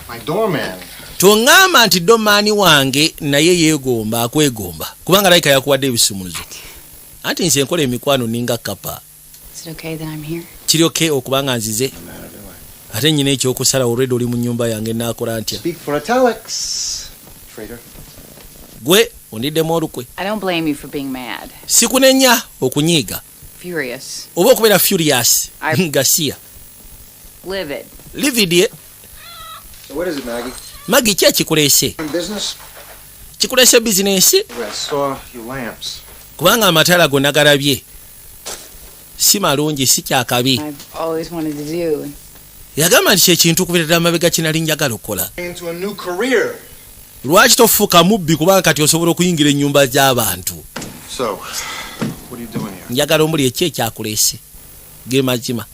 Speaker 18: my doorman.
Speaker 1: Tongamba nti domaani wange naye yeegomba akwegomba kubanga layika yakuwadde ebisumuluzo anti nze nkola emikwano ninga kapa.
Speaker 6: Is it okay that I'm here?
Speaker 1: Kiri okay okubanga nzize ate nnyina ekyokusala already oli mu nnyumba yange naakola ntya.
Speaker 18: Speak for italics, traitor.
Speaker 1: Gwe ondiddemu olukwe.
Speaker 5: I don't blame you for being mad.
Speaker 1: Sikunenya okunyiiga
Speaker 5: Furious.
Speaker 1: oba okubeera furious Garcia.
Speaker 5: Livid.
Speaker 1: Livid.
Speaker 18: So what is it, Maggie?
Speaker 1: Maggie ki ekikuleese?
Speaker 18: Business?
Speaker 1: Kikuleese bizinesi?
Speaker 18: I saw your lamps.
Speaker 1: Kubanga amatala gonna galabye si malungi si kyakabi.
Speaker 5: I've always wanted to do.
Speaker 1: Yagamba nti kyekintu kubeerera amabega kinali njagala okukola.
Speaker 18: Into a new career.
Speaker 1: Lwaki tofuuka mubbi kubanga kati osobola okuyingira ennyumba z'abantu.
Speaker 18: So, what are you doing here?
Speaker 1: Njagala omuli eki ekyakuleese ge mazima.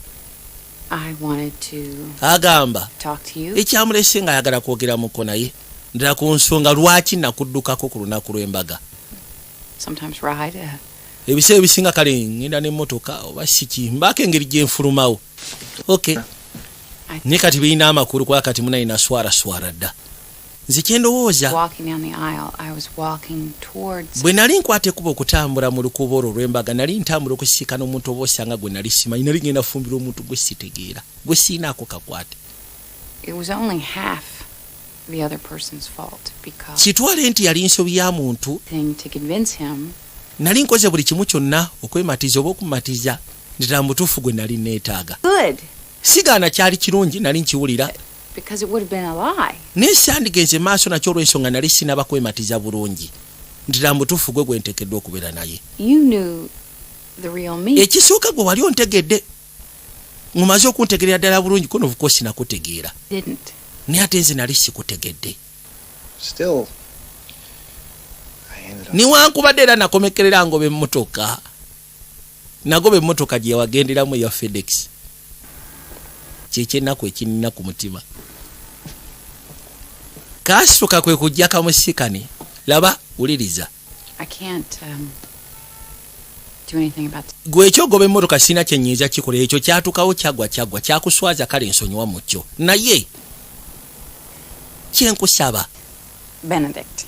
Speaker 5: I wanted to
Speaker 1: agamba
Speaker 5: talk to you.
Speaker 1: Ekyamuleese nga ayagala kwogera muko naye ndala ku nsonga lwaki nakuddukako ku lunaku lw'embaga.
Speaker 5: Sometimes ride.
Speaker 1: Ebiseera ebisinga kale ngenda n'emmotoka oba siki mbaako engeri gye nfulumawo. Okay. Ne kati birina amakulu kwa kati munayina swara dda. Nze kyendowooza
Speaker 5: Walking down the aisle, I was walking towards.
Speaker 1: bwe nali nkwate kuba okutambula mu lukuubo olwo lw'embaga nali ntambula okusiikana omuntu oba osanga gwe nali simanyi nali ngenda fumbira omuntu gwe sitegeera gwe siinaako kakwate.
Speaker 5: It was only half the other person's fault because
Speaker 1: kitwale nti yali nsobi ya muntu
Speaker 5: thing to convince him.
Speaker 1: nali nkoze buli kimu kyonna okwematiza oba okumatiza ndira mutuufu gwe nali neetaaga.
Speaker 5: Good.
Speaker 1: Sigaana kyali kirungi nali nkiwulira
Speaker 5: Because it would have been a lie.
Speaker 1: naye sandigenze maaso nakyo olw'ensonga nali sinaba kwematiza bulungi ndira mutuufu gwe gwe nteekeddwa okubeera naye.
Speaker 5: You knew the real me.
Speaker 1: Ekisooka gwe wali ontegedde mumaze okuntegerera ddala bulungi kono of course nakutegeera
Speaker 5: Didn't.
Speaker 1: naye ate nze nali sikutegedde.
Speaker 18: Still,
Speaker 1: niwankubadde era nakomekerera ngoba emmotoka nagoba emmotoka gye wagenderamu eya FedEx kyekyennaku ekinina ku mutima. Kasituka kwe kujja kamusikane laba wuliriza
Speaker 5: I can't do anything about it.
Speaker 1: gwe ekyogoba emmotoka sina kyenyiza kikola ekyo kyatukawo kyagwa kyakuswaza kale ensonyiwa mu kyo naye kyenkusaba
Speaker 5: Benedict.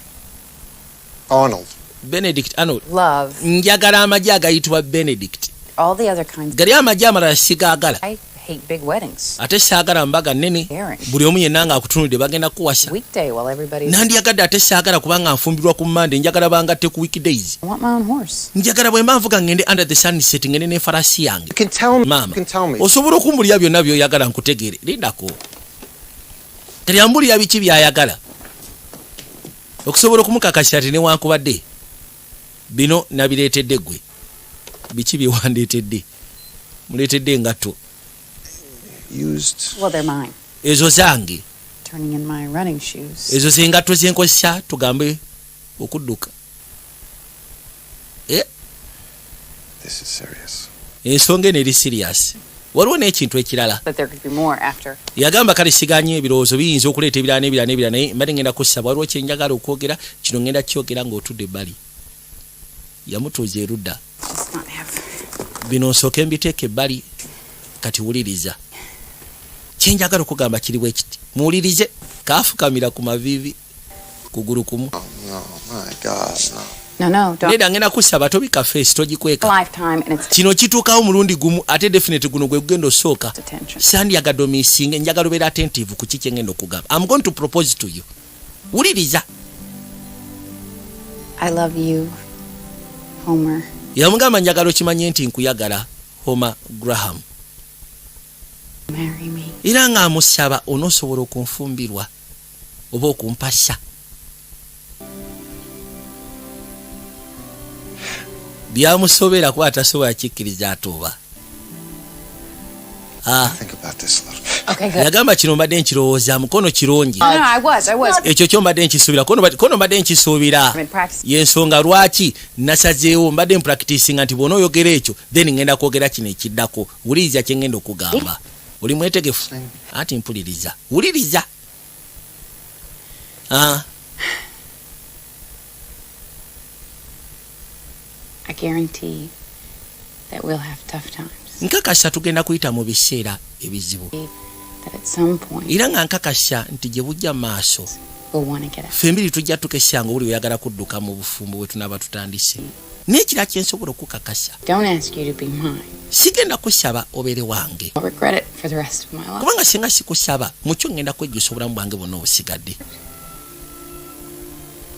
Speaker 18: Arnold.
Speaker 1: Benedict Arnold.
Speaker 5: Love.
Speaker 1: Njagala amagi agayitibwa Benedict.
Speaker 5: All the other kinds.
Speaker 1: Gali amagi amalala sigaagala.
Speaker 5: I hate big weddings.
Speaker 1: Ate saagala mbaga nnene buli omu yenna nga akutunudde bagenda kuwasa.
Speaker 5: Weekday while everybody's.
Speaker 1: Nandiyagadde ate saagala kubanga nfumbirwa ku Monday njagala bangatte ku weekdays.
Speaker 5: I want my own horse.
Speaker 1: Njagala bwe mba nvuga ngende under the sunset ngende n'enfarasi yange.
Speaker 18: You can tell me.
Speaker 1: Mama,
Speaker 18: You can tell me.
Speaker 1: osobola okumbulira byonna by'oyagala nkutegeere. Lindako. Kati ambulira biki by'ayagala. okusobola okumukakasya ati newankubadde bino nabireetedde gwe biki byewandeetedde muleetedde engatto
Speaker 11: Well, they're mine.
Speaker 1: ezo zange
Speaker 11: Turning in my running shoes.
Speaker 1: ezo zengatto zenkozesa tugambe okudduka.
Speaker 21: This is serious.
Speaker 1: Ensonga eno eri serious. Waliwo n'ekintu ekirala.
Speaker 11: But there could be more after.
Speaker 1: Yagamba kale siganye ebirowoozo biyinza okuleeta ebirala naye mbadde ngenda kusaba waliwo kyenjagala okwogera kino ngenda kyogera ng'otudde ebbali. Yamutuuza erudda. Bino nsooke mbiteeka ebbali kati wuliriza. Kyenjagala okugamba kiri bwe kiti. Muwulirize kaafukamira ku maviivi kugulu kumu.
Speaker 21: Oh, my God, no.
Speaker 11: No, don't.
Speaker 1: Neda ngenda kusaba tobika face togikweka.
Speaker 11: Lifetime and it's
Speaker 1: Kino kituukawo mulundi gumu ate definite guno gwe gugenda osooka. Sandyagadde omiisinge njagala obeera attentive ku kiki ngenda okugamba. I'm going to propose to you. Wuliriza.
Speaker 11: I love you, Homer.
Speaker 1: Yamugamba njagala okimanye nti nkuyagala Homer Graham.
Speaker 11: Marry me.
Speaker 1: Era ng'amusaba onoosobola okunfumbirwa oba okumpasa. Byamusobera kuba atasobola kikkiriza atuuba. Yagamba kino mbadde nkirowooza mukono kirungi.
Speaker 11: I was.
Speaker 1: Ekyo kyo mbadde nkisuubira kono mbadde nkisuubira. Y'ensonga lwaki nasazeewo mbadde mpracticinga nti bw'onooyogera ekyo then ngenda kwogera kino ekiddako. Wuliriza kye ngenda okugamba. Oli mwetegefu? Ati mpuliriza. Wuliriza.
Speaker 11: I guarantee that we'll have tough times.
Speaker 1: Nkakasa tugenda kuyita mu biseera ebizibu.
Speaker 11: That at some point
Speaker 1: Era nga nkakasa nti gye bujja maaso
Speaker 11: we'll want to get out.
Speaker 1: Fembiri tujja tukesanga buli oyagala kudduka mu bufumbo bwe tunaba tutandise. N'ekira kyensobola okukakasa.
Speaker 11: Don't ask you to be mine.
Speaker 1: Sigenda kusaba obeere wange.
Speaker 11: I'll regret it for the rest of my life.
Speaker 1: Kubanga singa sikusaba mukyo ngenda kwejjusa obulamu bwange bwonna obusigadde.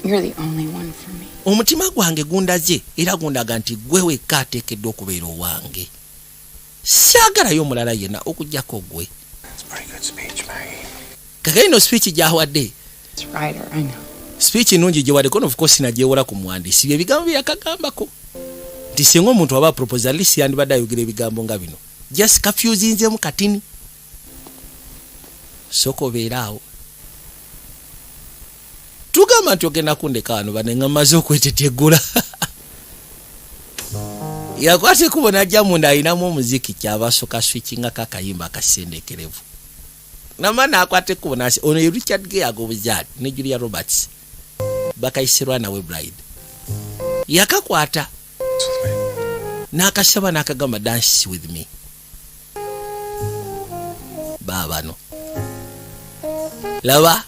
Speaker 11: You're the only one for me.
Speaker 1: Omutima gwange gundaze era gundaga nti gwe wekka ateekeddwa okubeera owange. Saagalayo omulala yenna okuggyako gwe. Kaka ino speech gyawadde. Speech nnungi gye wadde kono of course nagyewola ku muwandiisi bye bigambo bye yakagambako. Nti singa omuntu aba proposal list yandibadde ayogera ebigambo nga bino. Just confusinzemu katini. Soko obeeraawo. Tugamba nti ogenda kundeka wano bane nga mmaze okwetetegula. Yakwate kubona ajja munda ayinamu omuziki kyabasooka switchingako akayimba akasendekerevu. Namana akwate kubona asi ono ye Richard Gere ag'obuzaali ne Julia Roberts. Bakayisirwa nawe Bride. Yakakwata. N'akasaba n'akagamba dance with me. Baabano. Laba.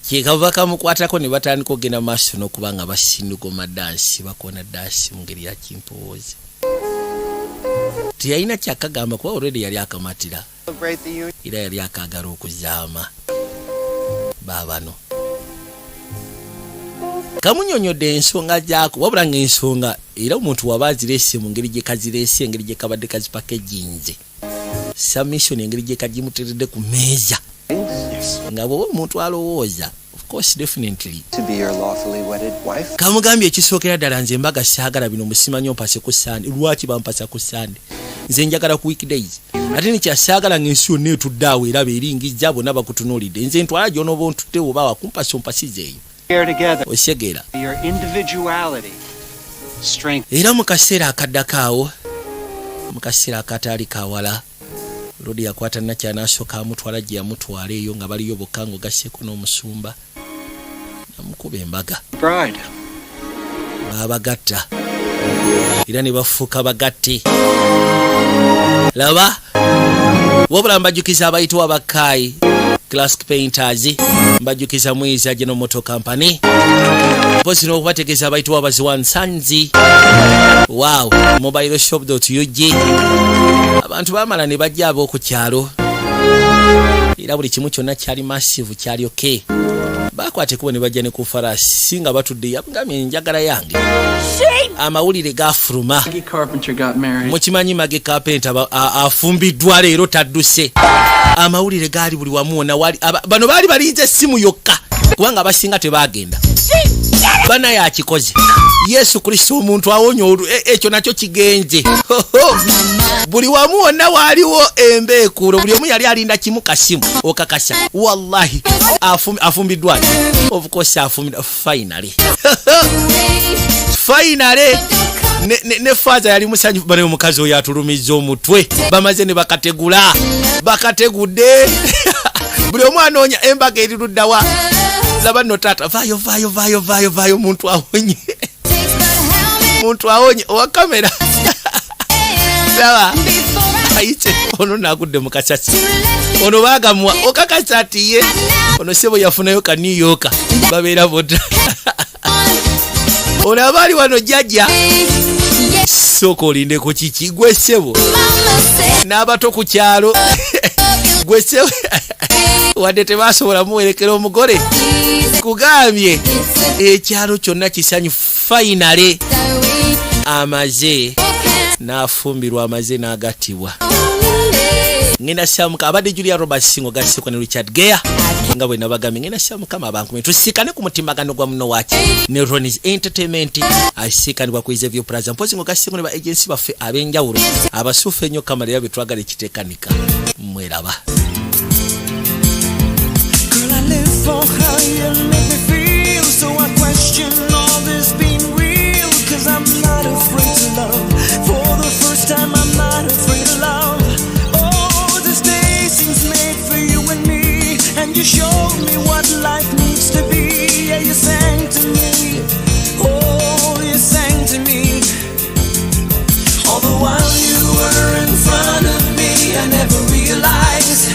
Speaker 1: Kikava kamukwatako ne batandika okugenda maaso n'okuba nga basindugoma dansi bakona dansi mu ngeri ya kimpoozi. Tiyalina kyakagamba kuba already yali akamatira. Era yali akaagala okuzaama. Baabano. Kamunyonyodde ensonga gyako wabula ng'ensonga era omuntu waba azireese mu ngeri gye kazireese engeri gye kabadde kazipakeginze. Submission engeri gye kagimuteredde ku meeza. Nga bw'oba omuntu alowooza of course definitely
Speaker 10: To be your lawfully wedded wife.
Speaker 1: Kamugambye ekisookera ddala nze mbaga saagala bino musimanyi ompase ku Sande. Lwaki bampasa ku Sande? Nze njagala ku weekdays. Ate nekyasaagala ng'ensi yonna etudde awo era beeringijja bonna bakutunuulidde. Nze ntwala gy'onooba ontudde oba wakumpasa ompasizeeyo. Osegera.
Speaker 7: Your individuality, strength.
Speaker 1: Era mu kaseera akaddakaawo mu kaseera akataali kawala Lodi yakwata nakyanaasooka amutwala gye yamutwala eyo nga baliyo bokka ng'ogasseeko n'omusumba namukuba embaga.
Speaker 7: Bride.
Speaker 1: Baabagatta era ne bafuuka bagatte. Laba wabula mbajjukiza abayitibwa abakaayi Classic Painters, mbajjukiza Mwiza General Motor Company, mpozi n'okubategeeza abayitibwa Abaziwan Sanzi, wow, mobileshop.ug. Abantu baamala ne bajja ab'oku kyalo era buli kimu kyonna kyali massive kyali okay. bakwate kubo ne bajja ne ku farasi nga batudde yabungamye njagala yange amawulire gafuluma mukimanyi Maggie Carpenter afumbiddwa leero tadduse amawulire gaali buli wamu wonna wali bano baali balinze essimu yokka kubanga abasinga tebagenda bana yakikoze Yesu Kristo omuntu awonye ekyo nakyo kigenze buli wamu wonna waliwo embeekuulo buli omu yali alinda kimu kasimu okakasa wallahi afumbiddwa of course afumbidwa finally ne faza yali musanyu bane omukazi oyo atulumiza omutwe bamaze ne bakategudde buli omu anoonya embaga eriruddawa laba no tata vayo muntu awonye owa kamera laba ayite ono nagudde mu kasasi ono bagamwa okakasati ye ono sebo yafunayo ka New York babeera boda ono abali wano jjajja soko olindeko kiki gwe sebo n'abato ku kyalo gwe sebo wadde tebasobola muwerekera omugole kugambye ekyalo kyonna kisanyu finally amaze n'afumbirwa amaze n'agattibwa ngenda syamuka abadde Julia Roberts Singo gasiko ne Richard Gere nga bwe nabagambye ngenda syamuka abantu tusikane ku mutimagano gwa muno wache ne Ronnie's Entertainment asikanibwa ku Xavier Plaza mpozi ngo gasiko ne ba agency baffe abenjawulo abasufe nnyo kamera yabe twagala ekitekanika mweraba.
Speaker 16: For how you make me feel, so I question all this being real, 'cause I'm not afraid to love. For the first time I'm not afraid of love. Oh, this day seems made for you and me, and you showed me what life needs to be. Yeah, you sang to me, oh, you sang to me. All the while you were in front of me, I never realized.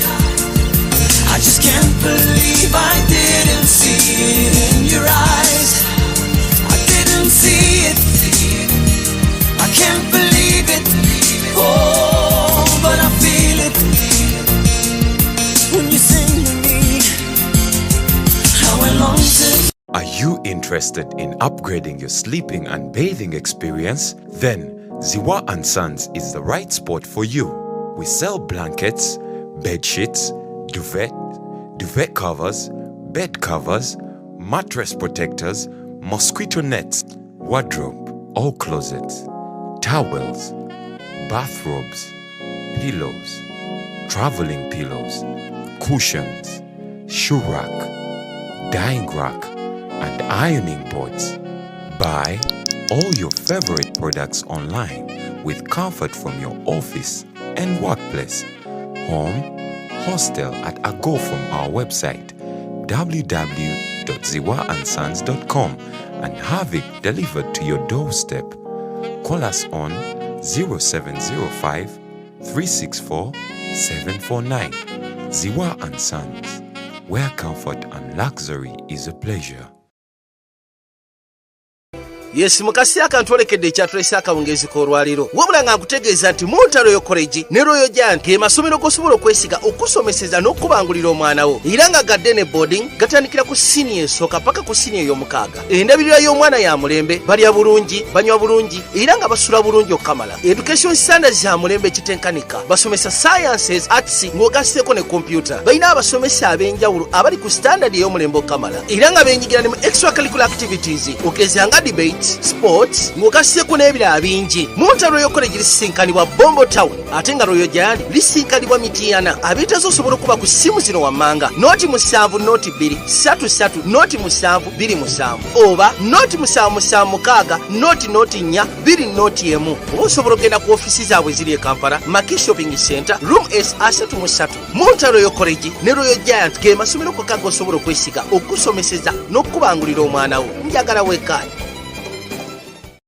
Speaker 16: I just can't believe I didn't see it in your eyes. I didn't see it. I can't believe it. Oh, but I feel it when you sing to me. How I long to.
Speaker 22: Are you interested in upgrading your sleeping and bathing experience? Then Ziwa & Sons is the right spot for you. We sell blankets, bed sheets, duvet covers, bed covers, mattress protectors, mosquito nets, wardrobe, all closets, towels, bathrobes, pillows, traveling pillows, cushions, shoe rack, dyeing rack, and ironing boards. Buy all your favorite products online with comfort from your office and workplace, home, hostel at a go from our website www.ziwaansons.com and have it delivered to your doorstep. Call us on 0705 364 749. Ziwa & Sons, where comfort and luxury is a pleasure.
Speaker 1: Yes mukasi akantolekedde ekyatulese akawungezi k'olwaliro wabula nga nkutegeeza nti Monta Royal College ne Royal Giant ge masomero g'osobola okwesiga okusomeseza n'okubangulira omwana wo era nga gadde ne boarding gatandikira ku senior esooka paka ku senior ey'omukaaga. Endabirira y'omwana ya mulembe, balya bulungi, banywa bulungi era nga basula bulungi okukamala. Education standards ya mulembe ekitenkanika, basomesa sciences, arts ng'ogasseko ne computer. Balina abasomesa ab'enjawulo abali ku standard ey'omulembe okukamala era nga beenyigira ne mu extracurricular activities okugeza nga debate, sports ng'ogasseko n'ebirala bingi. Monta Royal College lisinkanibwa Bombo Town ate nga Royal Giant lisinkanibwa Mityana. Abeetazo osobola okuba ku ssimu zino wammanga noti 7 noti 2 33 noti 7 27 oba noti 776 noti 4 2 noti 1. Oba osobola okugenda ku ofisi zaabwe ziri e Kampala Maki Shopping Center room S33. Monta Royal College ne Royal Giant ge masomero kokka g'osobola okwesiga okusomeseza n'okubangulira omwana wo. Njagala weekali